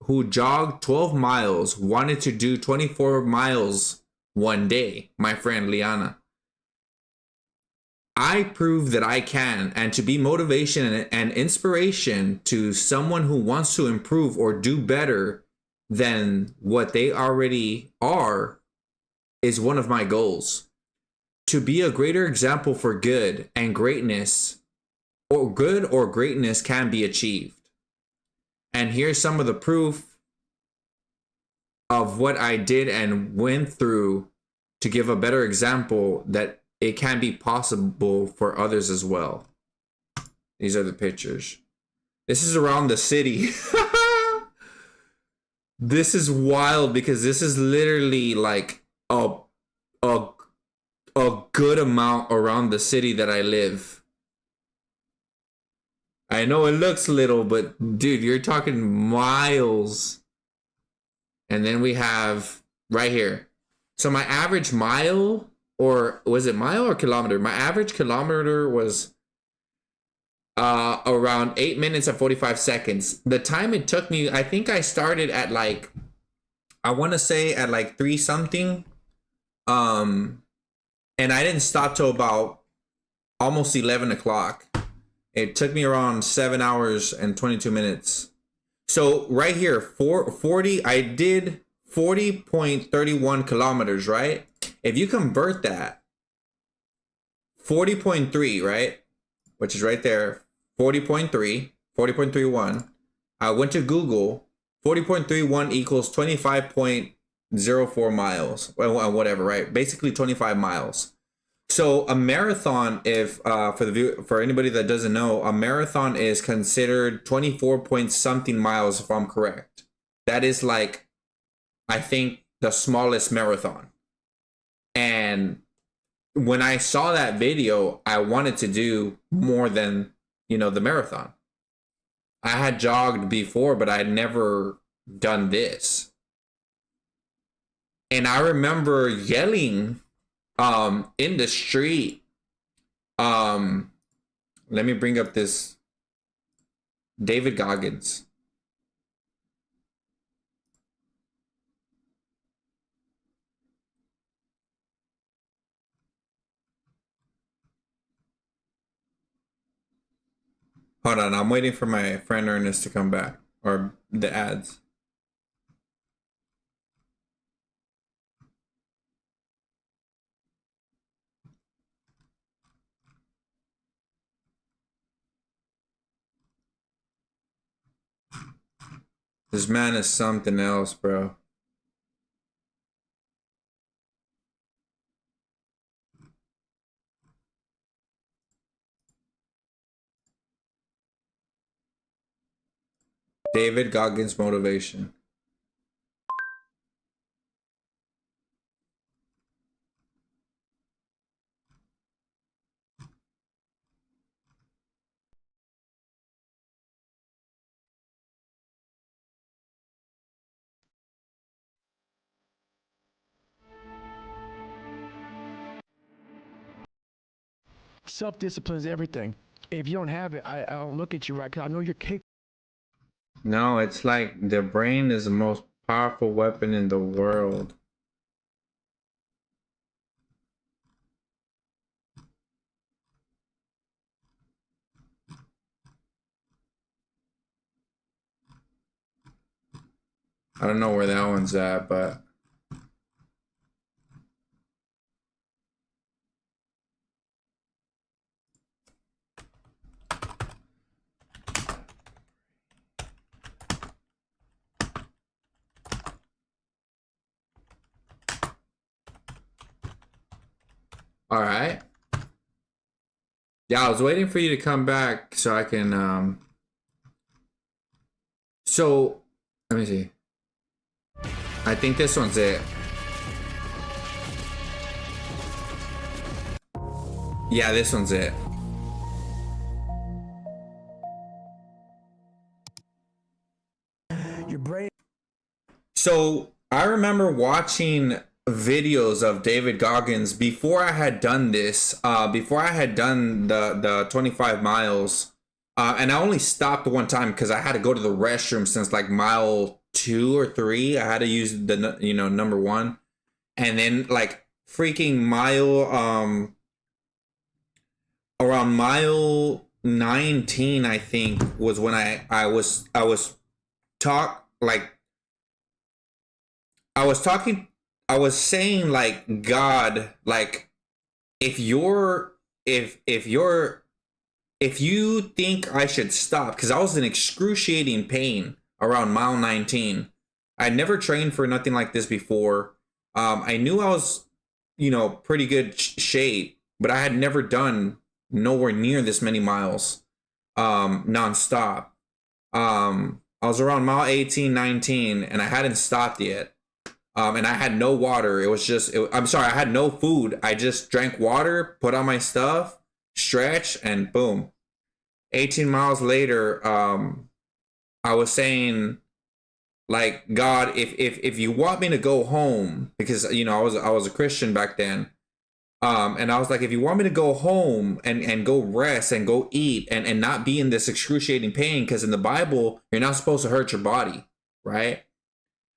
who jogged 12 miles wanted to do 24 miles one day, my friend Liana. I proved that I can, and to be motivation and inspiration to someone who wants to improve or do better than what they already are is one of my goals. To be a greater example for good and greatness, or good or greatness can be achieved. And here's some of the proof of what I did and went through to give a better example that it can be possible for others as well. These are the pictures. This is around the city. This is wild because this is literally like a good amount around the city that I live. I know it looks little, but dude, you're talking miles. And then we have right here. So my average mile, or was it mile or kilometer? My average kilometer was around 8 minutes and 45 seconds. The time it took me, I think I started at like, I want to say at like 3 something. And I didn't stop till about almost 11 o'clock. It took me around 7 hours and 22 minutes. So right here, 40, I did 40.31 kilometers, right? If you convert that, 40.3, right? Which is right there, 40.3, 40.31. I went to Google, 40.31 equals 25.04 miles, well, whatever, right? Basically 25 miles. So a marathon, if for anybody that doesn't know, a marathon is considered 24 point something miles, if I'm correct. that is like, I think, the smallest marathon. And when I saw that video, I wanted to do more than, you know, the marathon. I had jogged before, but I had never done this. And I remember yelling in the street. Let me bring up this David Goggins. Hold on, I'm waiting for my friend Ernest to come back, or the ads. This man is something else, bro. David Goggins motivation. Self-discipline is everything. If you don't have it, I don't look at you right, because I know you're capable. No, it's like the brain is the most powerful weapon in the world. I don't know where that one's at, but all right. Yeah, I was waiting for you to come back so I can so let me see. I think this one's it. Yeah, this one's it. Your brain. So I remember watching videos of David Goggins before I had done this, before I had done the 25 miles. And I only stopped one time because I had to go to the restroom since like mile 2 or 3. I had to use the, you know, number 1. And then like freaking mile, around mile 19, I think, was when I was saying like, God, like, if you think I should stop, because I was in excruciating pain around mile 19. I'd never trained for nothing like this before. I knew I was, you know, pretty good shape, but I had never done nowhere near this many miles nonstop. I was around mile 18, 19, and I hadn't stopped yet. And I had no water. It was just, I'm sorry, I had no food. I just drank water, put on my stuff, stretch, and boom. 18 miles later, I was saying, like, God, if you want me to go home, because, you know, I was a Christian back then. And I was like, if you want me to go home and go rest and go eat and not be in this excruciating pain, because in the Bible, you're not supposed to hurt your body, right?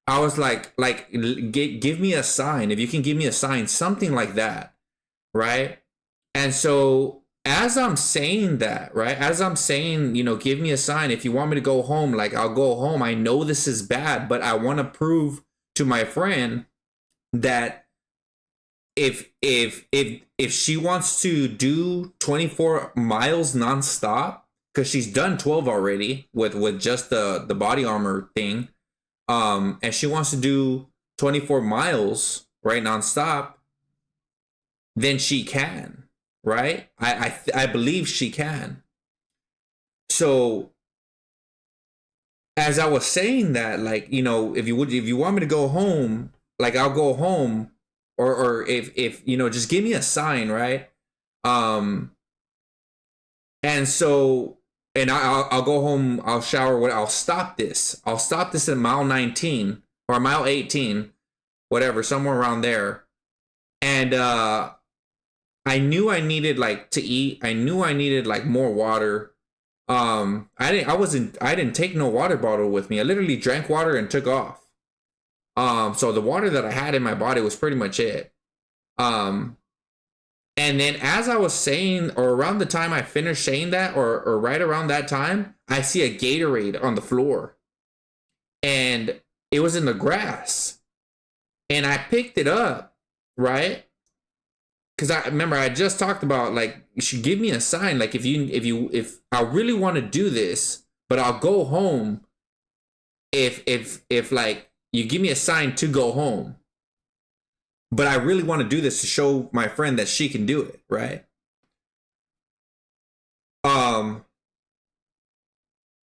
I was like, give me a sign. If you can give me a sign, something like that, right? And so as I'm saying that, right? As I'm saying, you know, give me a sign. If you want me to go home, like, I'll go home. I know this is bad, but I want to prove to my friend that if she wants to do 24 miles nonstop, because she's done 12 already with just the body armor thing, and she wants to do 24 miles, right, nonstop, then she can, right? I believe she can. So as I was saying that, like, you know, if you want me to go home, like, I'll go home, or if you know, just give me a sign, right? And so, and I'll go home, I'll shower, I'll stop this. I'll stop this at mile 19 or mile 18, whatever, somewhere around there. And I knew I needed like to eat. I knew I needed like more water. I didn't take no water bottle with me. I literally drank water and took off. So the water that I had in my body was pretty much it. And then as I was saying, or around the time I finished saying that, or right around that time, I see a Gatorade on the floor. And it was in the grass. And I picked it up, right? Because I remember I just talked about, like, you should give me a sign. Like, if I really want to do this, but I'll go home if like you give me a sign to go home. But I really want to do this to show my friend that she can do it, right?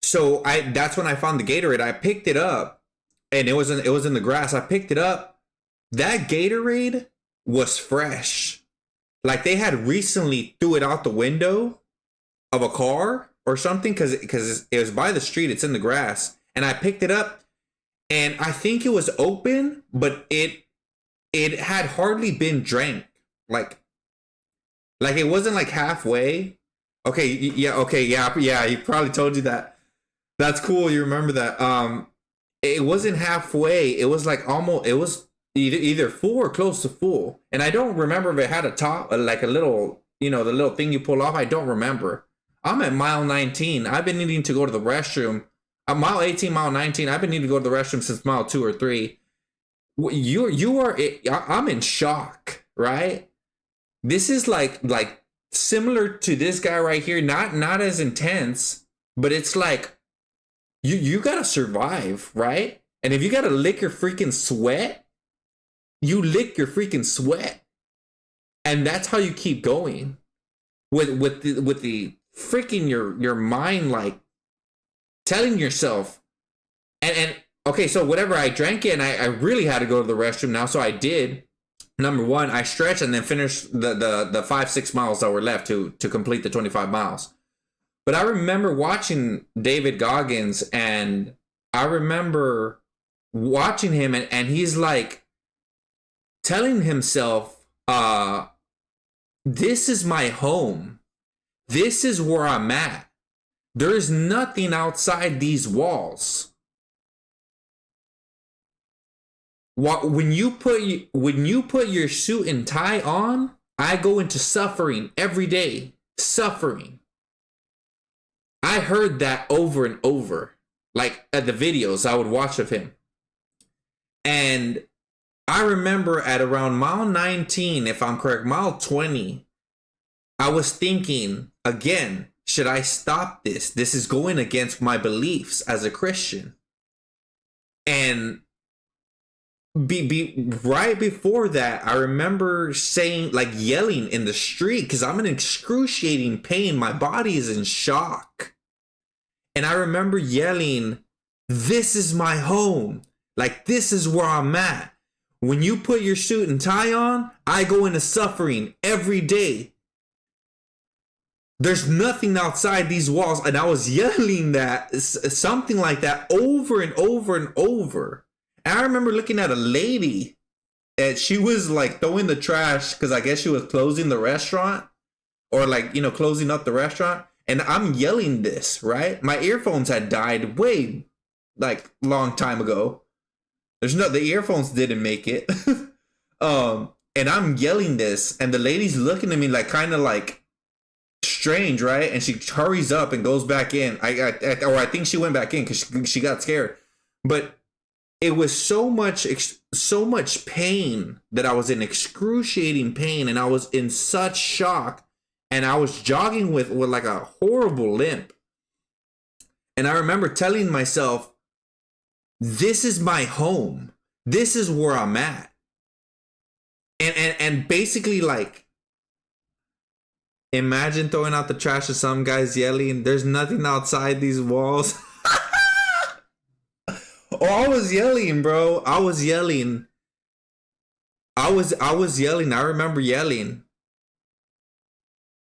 So that's when I found the Gatorade. I picked it up, and it was in the grass. I picked it up. That Gatorade was fresh. Like, they had recently threw it out the window of a car or something, because it was by the street. It's in the grass, and I picked it up, and I think it was open, but it had hardly been drank. Like it wasn't like halfway. Okay, yeah. He probably told you that. That's cool. You remember that. It wasn't halfway. It was like almost. It was either full or close to full. And I don't remember if it had a top, like a little, you know, the little thing you pull off. I don't remember. I'm at mile 19. I've been needing to go to the restroom. Mile 18, mile 19. I've been needing to go to the restroom since mile 2 or 3. You are. I'm in shock, right? This is like similar to this guy right here. Not as intense, but it's like you gotta survive, right? And if you gotta lick your freaking sweat, you lick your freaking sweat, and that's how you keep going with the freaking your mind, like telling yourself and okay, so whatever, I drank it, and I really had to go to the restroom now, so I did. Number one, I stretched and then finished the 5-6 miles that were left to complete the 25 miles. But I remember watching David Goggins, and I remember watching him, and he's like telling himself, this is my home. This is where I'm at. There's nothing outside these walls. When you put your suit and tie on, I go into suffering every day. Suffering. I heard that over and over, like at the videos I would watch of him. And I remember at around mile 19, if I'm correct, mile 20, I was thinking, again, should I stop this? This is going against my beliefs as a Christian. And right before that, I remember saying, like, yelling in the street, because I'm in excruciating pain. My body is in shock. And I remember yelling, this is my home. Like, this is where I'm at. When you put your suit and tie on, I go into suffering every day. There's nothing outside these walls. And I was yelling that, something like that, over and over and over. And I remember looking at a lady, and she was like throwing the trash, because I guess she was closing the restaurant, or like, you know, closing up the restaurant. And I'm yelling this, right? My earphones had died way like long time ago. The earphones didn't make it. And I'm yelling this, and the lady's looking at me like kind of like strange, right? And she hurries up and goes back in. I think she went back in because she got scared. But it was so much pain that I was in excruciating pain, and I was in such shock, and I was jogging with like a horrible limp. And I remember telling myself, this is my home. This is where I'm at. And basically, like, imagine throwing out the trash to some guys yelling, there's nothing outside these walls. I was yelling, bro. I was yelling. I was yelling. I remember yelling.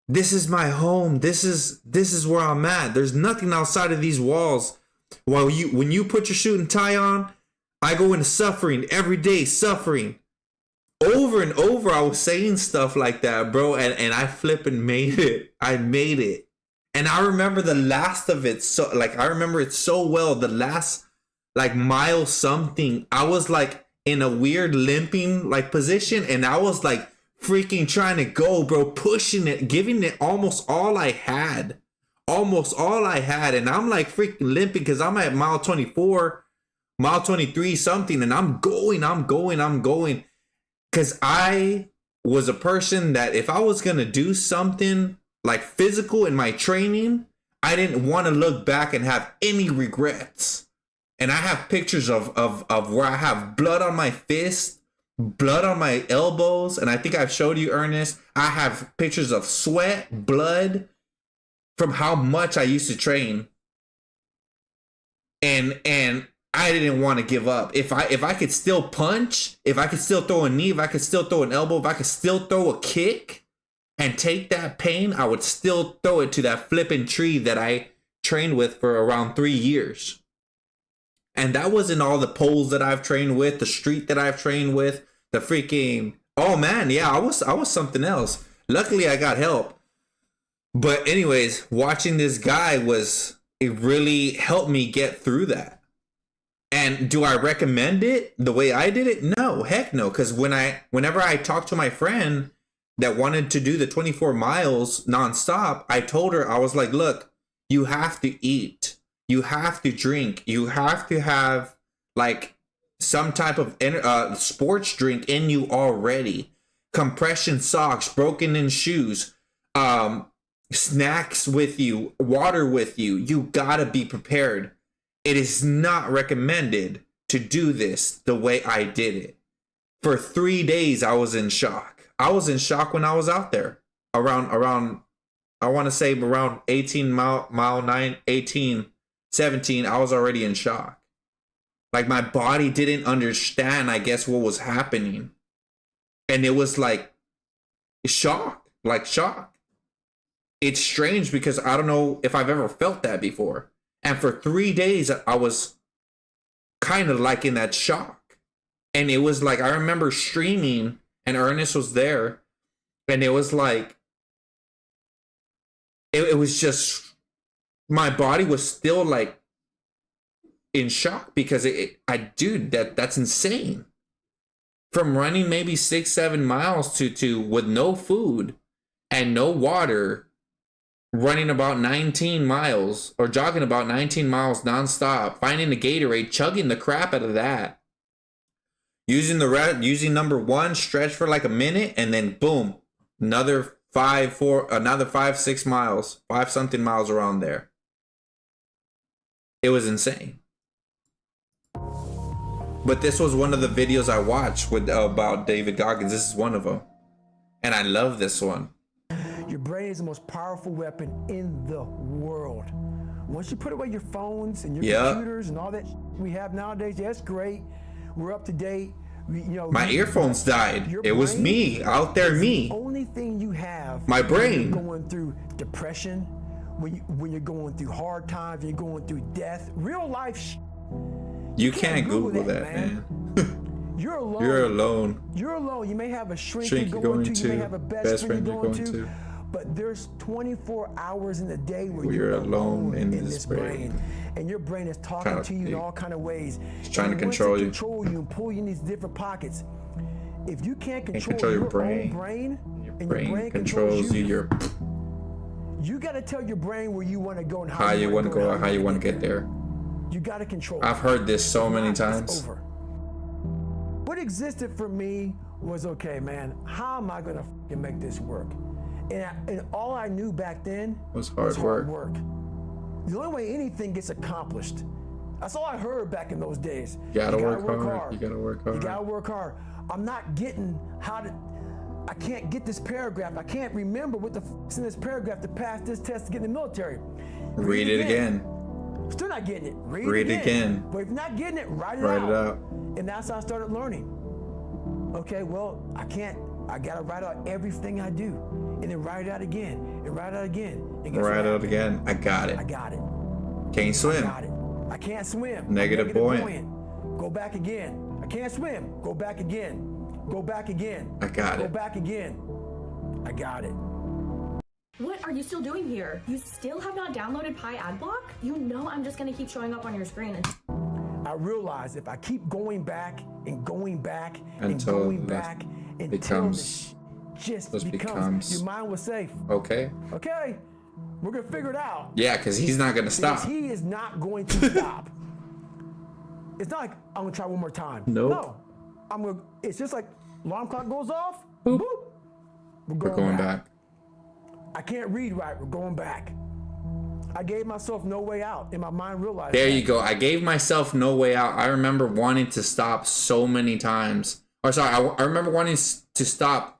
This is my home. This is where I'm at. There's nothing outside of these walls. When you put your shooting tie on, I go into suffering every day, suffering. Over and over, I was saying stuff like that, bro, and I flipping made it. I made it. And I remember the last of it, so like I remember it so well. The last like mile something, I was like in a weird limping like position, and I was like freaking trying to go, bro, pushing it, giving it almost all I had. Almost all I had, and I'm like freaking limping because I'm at mile 24, mile 23 something, and I'm going. Because I was a person that if I was going to do something like physical in my training, I didn't want to look back and have any regrets. And I have pictures of where I have blood on my fist, blood on my elbows. And I think I've showed you, Ernest. I have pictures of sweat, blood from how much I used to train. And I didn't want to give up. If I could still punch, if I could still throw a knee, if I could still throw an elbow, if I could still throw a kick and take that pain, I would still throw it to that flipping tree that I trained with for around 3 years. And that wasn't all the poles that I've trained with, the street that I've trained with, the freaking, oh man, yeah, I was something else. Luckily I got help. But anyways, watching this guy it really helped me get through that. And do I recommend it the way I did it? No, heck no. Because whenever I talked to my friend that wanted to do the 24 miles nonstop, I told her, I was like, look, you have to eat. You have to drink. You have to have like some type of sports drink in you already. Compression socks, broken in shoes, snacks with you, water with you. You gotta be prepared. It is not recommended to do this the way I did it. For 3 days, I was in shock. I was in shock when I was out there. Around I want to say around 18 mile 9, 18, 17, I was already in shock. Like my body didn't understand, I guess, what was happening. And it was like shock. It's strange because I don't know if I've ever felt that before. And for 3 days, I was kind of like in that shock. And it was like, I remember streaming and Ernest was there. And it was like, it was just, my body was still like in shock because dude, that's insane. From running maybe 6-7 miles to with no food and no water, running about 19 miles or jogging about 19 miles nonstop, finding the Gatorade, chugging the crap out of that, using number 1, stretch for like a minute, and then boom, another 5-6 miles, 5 something miles around there. It was insane. But this was one of the videos I watched about David Goggins. This is one of them, and I love this one. Your brain is the most powerful weapon in the world. Once you put away your phones and your computers and all that we have nowadays, that's great. We're up to date. My earphones died. It was me out there, me. The only thing you have. My brain. When you're going through depression, when you're going through hard times, you're going through death, real life. You can't Google that, man. You're alone. You're alone. You're alone. You may have a shrink you're going to. You may have a best friend you're going to. But there's 24 hours in the day where you're alone in this brain. And your brain is talking to you in all kind of ways. It's trying to control you. Control you and pull you in these different pockets. If you can't control your brain, and your brain controls you, you got to tell your brain where you want to go and how you want to go, how you want to get there. You got to control. I've heard this so many times. What existed for me was, okay, man, how am I going to make this work? And all I knew back then was hard work. The only way anything gets accomplished. That's all I heard back in those days. You gotta work hard. You gotta work hard. You gotta work hard. I'm not getting I can't get this paragraph. I can't remember what the f***'s in this paragraph to pass this test to get in the military. Read it again. Still not getting it. Read it again. But if you're not getting it, write it out. And that's how I started learning. Okay, well, I gotta write out everything I do. And then write it out again. And write it out again. And write it out again. I got it. I got it. Can't swim. I got it. I can't swim. Negative buoyant. Go back again. I can't swim. Go back again. Go back again. I got it. Go back again. I got it. What are you still doing here? You still have not downloaded Pi Adblock? You know I'm just gonna keep showing up on your screen. I realize if I keep going back and going back until and going back until this just becomes, your mind was safe. Okay, we're gonna figure it out. Yeah, because he's not gonna stop. He is not going to stop. It's not like I'm gonna try one more time. No, it's just like alarm clock goes off. Boop. Boop. We're going back. I can't read right. We're going back. I gave myself no way out, and my mind realized. There you go. I gave myself no way out. I remember wanting to stop so many times. Or sorry, I remember wanting to stop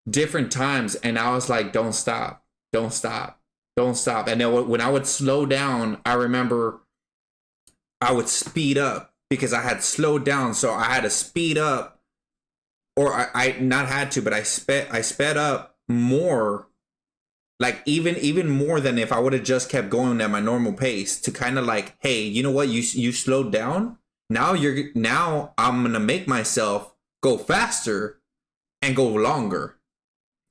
different times, and I was like, "Don't stop, don't stop, don't stop." And then when I would slow down, I remember I would speed up because I had slowed down, so I had to speed up, or I not had to, but I sped up more. Like even more than if I would have just kept going at my normal pace to kind of like, hey, you know what? You slowed down. Now I'm gonna make myself go faster and go longer,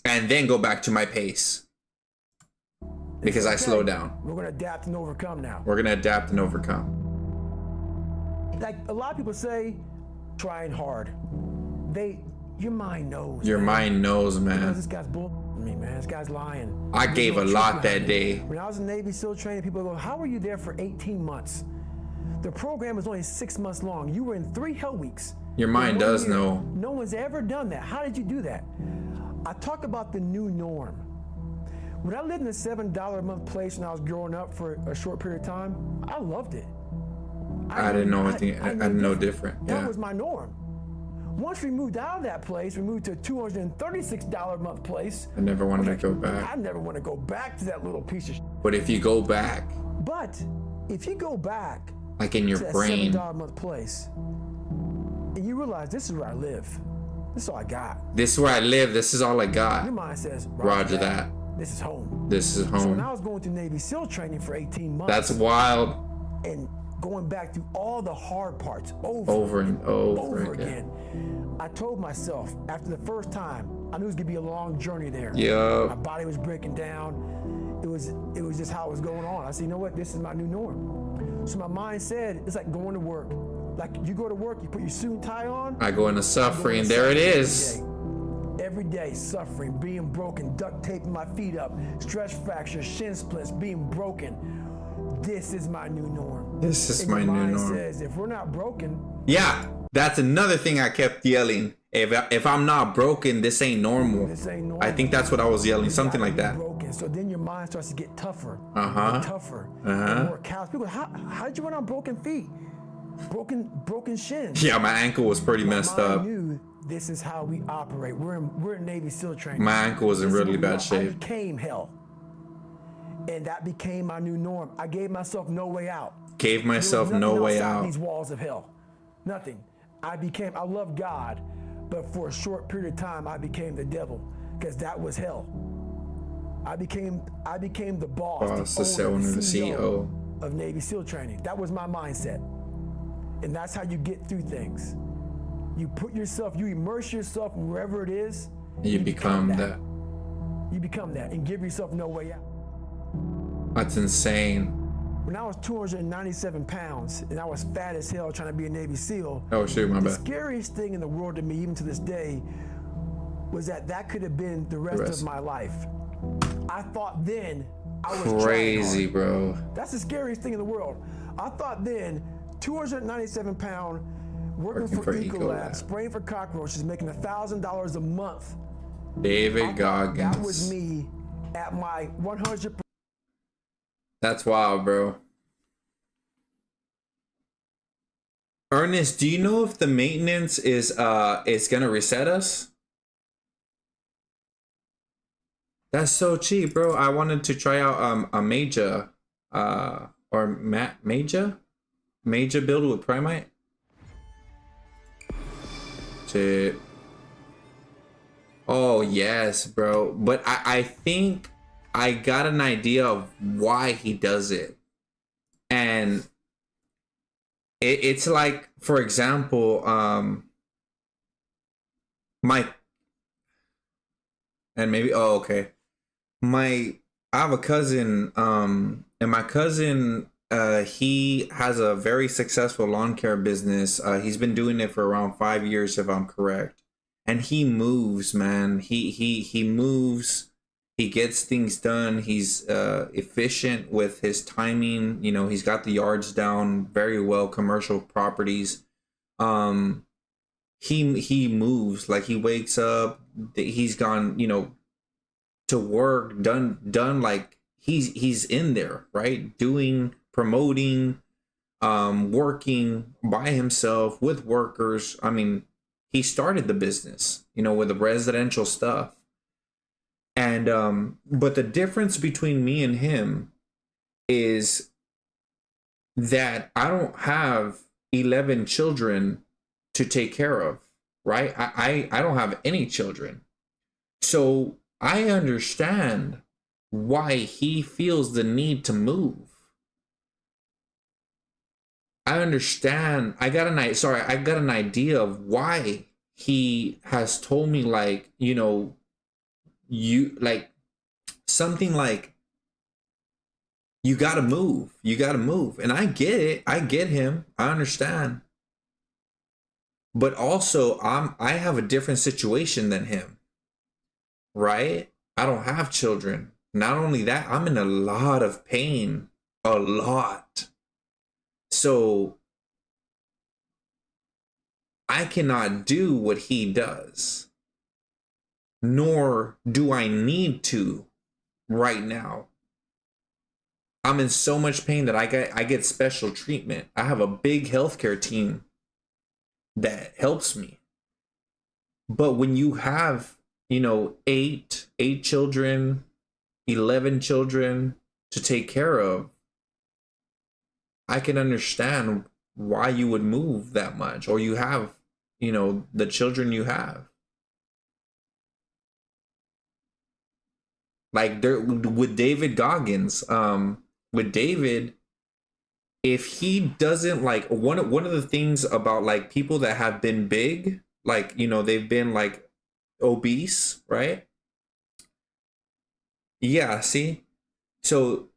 and then go back to my pace because I slowed down. We're gonna adapt and overcome now. We're gonna adapt and overcome. Like a lot of people say, trying hard. Your mind knows. Your mind knows, man. This guy's bull. Me, man, this guy's lying. I gave a lot that day. When I was in Navy SEAL training, people go, "How were you there for 18 months? The program was only 6 months long. You were in 3 hell weeks." Your mind does know. No one's ever done that. How did you do that? I talk about the new norm. When I lived in a $7 a month place when I was growing up for a short period of time, I loved it. I didn't know anything. I didn't know different. That was my norm. Once we moved out of that place, we moved to a $236 a month place. I never wanted to go back. I never want to go back to that little piece of shit. But if you go back. But if you go back. Like in your brain. To that $7 a month place. And you realize this is where I live. This is all I got. This is where I live. This is all I got. Your mind says, Roger that. This is home. This is home. So when I was going through Navy SEAL training for 18 months. That's wild. And going back through all the hard parts over and over again. I told myself after the first time, I knew it was gonna be a long journey there. Yeah. My body was breaking down. It was just how it was going on. I said, you know what? This is my new norm. So my mind said, it's like going to work. Like you go to work, you put your suit and tie on. I go into suffering. There it is. Every day suffering, being broken, duct taping my feet up, stress fractures, shin splints, being broken. This is my new norm. This is my new norm. Says if we're not broken. Yeah, that's another thing I kept yelling. If I'm not broken, this ain't normal. This ain't normal. I think that's what I was yelling, something like that. Broken. So then your mind starts to get tougher. Tougher. More callous. People, how did you run on broken feet? Broken shins. Yeah, my ankle was pretty messed up. I knew this is how we operate. We're in Navy SEAL training. My ankle was in really bad shape. I became hell. And that became my new norm. I gave myself no way out. Gave myself no way out. These walls of hell. Nothing. I love God, but for a short period of time, I became the devil because that was hell. I became the boss, the owner, the CEO of Navy SEAL training. That was my mindset. And that's how you get through things. You immerse yourself wherever it is. You become that. You become that and give yourself no way out. That's insane. When I was 297 pounds and I was fat as hell trying to be a Navy SEAL. Oh shoot, my bad. The scariest thing in the world to me, even to this day, was that could have been the rest of my life. I thought then I was crazy, bro. That's the scariest thing in the world. I thought then, 297 pound, working for Ecolab, spraying for cockroaches, making $1,000 a month. David Goggins. That was me at my 100%. That's wild, bro. Ernest, do you know if the maintenance is gonna reset us? That's so cheap, bro. I wanted to try out a major or Major build with Primite. Shit. Oh yes, bro. But I think I got an idea of why he does it. And it's like, for example, my, and maybe, oh, okay. I have a cousin, and my cousin, he has a very successful lawn care business. He's been doing it for around 5 years, if I'm correct. And he moves, man. He moves. He gets things done. He's efficient with his timing. You know, he's got the yards down very well. Commercial properties. He moves, like he wakes up. He's gone, you know, to work. Done. Like he's in there, right? Doing, promoting, working by himself with workers. I mean, he started the business, you know, with the residential stuff. And but the difference between me and him is that I don't have 11 children to take care of, right? I don't have any children. So I understand why he feels the need to move. I understand. I got an idea of why he has told me, like, you know, you like something like, you gotta move, and I get it. I get him. I understand. But also I have a different situation than him, right? I don't have children. Not only that, I'm in a lot of pain, a lot. So I cannot do what he does, nor do I need to right now. I'm in so much pain that I get special treatment. I have a big healthcare team that helps me. But when you have, you know, eight children, 11 children to take care of, I can understand why you would move that much, or you have, you know, the children you have. Like there with David Goggins, with David, if he doesn't, like, one of the things about like people that have been big, like, you know, they've been like obese, right? Yeah, see? So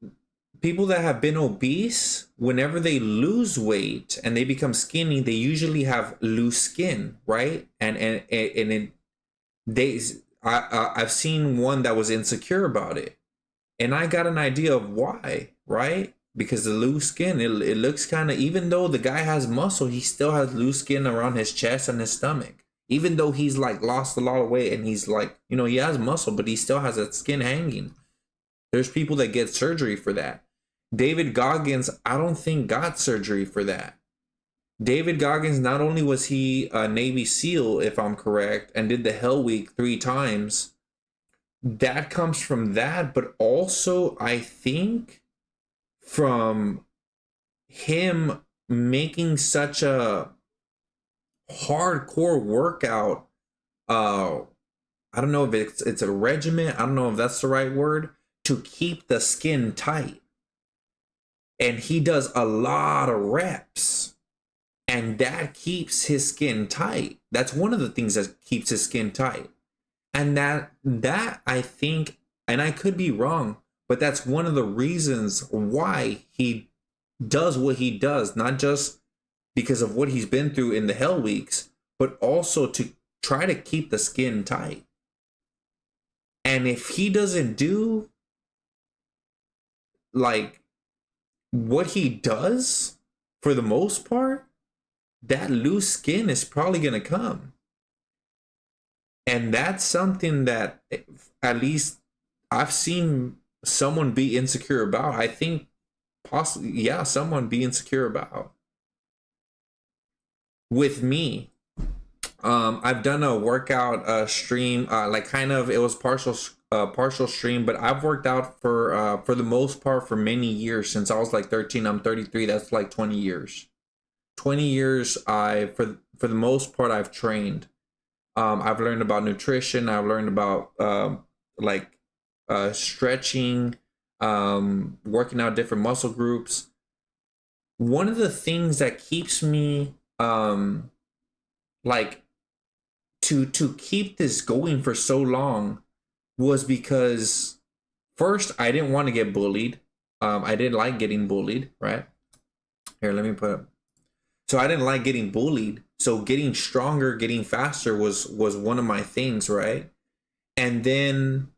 people that have been obese, whenever they lose weight and they become skinny, they usually have loose skin, right? I've seen one that was insecure about it, and I got an idea of why, right? Because the loose skin, it looks kind of, even though the guy has muscle, he still has loose skin around his chest and his stomach. Even though he's like lost a lot of weight and he's like, you know, he has muscle, but he still has that skin hanging. There's people that get surgery for that. David Goggins, I don't think got surgery for that. David Goggins, not only was he a Navy SEAL, if I'm correct, and did the Hell Week 3 times, that comes from that, but also I think from him making such a hardcore workout. I don't know if it's a regimen. I don't know if that's the right word, to keep the skin tight. And he does a lot of reps, and that keeps his skin tight. That's one of the things that keeps his skin tight. And that I think, and I could be wrong, but that's one of the reasons why he does what he does, not just because of what he's been through in the Hell Weeks, but also to try to keep the skin tight. And if he doesn't do like what he does, for the most part, that loose skin is probably going to come. And that's something that at least I've seen someone be insecure about. I think possibly, yeah, someone be insecure about. With me, I've done a workout stream, like kind of it was partial stream, but I've worked out for the most part for many years since I was like 13. I'm 33. That's like 20 years. 20 years. For the most part I've trained. I've learned about nutrition. I've learned about like stretching, working out different muscle groups. One of the things that keeps me like to keep this going for so long was because first I didn't want to get bullied. I didn't like getting bullied, right? Here, let me put up. So I didn't like getting bullied. So getting stronger, getting faster was one of my things, right? And then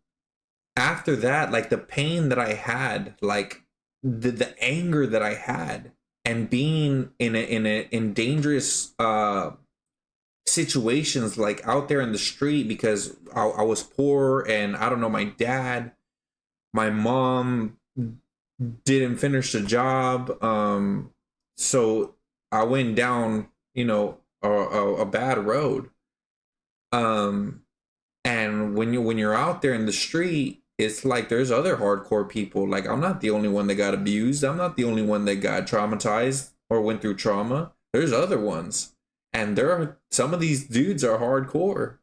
after that, like the pain that I had, like the anger that I had, and being in dangerous situations, like out there in the street, because I was poor, and I don't know, my dad, my mom didn't finish the job, so I went down, you know, a bad road. And when you're out there in the street, it's like there's other hardcore people. Like, I'm not the only one that got abused. I'm not the only one that got traumatized or went through trauma. There's other ones. And some of these dudes are hardcore.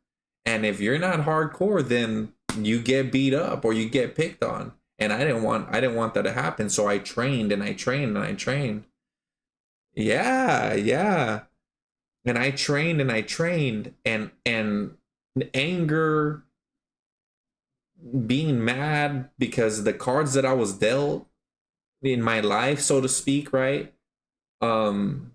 And if you're not hardcore, then you get beat up or you get picked on. And I didn't want that to happen. So I trained and I trained and I trained. Yeah. And I trained and I trained, and anger, being mad because the cards that I was dealt in my life, so to speak, right? And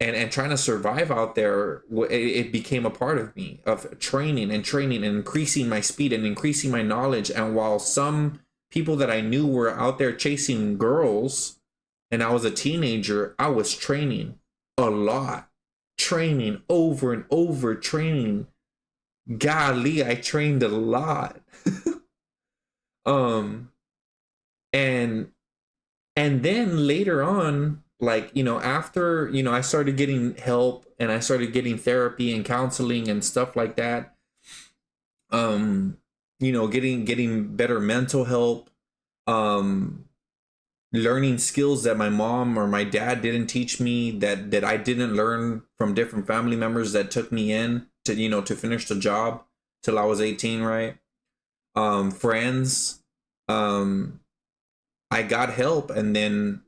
trying to survive out there, it became a part of me, of training and increasing my speed and increasing my knowledge. And while some people that I knew were out there chasing girls, and I was a teenager, I was training a lot, training over and over, training. Golly, I trained a lot. And then later on, like, you know, after, you know, I started getting help and I started getting therapy and counseling and stuff like that. You know, getting better mental help, learning skills that my mom or my dad didn't teach me, that I didn't learn from different family members that took me in to, you know, to finish the job till I was 18, right? Friends, I got help, and then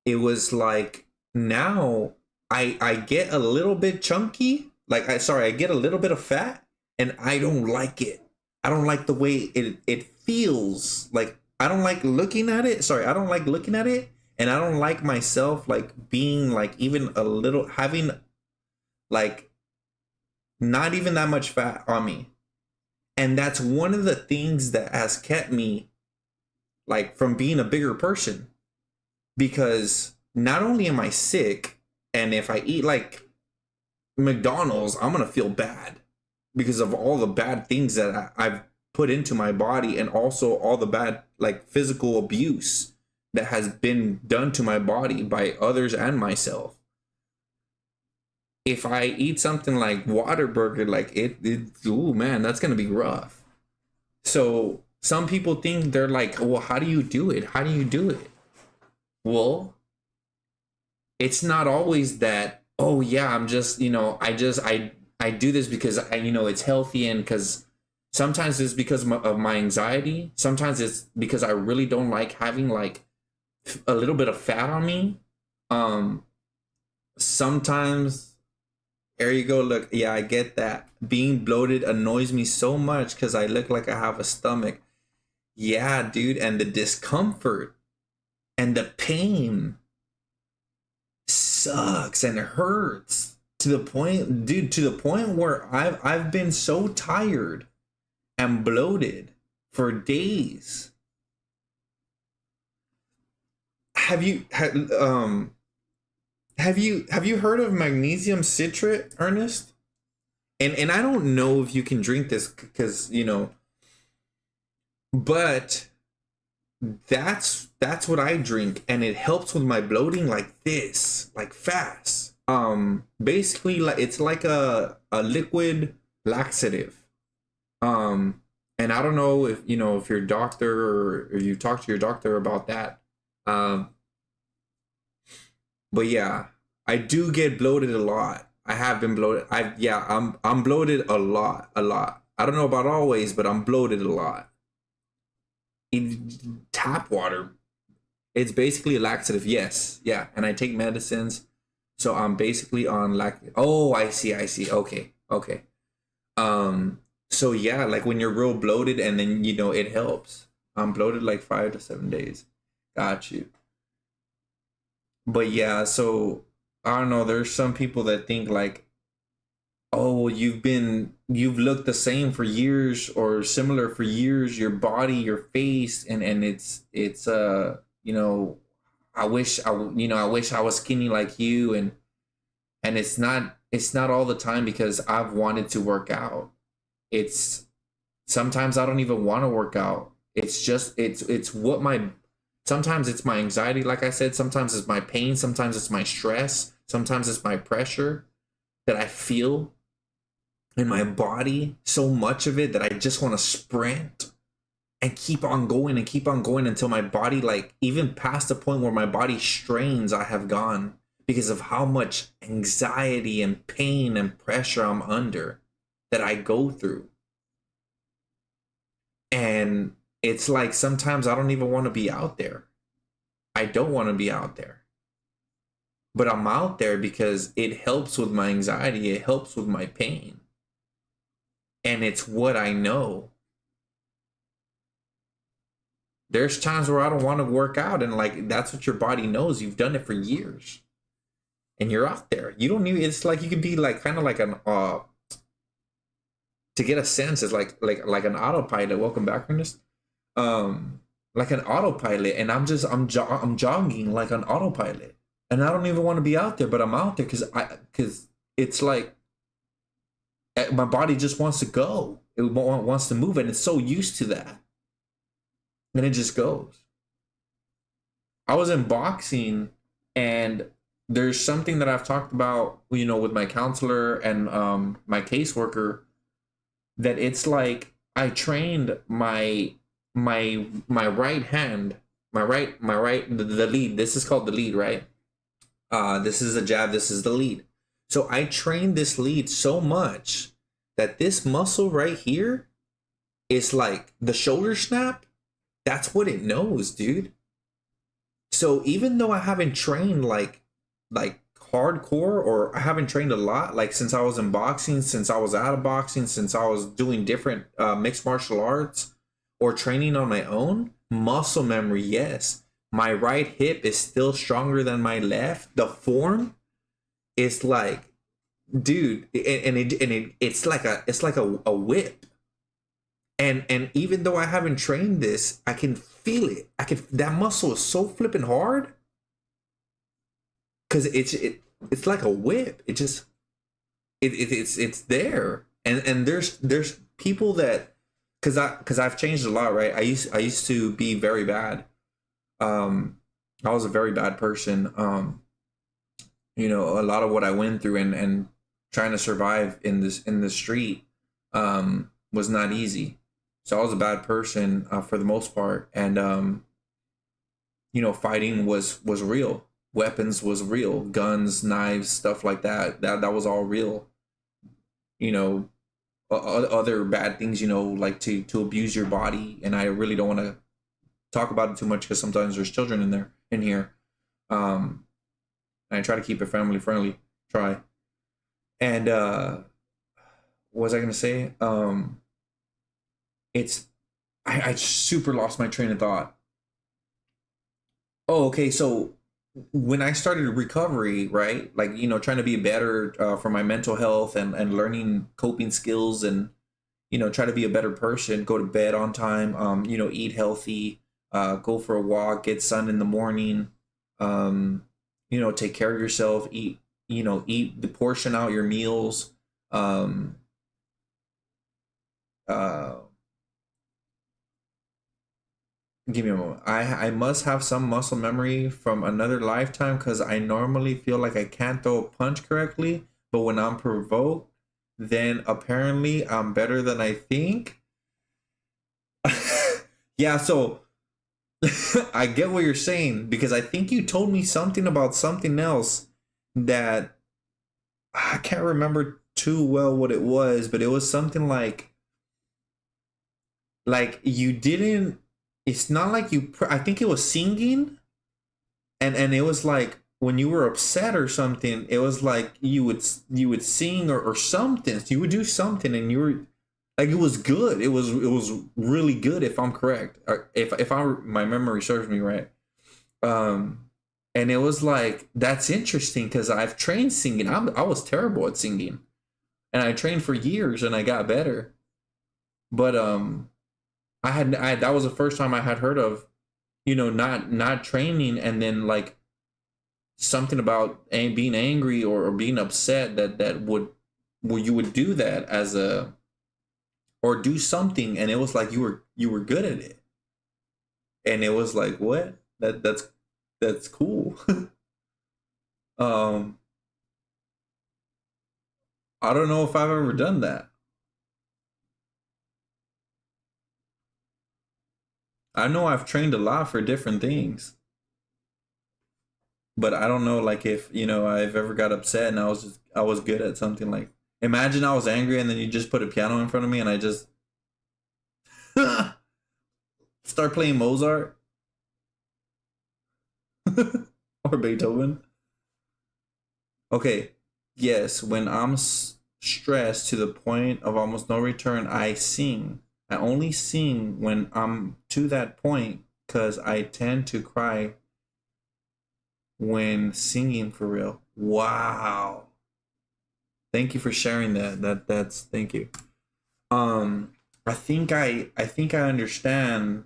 it was like, now I get a little bit chunky, like I get a little bit of fat, and I don't like it. I don't like the way it feels. Like, I don't like looking at it. I don't like looking at it, and I don't like myself like being like even a little, having like not even that much fat on me. And that's one of the things that has kept me like from being a bigger person, because not only am I sick, and if I eat like McDonald's, I'm gonna feel bad because of all the bad things that I've put into my body, and also all the bad like physical abuse that has been done to my body by others and myself. If I eat something like Whataburger, like ooh man, that's gonna be rough. So some people think, they're like, well, how do you do it? How do you do it? Well, it's not always that, oh yeah, I'm just, you know, I do this because you know, it's healthy, and because sometimes it's because of my anxiety. Sometimes it's because I really don't like having like a little bit of fat on me. Sometimes, there you go. Look, yeah, I get that. Being bloated annoys me so much because I look like I have a stomach. Yeah, dude. And the discomfort and the pain sucks and hurts to the point, dude, to the point where I've been so tired and bloated for days. Have you heard of magnesium citrate, Ernest? And I don't know if you can drink this, because, you know, but that's what I drink, and it helps with my bloating like this, like fast. basically like it's like a liquid laxative. And I don't know if you know if your doctor or you talk to your doctor about that. But yeah, I do get bloated a lot. I have been bloated. I'm bloated a lot, a lot. I don't know about always, but I'm bloated a lot. Tap water, it's basically a laxative. Yes, yeah, and I take medicines, so I'm basically on Oh, I see. Okay, okay. So yeah, like when you're real bloated, and then you know it helps. I'm bloated like 5 to 7 days. Got you. But yeah, so I don't know. There's some people that think like, oh, you've looked the same for years or similar for years. Your body, your face, and it's you know, I wish I wish I was skinny like you, and it's not all the time because I've wanted to work out. It's sometimes I don't even want to work out. It's just it's what my sometimes it's my anxiety, like I said, sometimes it's my pain, sometimes it's my stress, sometimes it's my pressure that I feel in my body, so much of it that I just want to sprint and keep on going and keep on going until my body, like even past the point where my body strains, I have gone because of how much anxiety and pain and pressure I'm under that I go through. And it's like sometimes I don't even want to be out there. I don't want to be out there. But I'm out there because it helps with my anxiety. It helps with my pain. And it's what I know. There's times where I don't want to work out, and like that's what your body knows. You've done it for years. And you're out there. You don't need, it's like you can be like kind of like an to get a sense is like an autopilot. Welcome back, Ernest. Like an autopilot, and I'm jogging like an autopilot, and I don't even want to be out there, but I'm out there because it's like my body just wants to go. It wants to move, and it's so used to that, and it just goes. I was in boxing, and there's something that I've talked about, you know, with my counselor and my caseworker, that it's like I trained my right hand, the lead. This is called the lead, right? This is a jab. This is the lead. So I trained this lead so much that this muscle right here is like the shoulder snap. That's what it knows, dude. So even though I haven't trained like hardcore, or I haven't trained a lot, like since I was in boxing, since I was out of boxing, since I was doing different mixed martial arts or training on my own, muscle memory, yes. My right hip is still stronger than my left. The form is like, dude, it's like a whip. And even though I haven't trained this, I can feel it. That muscle is so flipping hard. Cause it's like a whip. It's there. And there's people that, cause I've changed a lot, right? I used to be very bad. I was a very bad person. You know, a lot of what I went through and trying to survive in the street was not easy. So I was a bad person for the most part, and you know, fighting was real. Weapons was real. Guns, knives, stuff like that. That was all real. You know, other bad things. You know, like to abuse your body, and I really don't want to talk about it too much because sometimes there's children in here. And I try to keep it family friendly. Try. And what was I gonna say? I super lost my train of thought. Oh, okay. So when I started recovery, right? Like, you know, trying to be better for my mental health and learning coping skills, and, you know, try to be a better person, go to bed on time, you know, eat healthy, go for a walk, get sun in the morning, you know, take care of yourself, eat the portion out your meals, Give me a moment. I must have some muscle memory from another lifetime because I normally feel like I can't throw a punch correctly, but when I'm provoked, then apparently I'm better than I think. Yeah, so I get what you're saying because I think you told me something about something else that I can't remember too well what it was, but it was something like you didn't. It's not like you. I think it was singing, and it was like when you were upset or something. It was like you would sing or something. So you would do something, and you were like it was good. It was really good if I'm correct. Or if my memory serves me right. And it was like that's interesting because I've trained singing. I was terrible at singing, and I trained for years and I got better. But I that was the first time I had heard of, not training and then like something about being angry or being upset that would where you would do that as a or do something and it was like you were good at it. And it was like what? That's cool. um I don't know if I've ever done that. I know I've trained a lot for different things, but I don't know like if, I've ever got upset and I was good at something like imagine I was angry and then you just put a piano in front of me and I just start playing Mozart or Beethoven. Okay, yes, when I'm stressed to the point of almost no return, I sing. I only sing when I'm to that point because I tend to cry when singing for real. Wow. Thank you for sharing that. That's thank you. I think I understand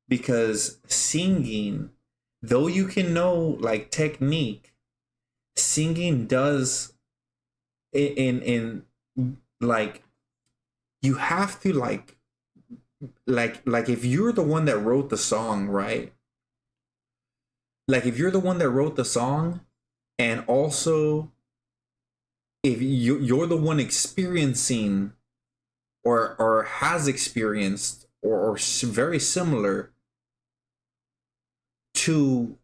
because singing, though you can know like technique, singing does in like you have to like if you're the one that wrote the song, right? Like if you're the one that wrote the song and also if you're the one experiencing or has experienced or very similar to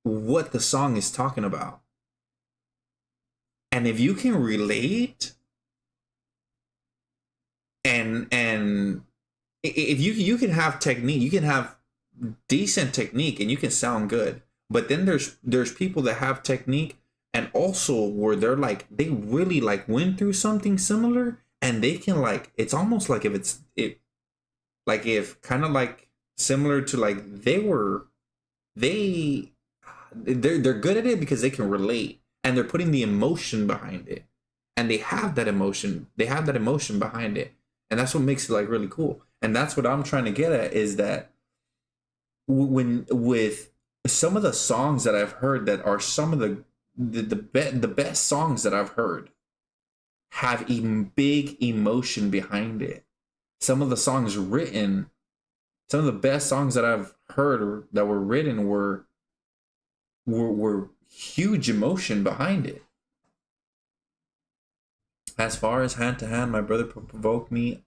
what the song is talking about. And if you can relate and if you can have technique, you can have decent technique and you can sound good. But then there's people that have technique and also where they really like went through something similar and they can like it's almost like if kind of like similar to like they're good at it because they can relate and they're putting the emotion behind it and they have that emotion behind it and that's what makes it like really cool. And that's what I'm trying to get at is that when with some of the songs that I've heard that are some of the best songs that I've heard have even big emotion behind it. Some of the best songs that I've heard or that were written were huge emotion behind it. As far as hand to hand, my brother provoked me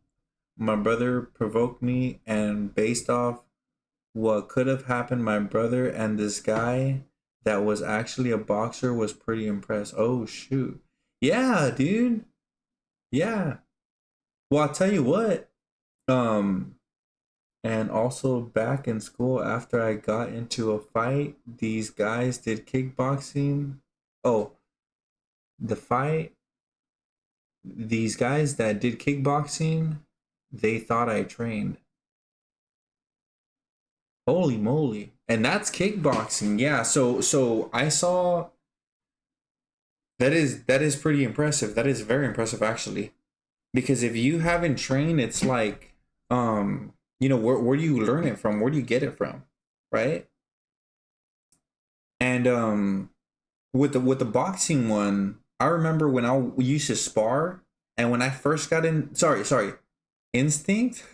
and based off what could have happened, my brother and this guy that was actually a boxer was pretty impressed. Oh shoot. Yeah, dude. Yeah. Well, I'll tell you what. And also back in school after I got into a fight, these guys did kickboxing. Oh, the fight. These guys that did kickboxing, they thought I trained. Holy moly. And that's kickboxing. Yeah, so I saw that is pretty impressive. That is very impressive actually. Because if you haven't trained, it's like where do you learn it from? Where do you get it from? Right? And with the boxing one, I remember when I used to spar and when I first got in instinct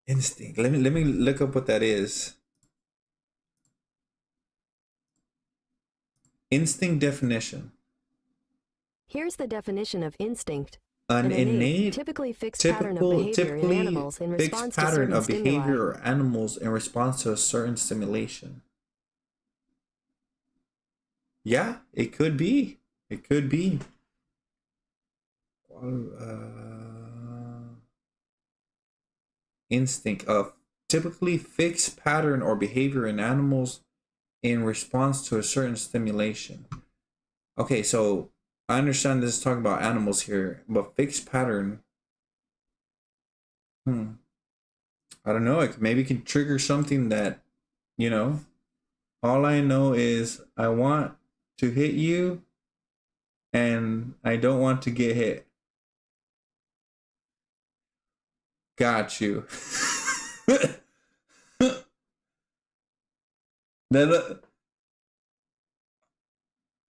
Instinct. Let me look up what that is. Instinct definition. Here's the definition of instinct. An innate, typically fixed pattern of behavior in animals in response to certain stimuli. Or animals in response to a certain stimulation. Yeah, it could be. It could be. Instinct of typically fixed pattern or behavior in animals in response to a certain stimulation. Okay, so I understand this is talking about animals here, but fixed pattern. I don't know. It maybe can trigger something that, you know. All I know is I want to hit you, and I don't want to get hit. Got you.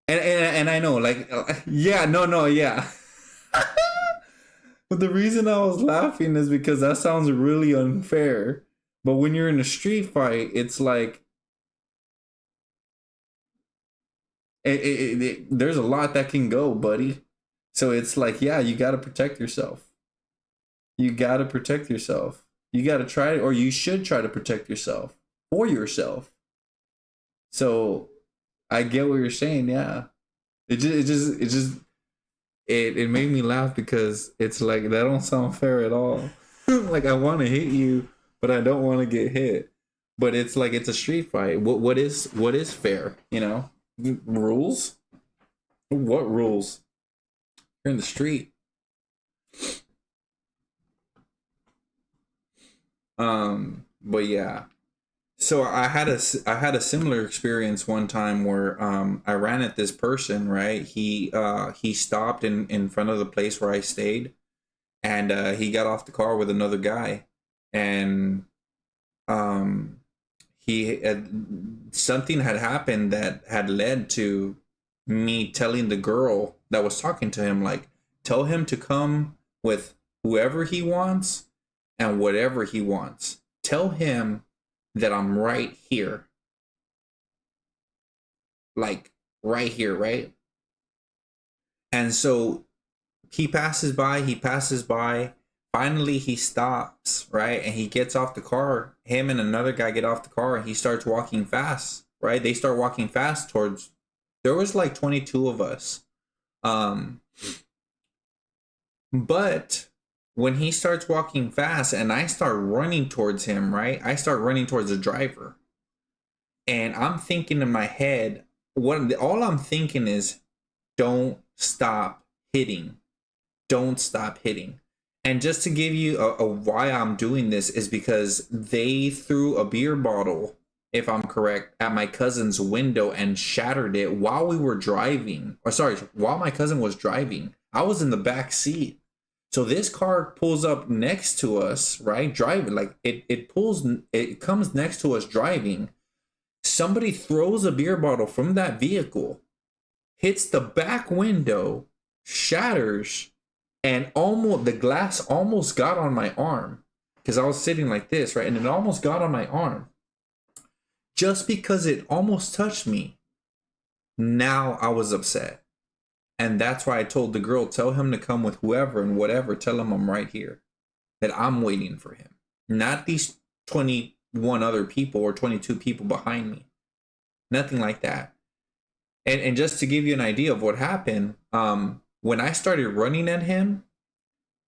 And I know, like, yeah, no, yeah. But the reason I was laughing is because that sounds really unfair. But when you're in a street fight, it's like there's a lot that can go, buddy. So it's like, yeah, you got to protect yourself. You got to protect yourself. You got to try, or you should try to protect yourself for yourself. So I get what you're saying. Yeah, it made me laugh because it's like, that don't sound fair at all. Like, I want to hit you, but I don't want to get hit. But it's like, it's a street fight. What is fair? You know, rules. What rules? You're in the street. But yeah. So I had a similar experience one time where I ran at this person, right? He stopped in front of the place where I stayed, and he got off the car with another guy, and something had happened that had led to me telling the girl that was talking to him, like, tell him to come with whoever he wants and whatever he wants. Tell him that I'm right here. Like, right here, right? And so he passes by. Finally, he stops, right? And he gets off the car. Him and another guy get off the car, and he starts walking fast, right? They start walking fast towards, there was like 22 of us. But when he starts walking fast and I start running towards him, right? I start running towards the driver. And I'm thinking in my head, all I'm thinking is, don't stop hitting. Don't stop hitting. And just to give you a why I'm doing this is because they threw a beer bottle, if I'm correct, at my cousin's window and shattered it while we were driving. Or sorry, while my cousin was driving. I was in the back seat. So this car pulls up next to us, right? Driving, like it comes next to us driving. Somebody throws a beer bottle from that vehicle, hits the back window, shatters, and the glass almost got on my arm because I was sitting like this, right? And it almost got on my arm. Just because it almost touched me, now I was upset. And that's why I told the girl, tell him to come with whoever and whatever. Tell him I'm right here. That I'm waiting for him. Not these 21 other people or 22 people behind me. Nothing like that. And just to give you an idea of what happened, when I started running at him,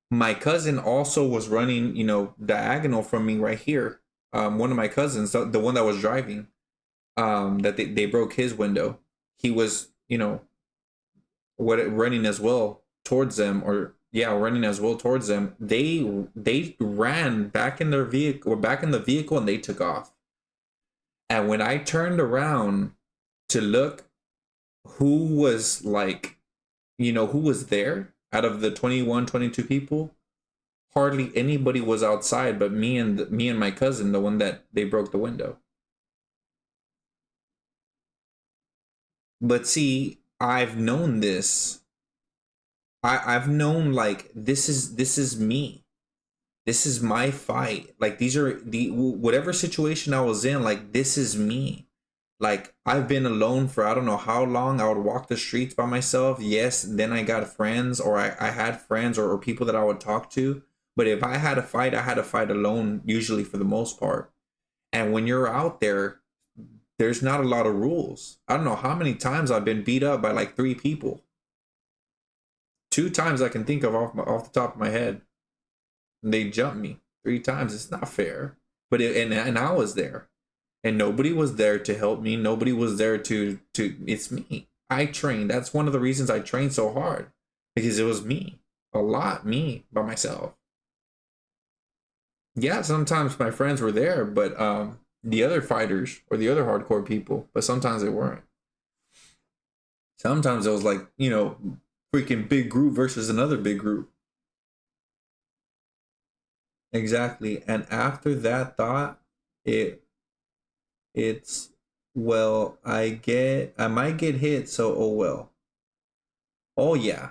my cousin also was running, diagonal from me right here. One of my cousins, the one that was driving, that they broke his window. He was, running as well towards them, they ran back in their vehicle, or back in the vehicle, and they took off. And when I turned around to look who was who was there out of the 21, 22 people, hardly anybody was outside but me and my cousin, the one that they broke the window. But see, I've known this. I've known, like, this is me. This is my fight. Like, these are the whatever situation I was in, like, this is me. Like, I've been alone for I don't know how long. I would walk the streets by myself. Yes, then I got friends, or I had friends or people that I would talk to. But if I had a fight, I had to fight alone, usually for the most part. And when you're out there, there's not a lot of rules. I don't know how many times I've been beat up by like 3 people. 2 times I can think of off the top of my head. And they jumped me 3 times. It's not fair. But and I was there. And nobody was there to help me. Nobody was there to it's me. I trained. That's one of the reasons I trained so hard. Because it was me. A lot me by myself. Yeah, sometimes my friends were there, but the other fighters or the other hardcore people, but sometimes they weren't. Sometimes it was like, you know, freaking big group versus another big group. Exactly. And after that thought, it's well, I might get hit, so oh well. Oh yeah.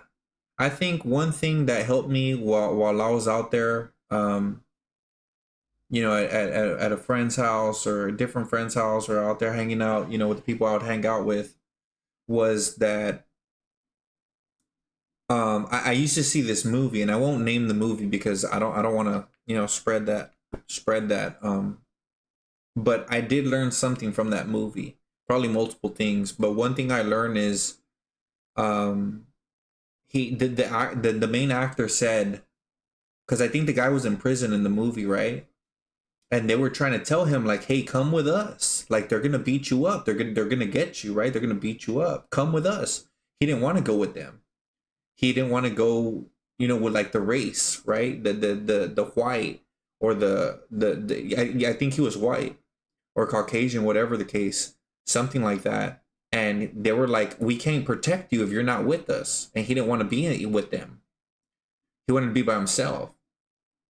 I think one thing that helped me while I was out there, you know, at a friend's house or a different friend's house or out there hanging out, you know, with the people I would hang out with, was that I used to see this movie, and I won't name the movie because I don't want to, you know, spread that but I did learn something from that movie, probably multiple things, but one thing I learned is the main actor said, because I think the guy was in prison in the movie, right? And they were trying to tell him, like, hey, come with us. Like, they're going to beat you up. They're gonna get you, right? They're going to beat you up. Come with us. He didn't want to go with them. He didn't want to go, you know, with, like, the race, right? The white or I think he was white or Caucasian, whatever the case. Something like that. And they were like, we can't protect you if you're not with us. And he didn't want to be with them. He wanted to be by himself.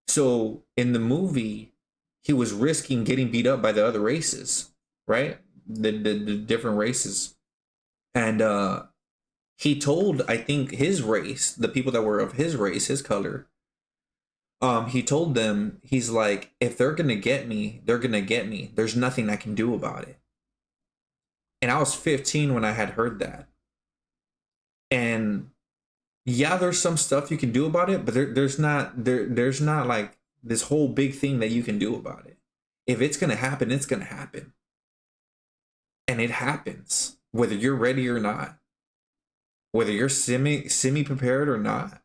So in the movie, he was risking getting beat up by the other races, right? The different races. And he told, I think, his race, the people that were of his race, his color, he told them, he's like, if they're going to get me, they're going to get me. There's nothing I can do about it. And I was 15 when I had heard that. And yeah, there's some stuff you can do about it, but there's not like this whole big thing that you can do about it. If it's going to happen, it's going to happen. And it happens, whether you're ready or not. Whether you're semi prepared or not.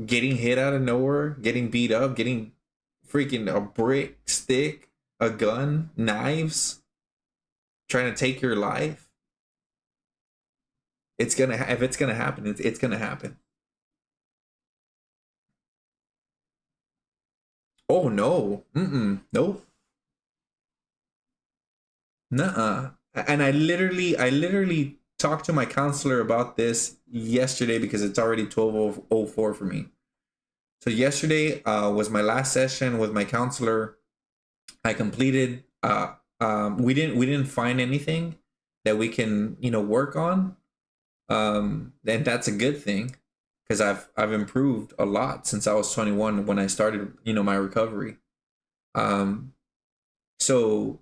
Getting hit out of nowhere, getting beat up, getting freaking a brick, stick, a gun, knives, trying to take your life. If it's gonna happen, it's gonna happen. Oh no. Nope. Nuh-uh. And I literally talked to my counselor about this yesterday because it's already 12:04 for me. So yesterday was my last session with my counselor. I completed we didn't find anything that we can, you know, work on. And that's a good thing. Because I've improved a lot since I was 21 when I started, you know, my recovery. So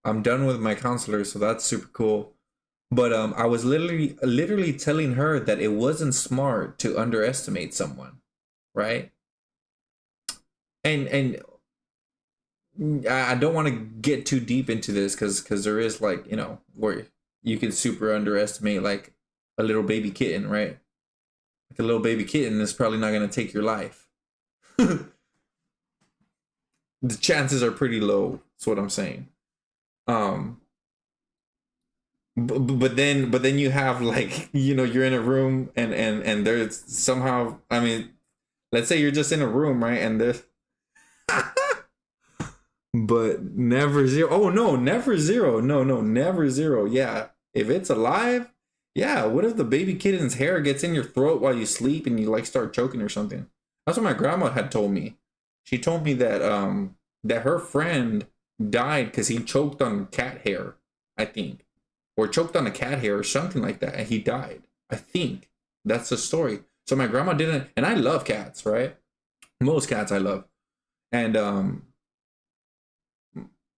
I'm done with my counselor, so that's super cool. But I was literally telling her that it wasn't smart to underestimate someone, right? And I don't want to get too deep into this because there is, like, you know, where you can super underestimate like a little baby kitten, right? Like a little baby kitten is probably not going to take your life. The chances are pretty low. That's what I'm saying. But then you have, like, you know, you're in a room and there's somehow, I mean, let's say you're just in a room, right? And there's but never zero. Oh no, never zero. No, never zero. Yeah. If it's alive, yeah, what if the baby kitten's hair gets in your throat while you sleep and you, like, start choking or something? That's what my grandma had told me. She told me that that her friend died because he choked on cat hair, I think. Or choked on a cat hair or something like that, and he died. I think that's the story. So my grandma didn't, and I love cats, right? Most cats I love. And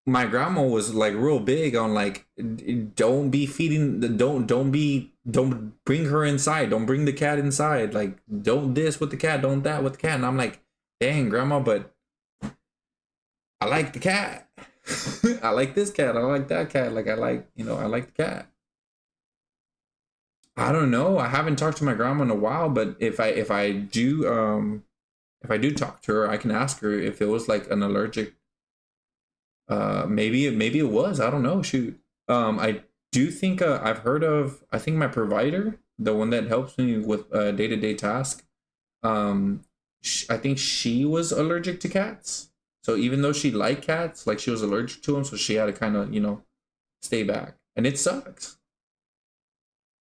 my grandma was like real big on like, don't be feeding the, don't bring her inside, don't bring the cat inside, like don't this with the cat, don't that with the cat. And I'm like, dang grandma, but I like the cat. I like this cat, I like that cat, like I like, you know, I like the cat. I don't know, I haven't talked to my grandma in a while, but if I do talk to her, I can ask her if it was like an allergic. Maybe it was. I don't know. Shoot. I do think I've heard of. I think my provider, the one that helps me with day-to-day task. I think she was allergic to cats. So even though she liked cats, like she was allergic to them, so she had to kind of, you know, stay back, and it sucks.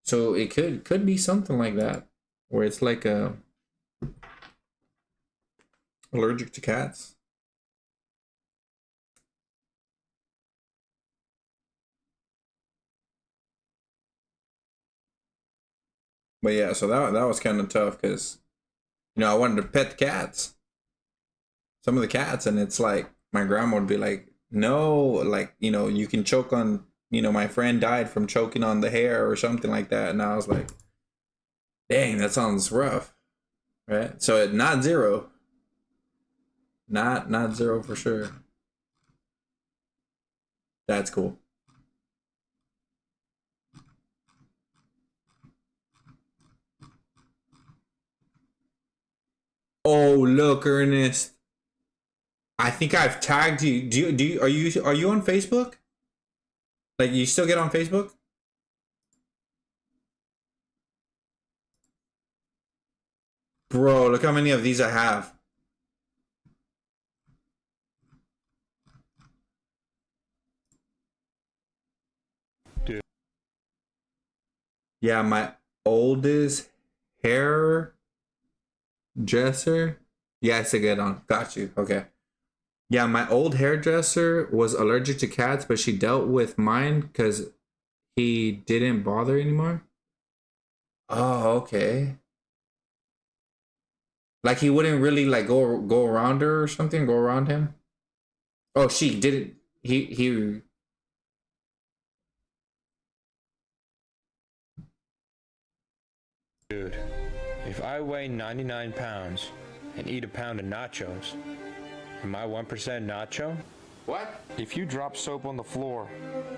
So it could be something like that, where it's like allergic to cats. But yeah, so that was kind of tough because, you know, I wanted to pet the cats, some of the cats, and it's like my grandma would be like, no, like, you know, you can choke on, you know, my friend died from choking on the hair or something like that. And I was like, dang, that sounds rough, right? So not zero, not zero for sure. That's cool. Oh, look, Ernest. I think I've tagged you. Are you on Facebook? Like, you still get on Facebook? Bro, look how many of these I have. Dude. Yeah, my oldest hairdresser. Yeah, it's a good on. Got you. Okay. Yeah, my old hairdresser was allergic to cats, but she dealt with mine because he didn't bother anymore. Oh, okay. Like he wouldn't really like go around her or something, go around him. Oh, she didn't. He. Dude, if I weigh 99 pounds and eat a pound of nachos, am I 1% nacho? What? If you drop soap on the floor,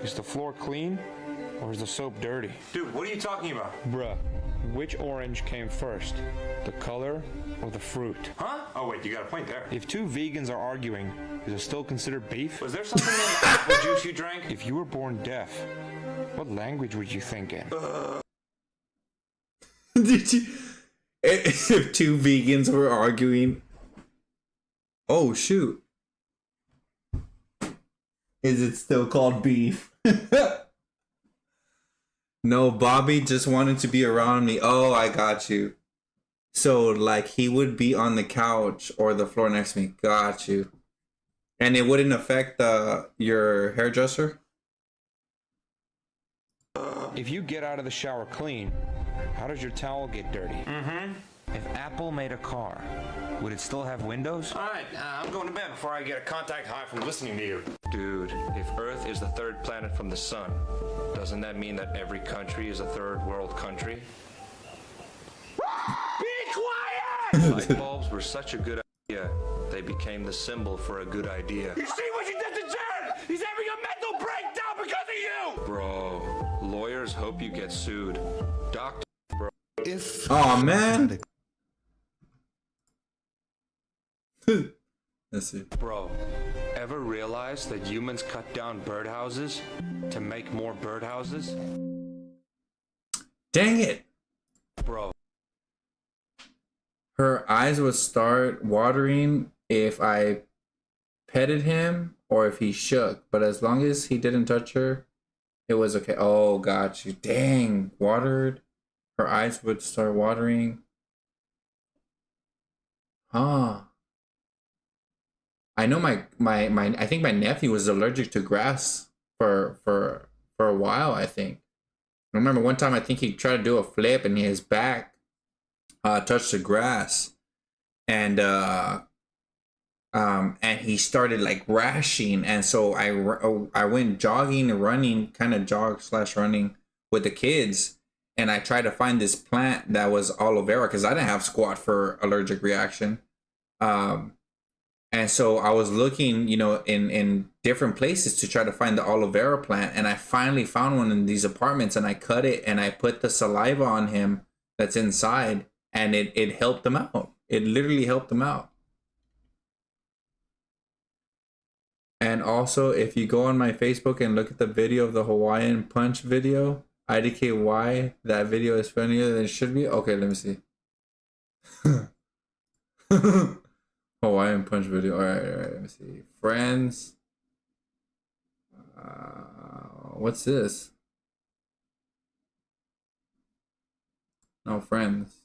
is the floor clean or is the soap dirty? Dude, what are you talking about? Bruh, which orange came first? The color or the fruit? Huh? Oh wait, you got a point there. If two vegans are arguing, is it still considered beef? Was there something in the apple juice you drank? If you were born deaf, what language would you think in? Did you? If two vegans were arguing. Oh shoot. Is it still called beef? No, Bobby just wanted to be around me. Oh, I got you. So like he would be on the couch or the floor next to me. Got you. And it wouldn't affect your hairdresser? If you get out of the shower clean, how does your towel get dirty? Mm-hmm. If Apple made a car, would it still have windows? Alright, I'm going to bed before I get a contact high from listening to you. Dude, if Earth is the third planet from the sun, doesn't that mean that every country is a third world country? Be quiet! Light bulbs were such a good idea, they became the symbol for a good idea. You see what you did to Jared? He's having a mental breakdown because of you! Bro, lawyers hope you get sued. Doctor, bro. Oh man. That's it. Bro, ever realize that humans cut down birdhouses to make more birdhouses? Dang it. Bro. Her eyes would start watering if I petted him or if he shook. But as long as he didn't touch her, it was okay. Oh, got you. Dang. Watered. Her eyes would start watering. Huh. I know my I think my nephew was allergic to grass for a while, I think. I remember one time I think he tried to do a flip and his back touched the grass, and he started like rashing, and so I went jogging and running, kind of jog/running with the kids, and I tried to find this plant that was aloe vera because I didn't have squat for allergic reaction. And so I was looking, you know, in different places to try to find the aloe vera plant, and I finally found one in these apartments, and I cut it and I put the saliva on him that's inside, and it helped him out. It literally helped him out. And also, if you go on my Facebook and look at the video of the Hawaiian Punch video, I indicate why that video is funnier than it should be. Okay, let me see. Hawaiian Punch video. All right, let me see. Friends. What's this? No, friends.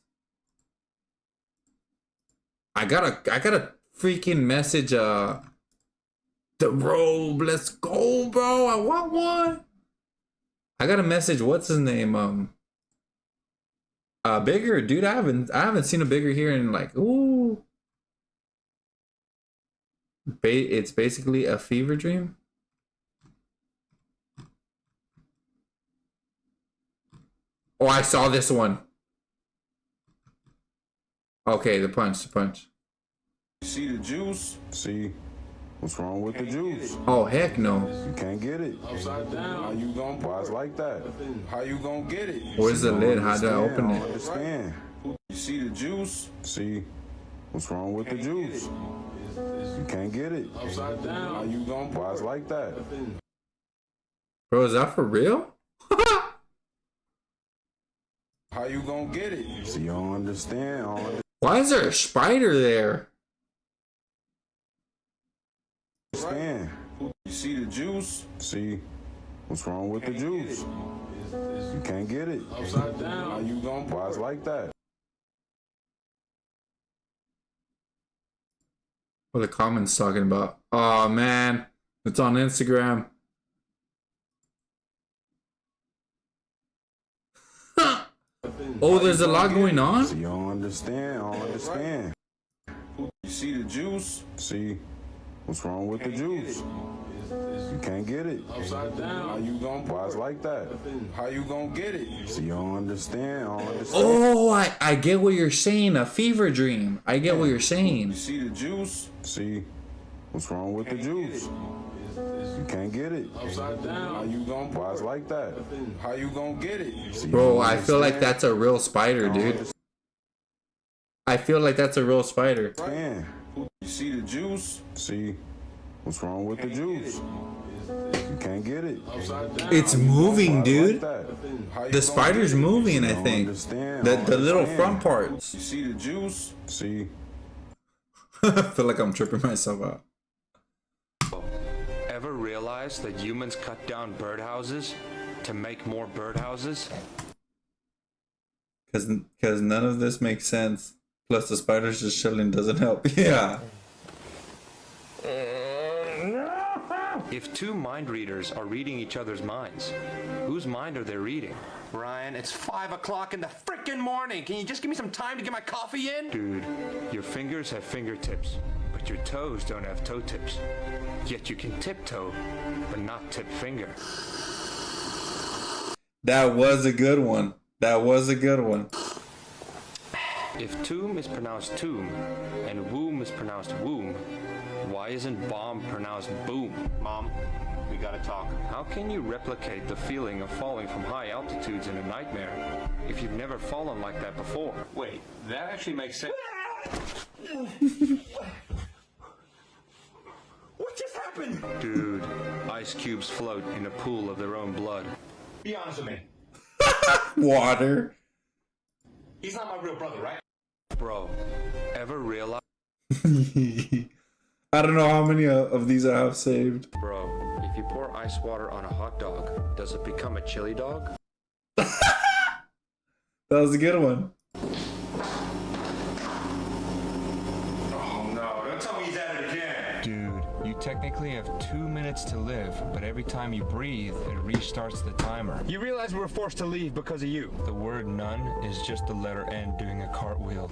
I got a freaking message. The robe. Let's go, bro. I want one. I got a message. What's his name? Bigger, dude. I haven't seen a Bigger here in like, ooh. It's basically a fever dream. Oh, I saw this one. Okay, the punch. See the juice? See what's wrong with the juice? Oh, heck no. You can't get it. Upside down. How you gonna? Why it's like that? How you gonna get it? Where's the lid? How do I open it? Understand? You see the juice? See what's wrong with the juice? You can't get it. Upside down. How you gonna? Why it's like that? Bro, is that for real? How you gonna get it? So you don't understand. Why is there a spider there? Understand? You see the juice? See what's wrong with the juice? You can't get it. Upside down. How you gonna? Why it's like that? What are the comments talking about? Oh man, it's on Instagram. Oh, there's a lot going on? So you don't understand. You see the juice? See what's wrong with the juice? You can't get it. Upside down. How you gonna? Why it's like that? How you gonna get it? So you don't understand. Oh, I get what you're saying. A fever dream. I get what you're saying. You see the juice? See what's wrong with the juice? You can't get it. Upside down. How you gonna? Why it's like that? How you gonna get it? Bro, I feel like that's a real spider, dude. I feel like that's a real spider. You see the juice? See what's wrong with the juice? You can't get it. Upside down. It's moving, dude. The spider's moving, I think. The little front parts. You see the juice? See. I feel like I'm tripping myself out. Ever realize that humans cut down birdhouses to make more birdhouses? Because none of this makes sense. Plus the spiders just chilling doesn't help. Yeah. If two mind readers are reading each other's minds, whose mind are they reading? Ryan, it's 5 o'clock in the frickin' morning. Can you just give me some time to get my coffee in? Dude, your fingers have fingertips, but your toes don't have toe tips. Yet you can tiptoe, but not tip finger. That was a good one. That was a good one. If tomb is pronounced tomb and womb is pronounced womb, why isn't bomb pronounced boom? Mom, we gotta talk. How can you replicate the feeling of falling from high altitudes in a nightmare if you've never fallen like that before? Wait, that actually makes sense. What just happened? Dude, ice cubes float in a pool of their own blood. Be honest with me. Water. He's not my real brother, right? Bro, ever realize? I don't know how many of these I have saved. Bro, if you pour ice water on a hot dog, does it become a chili dog? That was a good one. Oh no, don't tell me he's at it again. Dude, you technically have 2 minutes to live, but every time you breathe, it restarts the timer. You realize we were forced to leave because of you. The word none is just the letter N doing a cartwheel.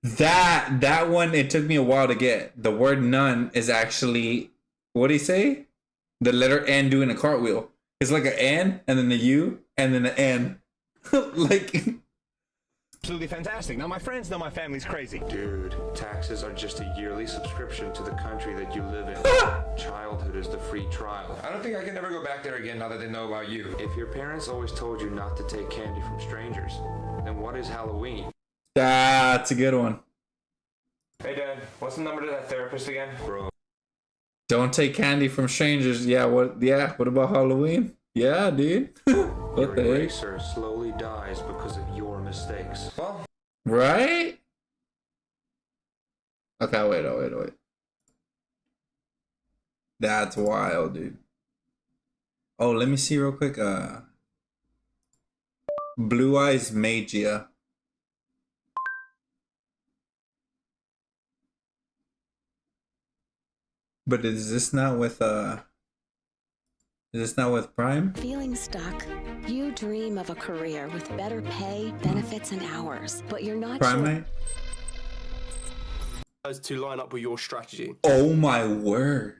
That one, it took me a while to get. The word none is actually, what do you say? The letter N doing a cartwheel. It's like an N, and then a U, and then an N. Like... Absolutely fantastic. Now my friends know my family's crazy. Dude, taxes are just a yearly subscription to the country that you live in. Childhood is the free trial. I don't think I can ever go back there again now that they know about you. If your parents always told you not to take candy from strangers, then what is Halloween? That's a good one. Hey Dad, what's the number to that therapist again? Bro. Don't take candy from strangers. Yeah, what about Halloween? Yeah, dude. What the heck? Your eraser slowly dies because of your mistakes. Well, right? Okay, wait. That's wild, dude. Oh, let me see real quick. Blue Eyes Magia. But is this not with Prime? Feeling stuck? You dream of a career with better pay, benefits, and hours, but you're not Prime sure to line up with your strategy. Oh my word.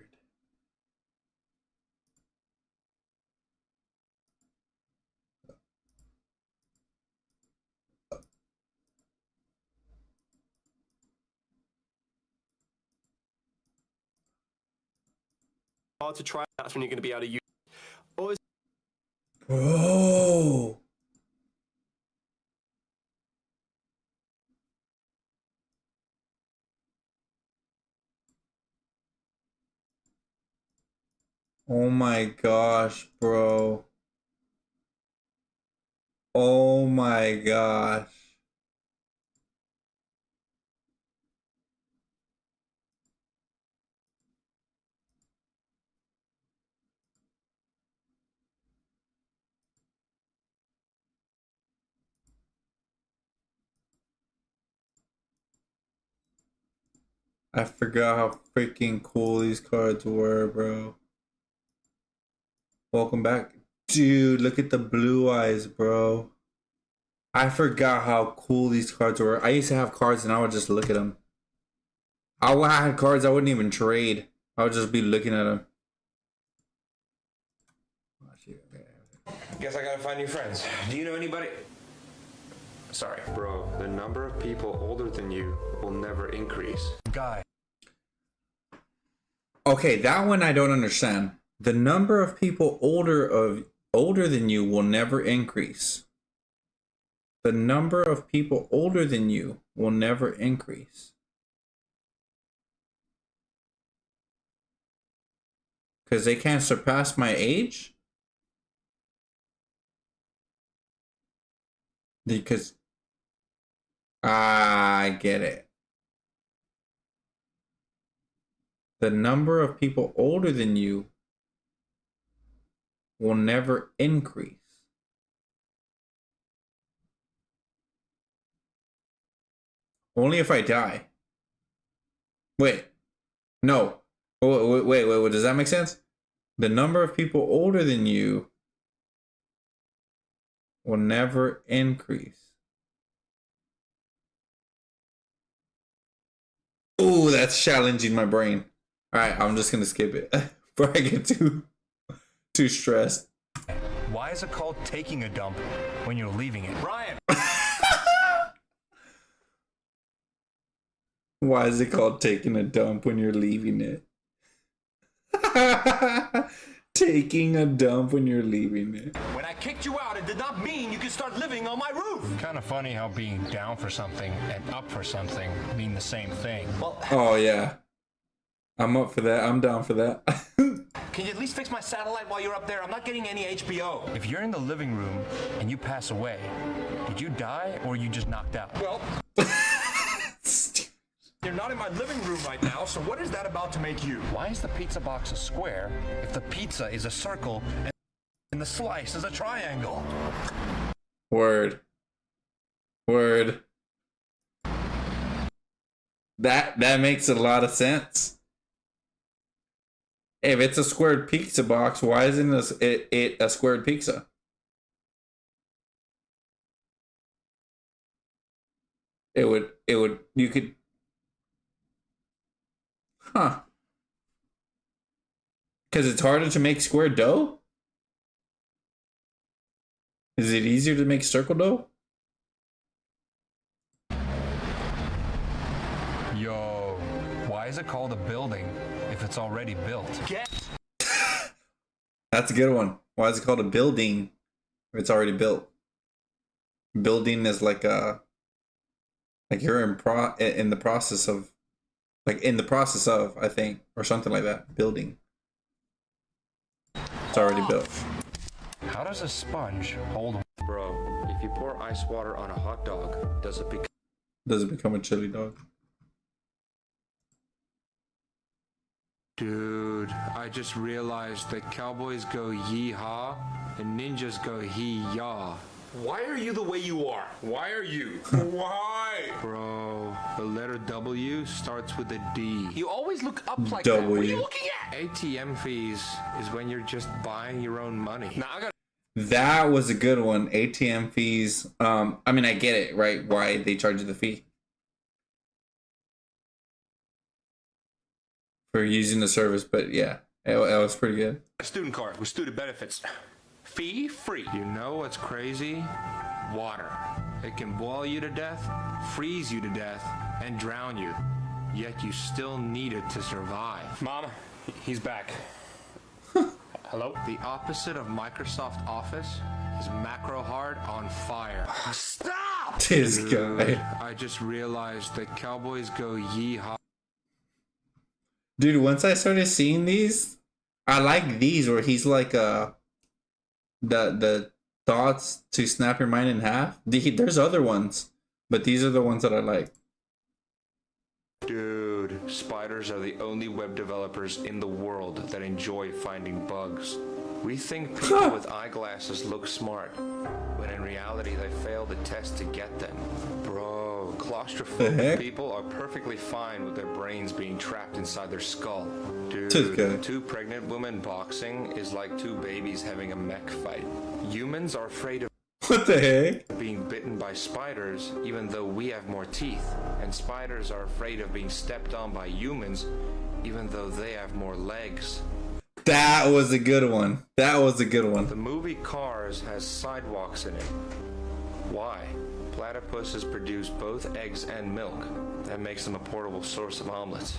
Hard to try. That's when you're going to be able to use. Bro. Oh my gosh, bro. Oh my gosh. I forgot how freaking cool these cards were, bro. Welcome back. Dude, look at the blue eyes, bro. I forgot how cool these cards were. I used to have cards and I would just look at them. I had cards I wouldn't even trade. I would just be looking at them. Guess I gotta find new friends. Do you know anybody? Sorry. Bro, the number of people older than you will never increase. Guy. Okay, that one I don't understand. The number of people older than you will never increase. The number of people older than you will never increase. Because they can't surpass my age? Because I get it. The number of people older than you will never increase. Only if I die. Wait. No. Wait. Does that make sense? The number of people older than you will never increase. Ooh, that's challenging my brain. All right, I'm just gonna skip it before I get too stressed. Why is it called taking a dump when you're leaving it? Brian! Why is it called taking a dump when you're leaving it? Taking a dump when you're leaving it. When I kicked you out, it did not mean you could start living on my roof. Kind of funny how being down for something and up for something mean the same thing. Well, oh yeah. I'm up for that. I'm down for that. Can you at least fix my satellite while you're up there? I'm not getting any HBO. If you're in the living room and you pass away, did you die or you just knocked out? Well, you're not in my living room right now, so what is that about to make you? Why is the pizza box a square if the pizza is a circle and the slice is a triangle? Word. That makes a lot of sense. If it's a squared pizza box, why isn't it a squared pizza? You could, huh? Because it's harder to make square dough? Is it easier to make circle dough? Yo, why is it called a building if it's already built? That's a good one. Why is it called a building if it's already built? Building is like you're in the process of, I think, or something like that. Building. It's already built. How does a sponge hold? Bro, if you pour ice water on a hot dog, does it become a chili dog? Dude, I just realized that cowboys go yee-haw and ninjas go hee-yaw. Why are you the way you are? Why are you? Why? Bro, the letter W starts with a D. You always look up like W. that. What are you looking at? ATM fees is when you're just buying your own money. Now I got. That was a good one. ATM fees. I mean, I get it, right? Why they charge you the fee for using the service, but yeah, it was pretty good. A student card with student benefits. Fee free. You know what's crazy? Water. It can boil you to death, freeze you to death, and drown you. Yet you still need it to survive. Mom, he's back. Hello? The opposite of Microsoft Office is macro hard on fire. Stop! This Dude, guy. I just realized that cowboys go yee-haw. Dude, once I started seeing these, I like these where he's like the thoughts to snap your mind in half. There's other ones, but these are the ones that I like. Dude, spiders are the only web developers in the world that enjoy finding bugs. We think people with eyeglasses look smart, when in reality they fail the test to get them. Bro, claustrophobic people are perfectly fine with their brains being trapped inside their skull. Dude, two pregnant women boxing is like two babies having a mech fight. Humans are afraid of what the heck? Being bitten by spiders, even though we have more teeth. And spiders are afraid of being stepped on by humans, even though they have more legs. That was a good one. That was a good one. The movie Cars has sidewalks in it. Why? Platypuses produce both eggs and milk. That makes them a portable source of omelets.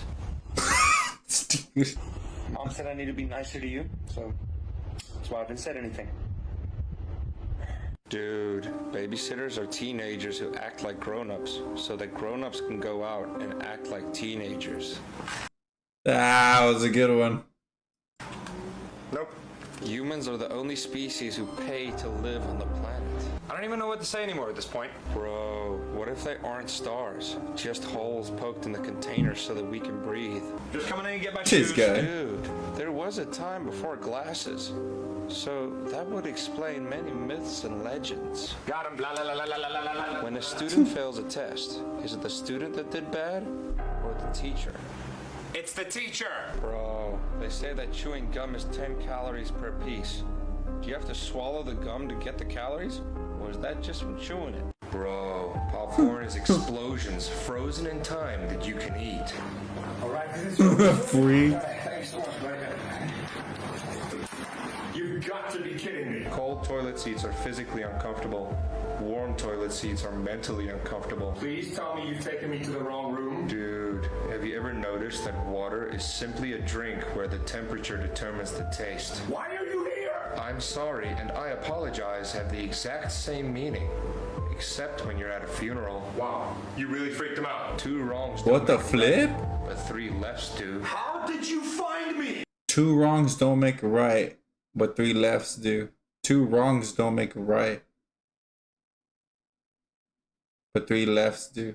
Mom said I need to be nicer to you, so that's why I haven't said anything. Dude, babysitters are teenagers who act like grown-ups, so that grown-ups can go out and act like teenagers. That was a good one. Nope. Humans are the only species who pay to live on the planet. I don't even know what to say anymore at this point. Bro, what if they aren't stars? Just holes poked in the container so that we can breathe. Just coming in and get my This shoes. guy. Dude, there was a time before glasses. So that would explain many myths and legends. Got him. Blah, blah, blah, blah, blah, blah, blah. When a student fails a test, is it the student that did bad or the teacher? It's the teacher. Bro, they say that chewing gum is 10 calories per piece. Do you have to swallow the gum to get the calories? Or is that just from chewing it? Bro, popcorn is explosions frozen in time that you can eat. Alright, Free. Thanks so much, buddy. You've got to be kidding me. Cold toilet seats are physically uncomfortable. Warm toilet seats are mentally uncomfortable. Please tell me you've taken me to the wrong room. Dude, have you ever noticed that water is simply a drink where the temperature determines the taste? Why are you here? I'm sorry and I apologize have the exact same meaning. Except when you're at a funeral. Wow, you really freaked him out. Two wrongs What the don't make a flip? right, but three lefts do. How did you find me? Two wrongs don't make a right, but three lefts do. Two wrongs don't make a right, but three lefts do.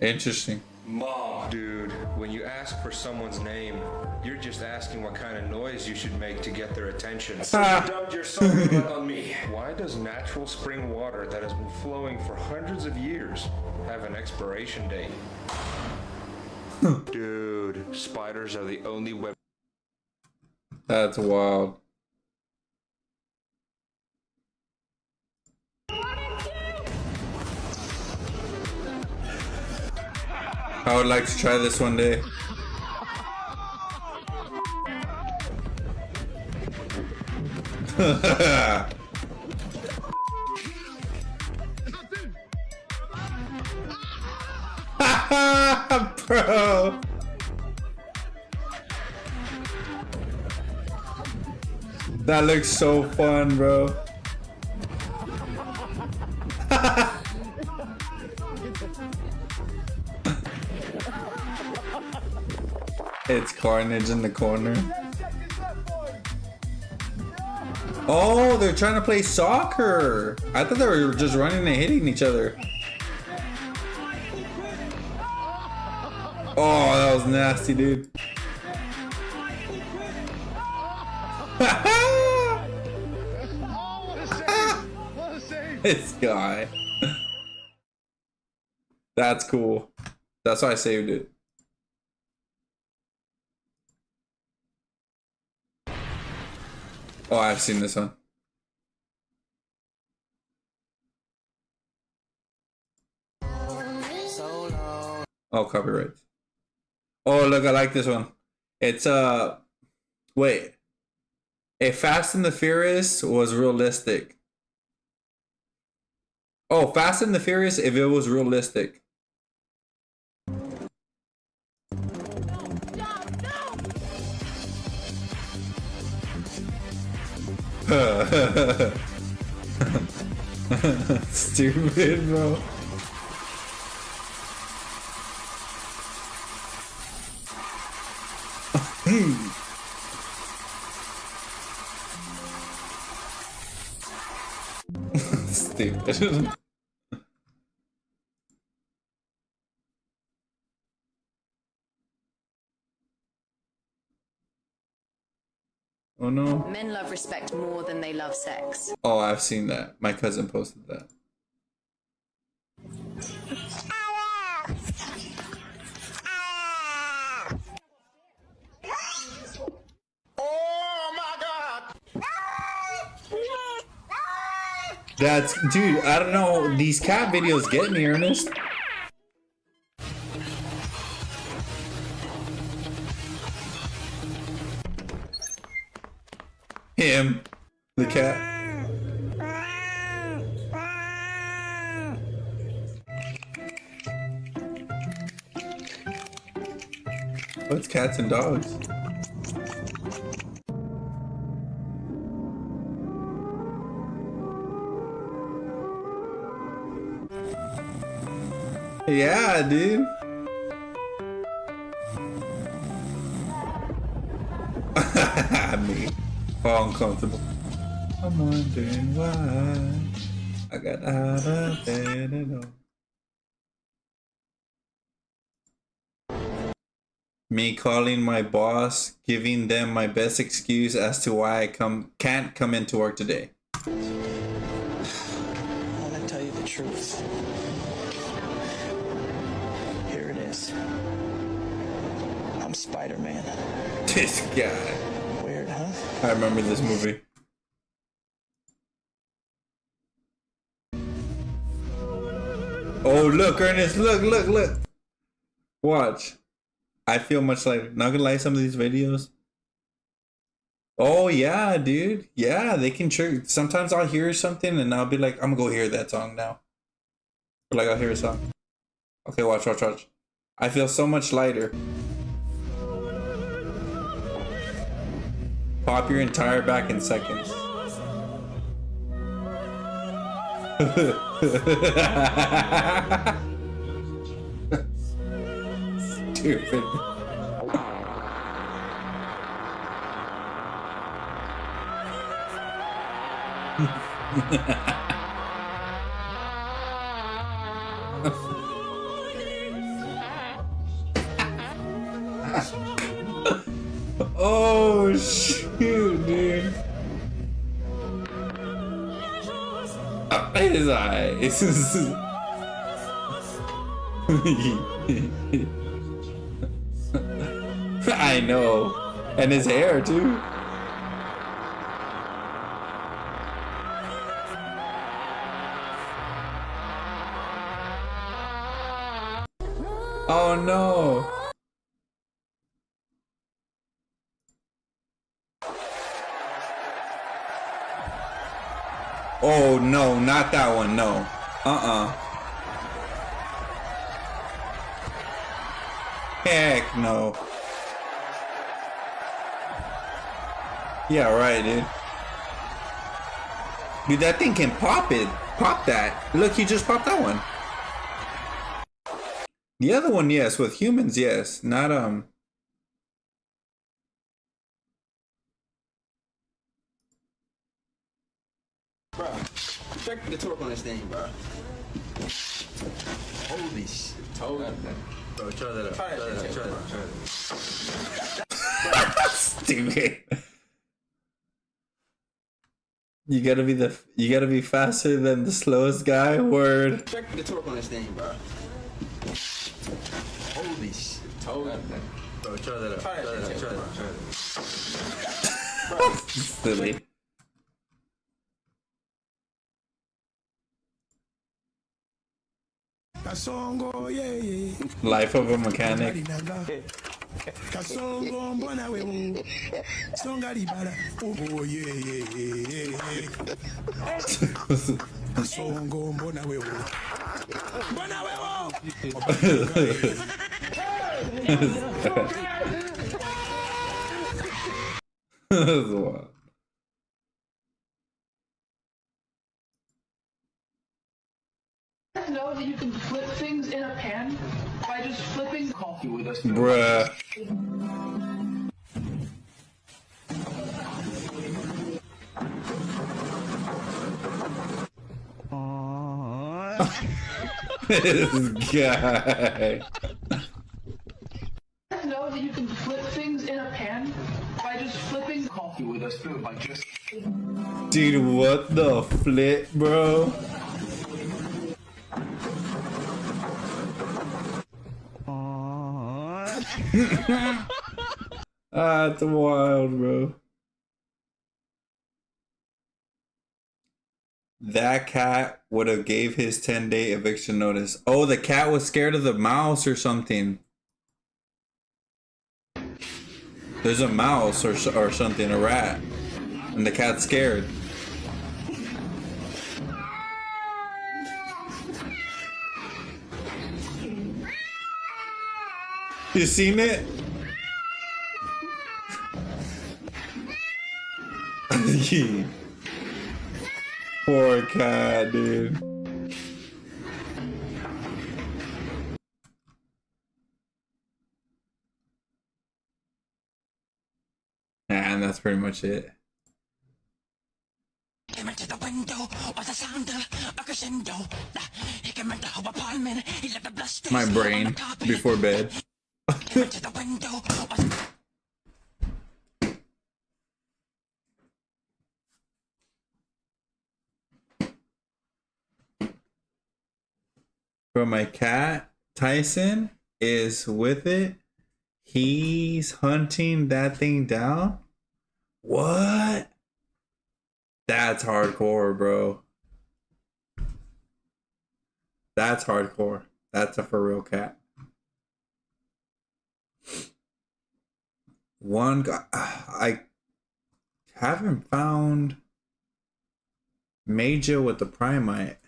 Interesting. Mom. Dude, when you ask for someone's name, you're just asking what kind of noise you should make to get their attention. So you dumped your sorry blood on me. Why does natural spring water that has been flowing for hundreds of years have an expiration date? Dude, spiders are the only web That's wild. I would like to try this one day. Bro. That looks so fun, bro. It's Carnage in the corner. Oh, they're trying to play soccer. I thought they were just running and hitting each other. Oh, that was nasty, dude. This guy. That's cool. That's why I saved it. Oh, I've seen this one. Oh, copyright. Oh, look, I like this one. It's wait. If Fast and the Furious was realistic. Oh, Fast and the Furious if it was realistic. Stupid, bro. Stupid. Oh no. Men love respect more than they love sex. Oh, I've seen that. My cousin posted that. That's, dude, I don't know. These cat videos get me, Ernest. Him. The cat. Oh, it's cats and dogs. Yeah, dude. Me. All uncomfortable. I'm wondering why I got out of bed at all. Me calling my boss, giving them my best excuse as to why I can't come into work today. I want to tell you the truth. Here it is. I'm Spider-Man. This guy. Weird, huh? I remember this movie. Oh, look, Ernest, look. Watch. I feel much like, not gonna lie, some of these videos. Oh, yeah, dude. Yeah, they can trigger. Sometimes I'll hear something and I'll be like, I'm gonna go hear that song now. Or like, I'll hear a song. Okay, watch. I feel so much lighter. Pop your entire back in seconds. Stupid. Oh shoot, dude. His eyes. I know. And his hair too. Oh no. Oh no, not that one, no. Heck no. Yeah, right, dude. Dude, that thing can pop it. Pop that. Look, he just popped that one. The other one, yes. With humans, yes. Not, Bro, check the torque on this thing, bro. Holy shit. Bro, try that out. Try that. Stupid. You gotta be faster than the slowest guy. Word. Check the torque on this thing, bro. Holy shit. Bro, try that out. Try that. Silly. Life of a mechanic. That's wild. Know that you can flip things in a pan by just flipping coffee with us. Bruh. This guy. Know that you can flip things in a pan by just flipping coffee with us. By just. Dude, what the flip, bro? That's wild, bro. That cat would have gave his 10-day eviction notice. Oh, the cat was scared of the mouse or something. There's a mouse or something, a rat. And the cat's scared. You seen it? Poor cat, dude. And that's pretty much it. My brain before bed. Bro, my cat Tyson is with it. He's hunting that thing down. What? That's hardcore, bro. That's hardcore. That's a for real cat. One guy, I haven't found Major with the Primite.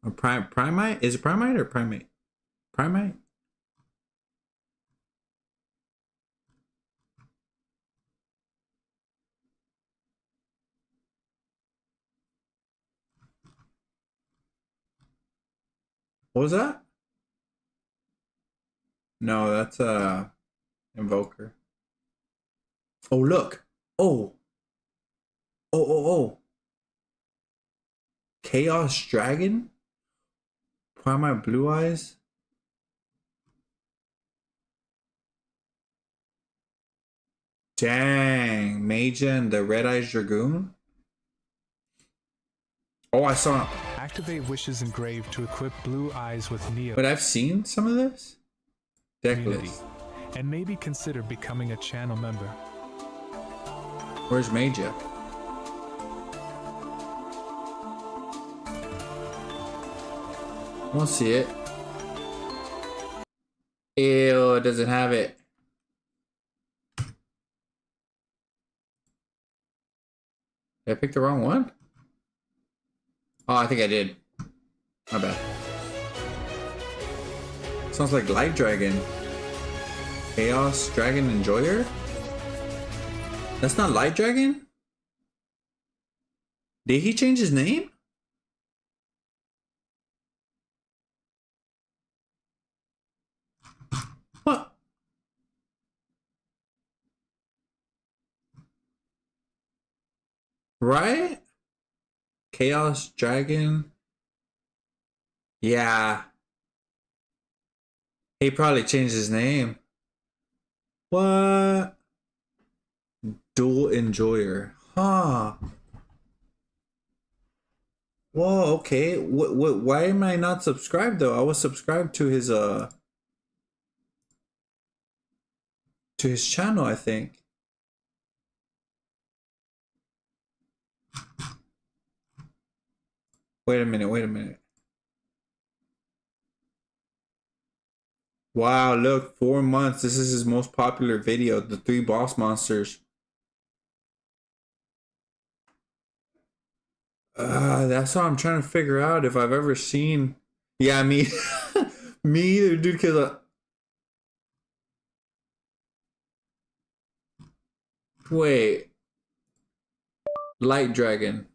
Or Primite? Is it Primite or Primate? Primite? What was that? No, that's Invoker. Oh, look. Oh. Oh. Chaos Dragon? Primite Blue Eyes? Dang. Major and the Red Eyes Dragoon? Oh, I saw. Activate wishes engraved to equip Blue Eyes with Neo. But I've seen some of this. Community, and maybe consider becoming a channel member. Where's Major? I don't see it. Ew, it doesn't have it. Did I pick the wrong one? Oh, I think I did. My bad. Sounds like Light Dragon. Chaos Dragon Enjoyer? That's not Light Dragon? Did he change his name? What? Right? Chaos Dragon? Yeah. He probably changed his name. What? Duel Enjoyer. Huh. Whoa, okay. Why am I not subscribed though? I was subscribed to his channel, I think. Wait a minute. Wow, look, 4 months. This is his most popular video, the 3 boss monsters. That's what I'm trying to figure out if I've ever seen. Yeah, me, me either, dude. Because wait, Light Dragon.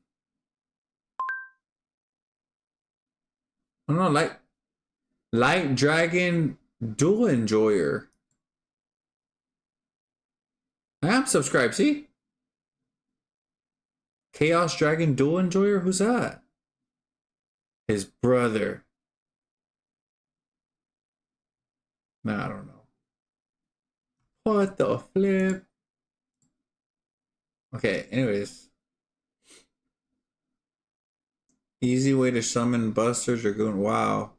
Oh no, Light Dragon Duel Enjoyer. I am subscribed. See, Chaos Dragon Duel Enjoyer. Who's that? His brother. Nah, I don't know. What the flip? Okay, anyways. Easy way to summon busters or goon. Wow.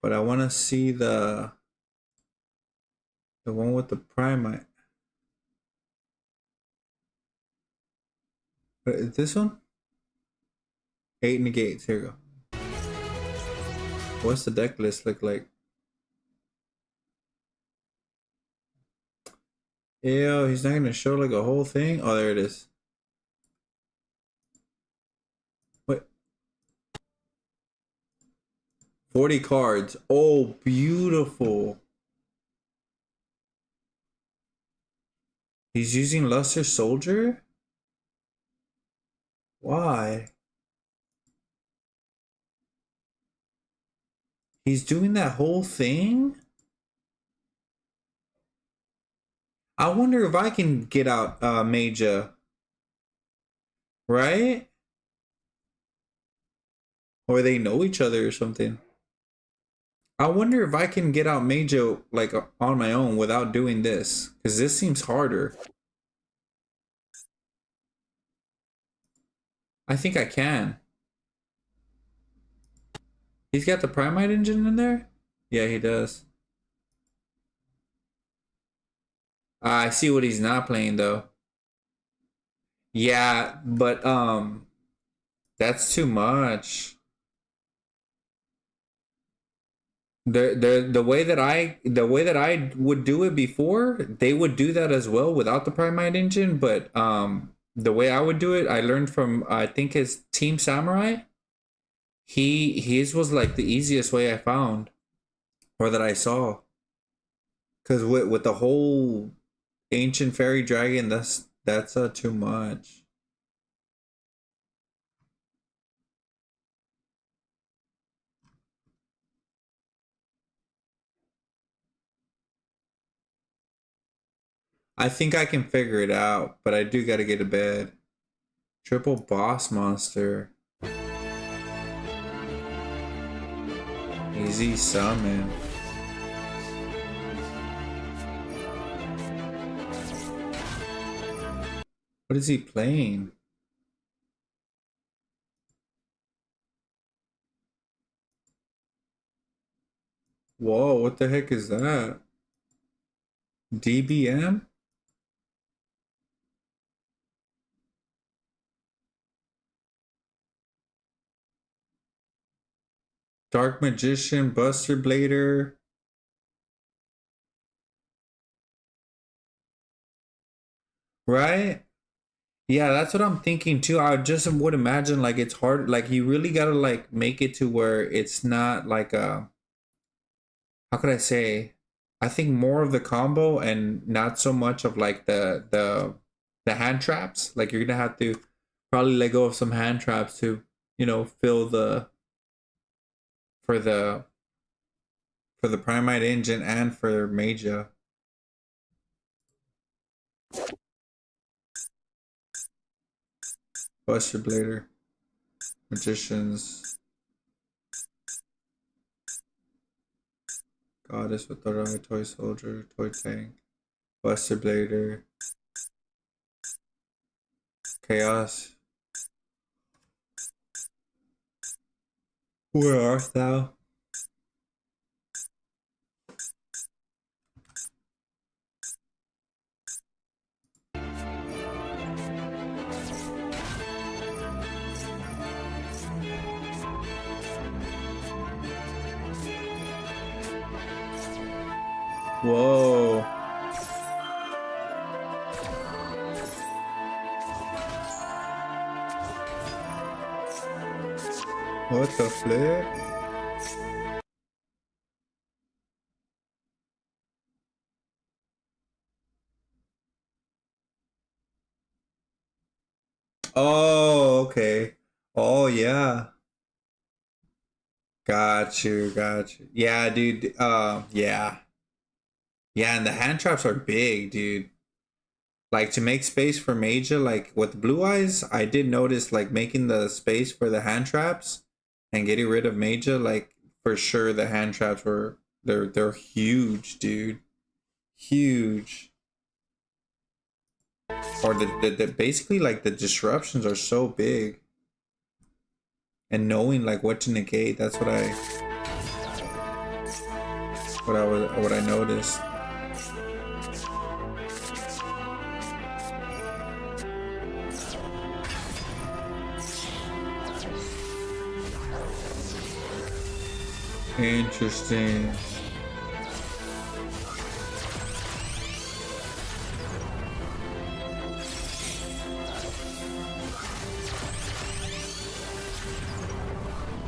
But I want to see the one with the primite. This one? 8 negates. Here we go. What's the deck list look like? Ew, he's not gonna show like a whole thing. Oh, there it is. What? 40 cards. Oh, beautiful. He's using Luster Soldier? Why? He's doing that whole thing? I wonder if I can get out Maja. Right? Or they know each other or something. I wonder if I can get out Majo like on my own without doing this, because this seems harder. I think I can. He's got the Primite engine in there? Yeah, he does. I see what he's not playing though. Yeah, but that's too much. The way that I would do it before, they would do that as well without the Primite engine, but the way I would do it, I learned from I think his Team Samurai. His was like the easiest way I found or that I saw. Cause with the whole ancient fairy dragon, that's too much. I think I can figure it out, but I do gotta get to bed. Triple boss monster. Easy summon. What is he playing? Whoa, what the heck is that? DBM? Dark Magician, Buster Blader. Right? Yeah, that's what I'm thinking too. I just would imagine like it's hard. Like you really gotta like make it to where it's not like a, how could I say? I think more of the combo and not so much of like the hand traps. Like you're gonna have to probably let go of some hand traps to, you know, fill the for the Primite engine and for Magia. Buster Blader, Magicians, Goddess with the Eye, Toy Soldier, Toy Tank, Buster Blader, Chaos. Where art thou? Whoa. What the flip? Oh, okay. Oh, yeah. Got you, got you. Yeah, dude. Yeah. Yeah, and the hand traps are big, dude. Like to make space for Magia, like with Blue Eyes, I did notice like making the space for the hand traps and getting rid of Magia, like for sure the hand traps were they're huge, dude. Huge. Or the basically like the disruptions are so big. And knowing like what to negate, that's what I noticed. Interesting.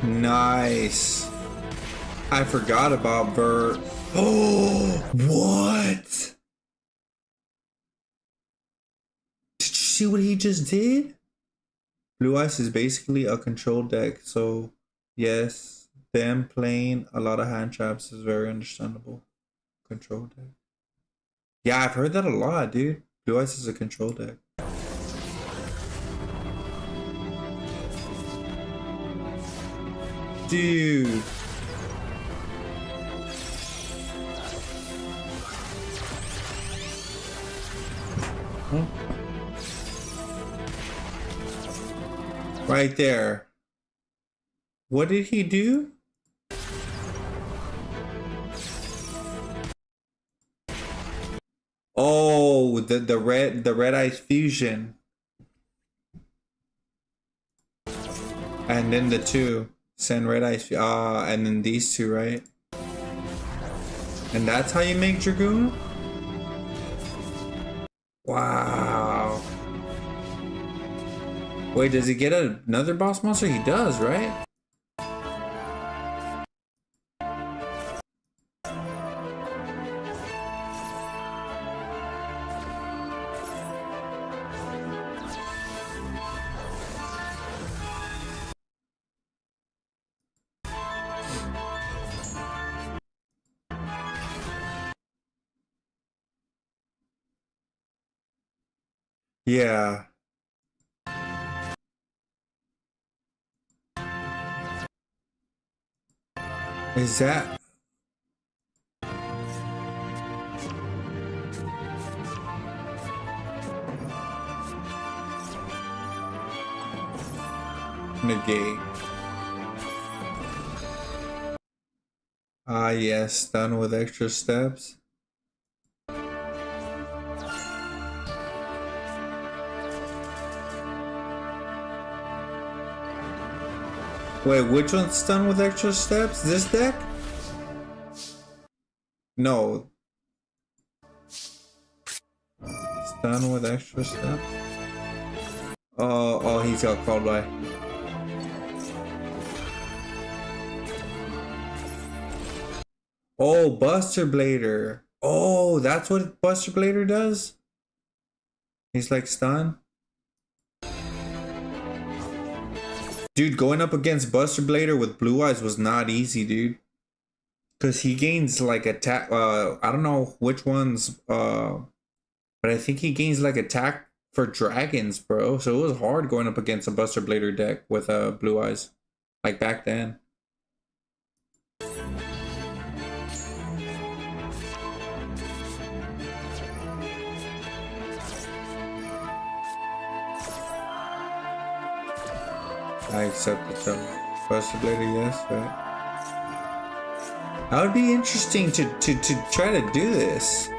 Nice. I forgot about Bert. Oh, what? Did you see what he just did? Blue Eyes is basically a control deck, so yes. Them playing a lot of hand traps is very understandable. Control deck. Yeah, I've heard that a lot, dude. Blue Eyes is a control deck. Dude. Huh? Right there. What did he do? Oh, the red eyes fusion. And then the two. Send red eyes. And then these two, right? And that's how you make Dragoon? Wow. Wait, does he get another boss monster? He does, right? Yeah. Is that... negate. Ah, yes, done with extra steps. Wait, which one's stun with extra steps? This deck? No. Stun with extra steps? Oh, he's got called by. Oh, Buster Blader. Oh, that's what Buster Blader does? He's like stun? Dude, going up against Buster Blader with Blue Eyes was not easy, dude. Because he gains like attack, I don't know which ones, but I think he gains like attack for dragons, bro. So it was hard going up against a Buster Blader deck with Blue Eyes. Like back then. I accept the challenge. Buster Blader, yes, right? That would be interesting to try to do this.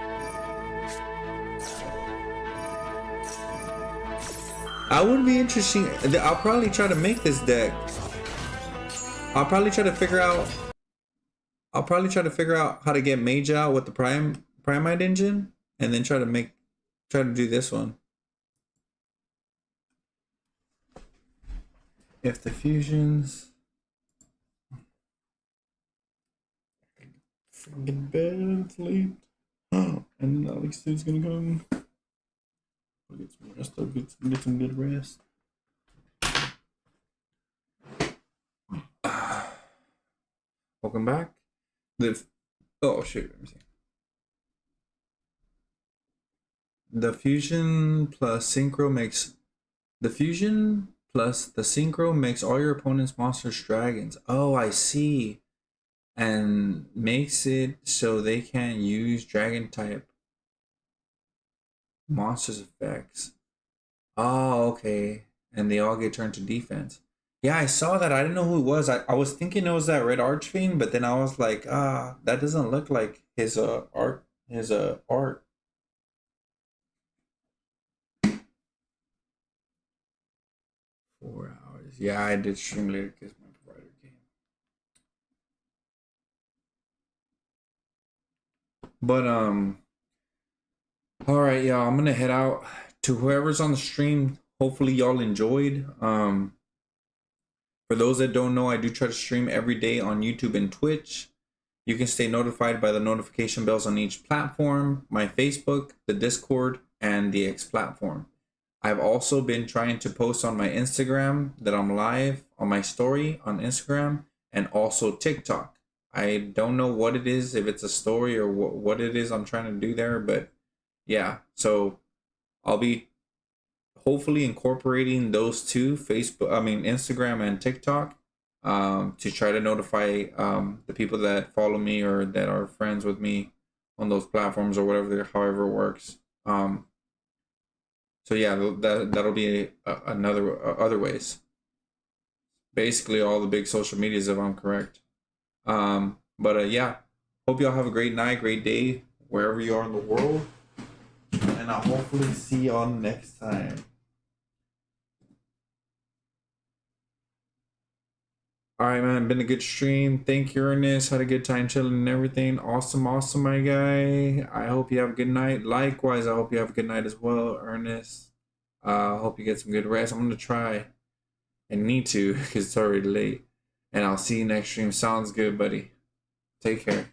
I would be interesting. I'll probably try to make this deck. I'll probably try to figure out how to get Mage out with the Primite engine, and then try to do this one. If the fusions freaking bed and sleep, and Alex is gonna go get some rest. I'll get some good rest. Welcome back. Oh shit, let me see. The fusion plus synchro makes the synchro makes all your opponent's monsters dragons. Oh, I see. And makes it so they can't use dragon type monsters effects. Oh, okay. And they all get turned to defense. Yeah, I saw that. I didn't know who it was. I was thinking it was that Red Archfiend, but then I was like, that doesn't look like his art. 4 hours. Yeah, I did stream later because my provider came. But all right, y'all. I'm gonna head out. To whoever's on the stream, hopefully y'all enjoyed. For those that don't know, I do try to stream every day on YouTube and Twitch. You can stay notified by the notification bells on each platform: my Facebook, the Discord, and the X platform. I've also been trying to post on my Instagram that I'm live on my story on Instagram, and also TikTok. I don't know what it is, if it's a story or what it is I'm trying to do there, but yeah. So I'll be hopefully incorporating those two, Instagram and TikTok, to try to notify the people that follow me or that are friends with me on those platforms or however it works. So yeah, that'll be other ways. Basically all the big social medias, if I'm correct. Yeah, hope y'all have a great night, great day, wherever you are in the world. And I'll hopefully see y'all next time. Alright, man, been a good stream. Thank you, Ernest. Had a good time chilling and everything. Awesome, my guy. I hope you have a good night. Likewise, I hope you have a good night as well, Ernest. Hope you get some good rest. I'm going to try. I need to because it's already late. And I'll see you next stream. Sounds good, buddy. Take care.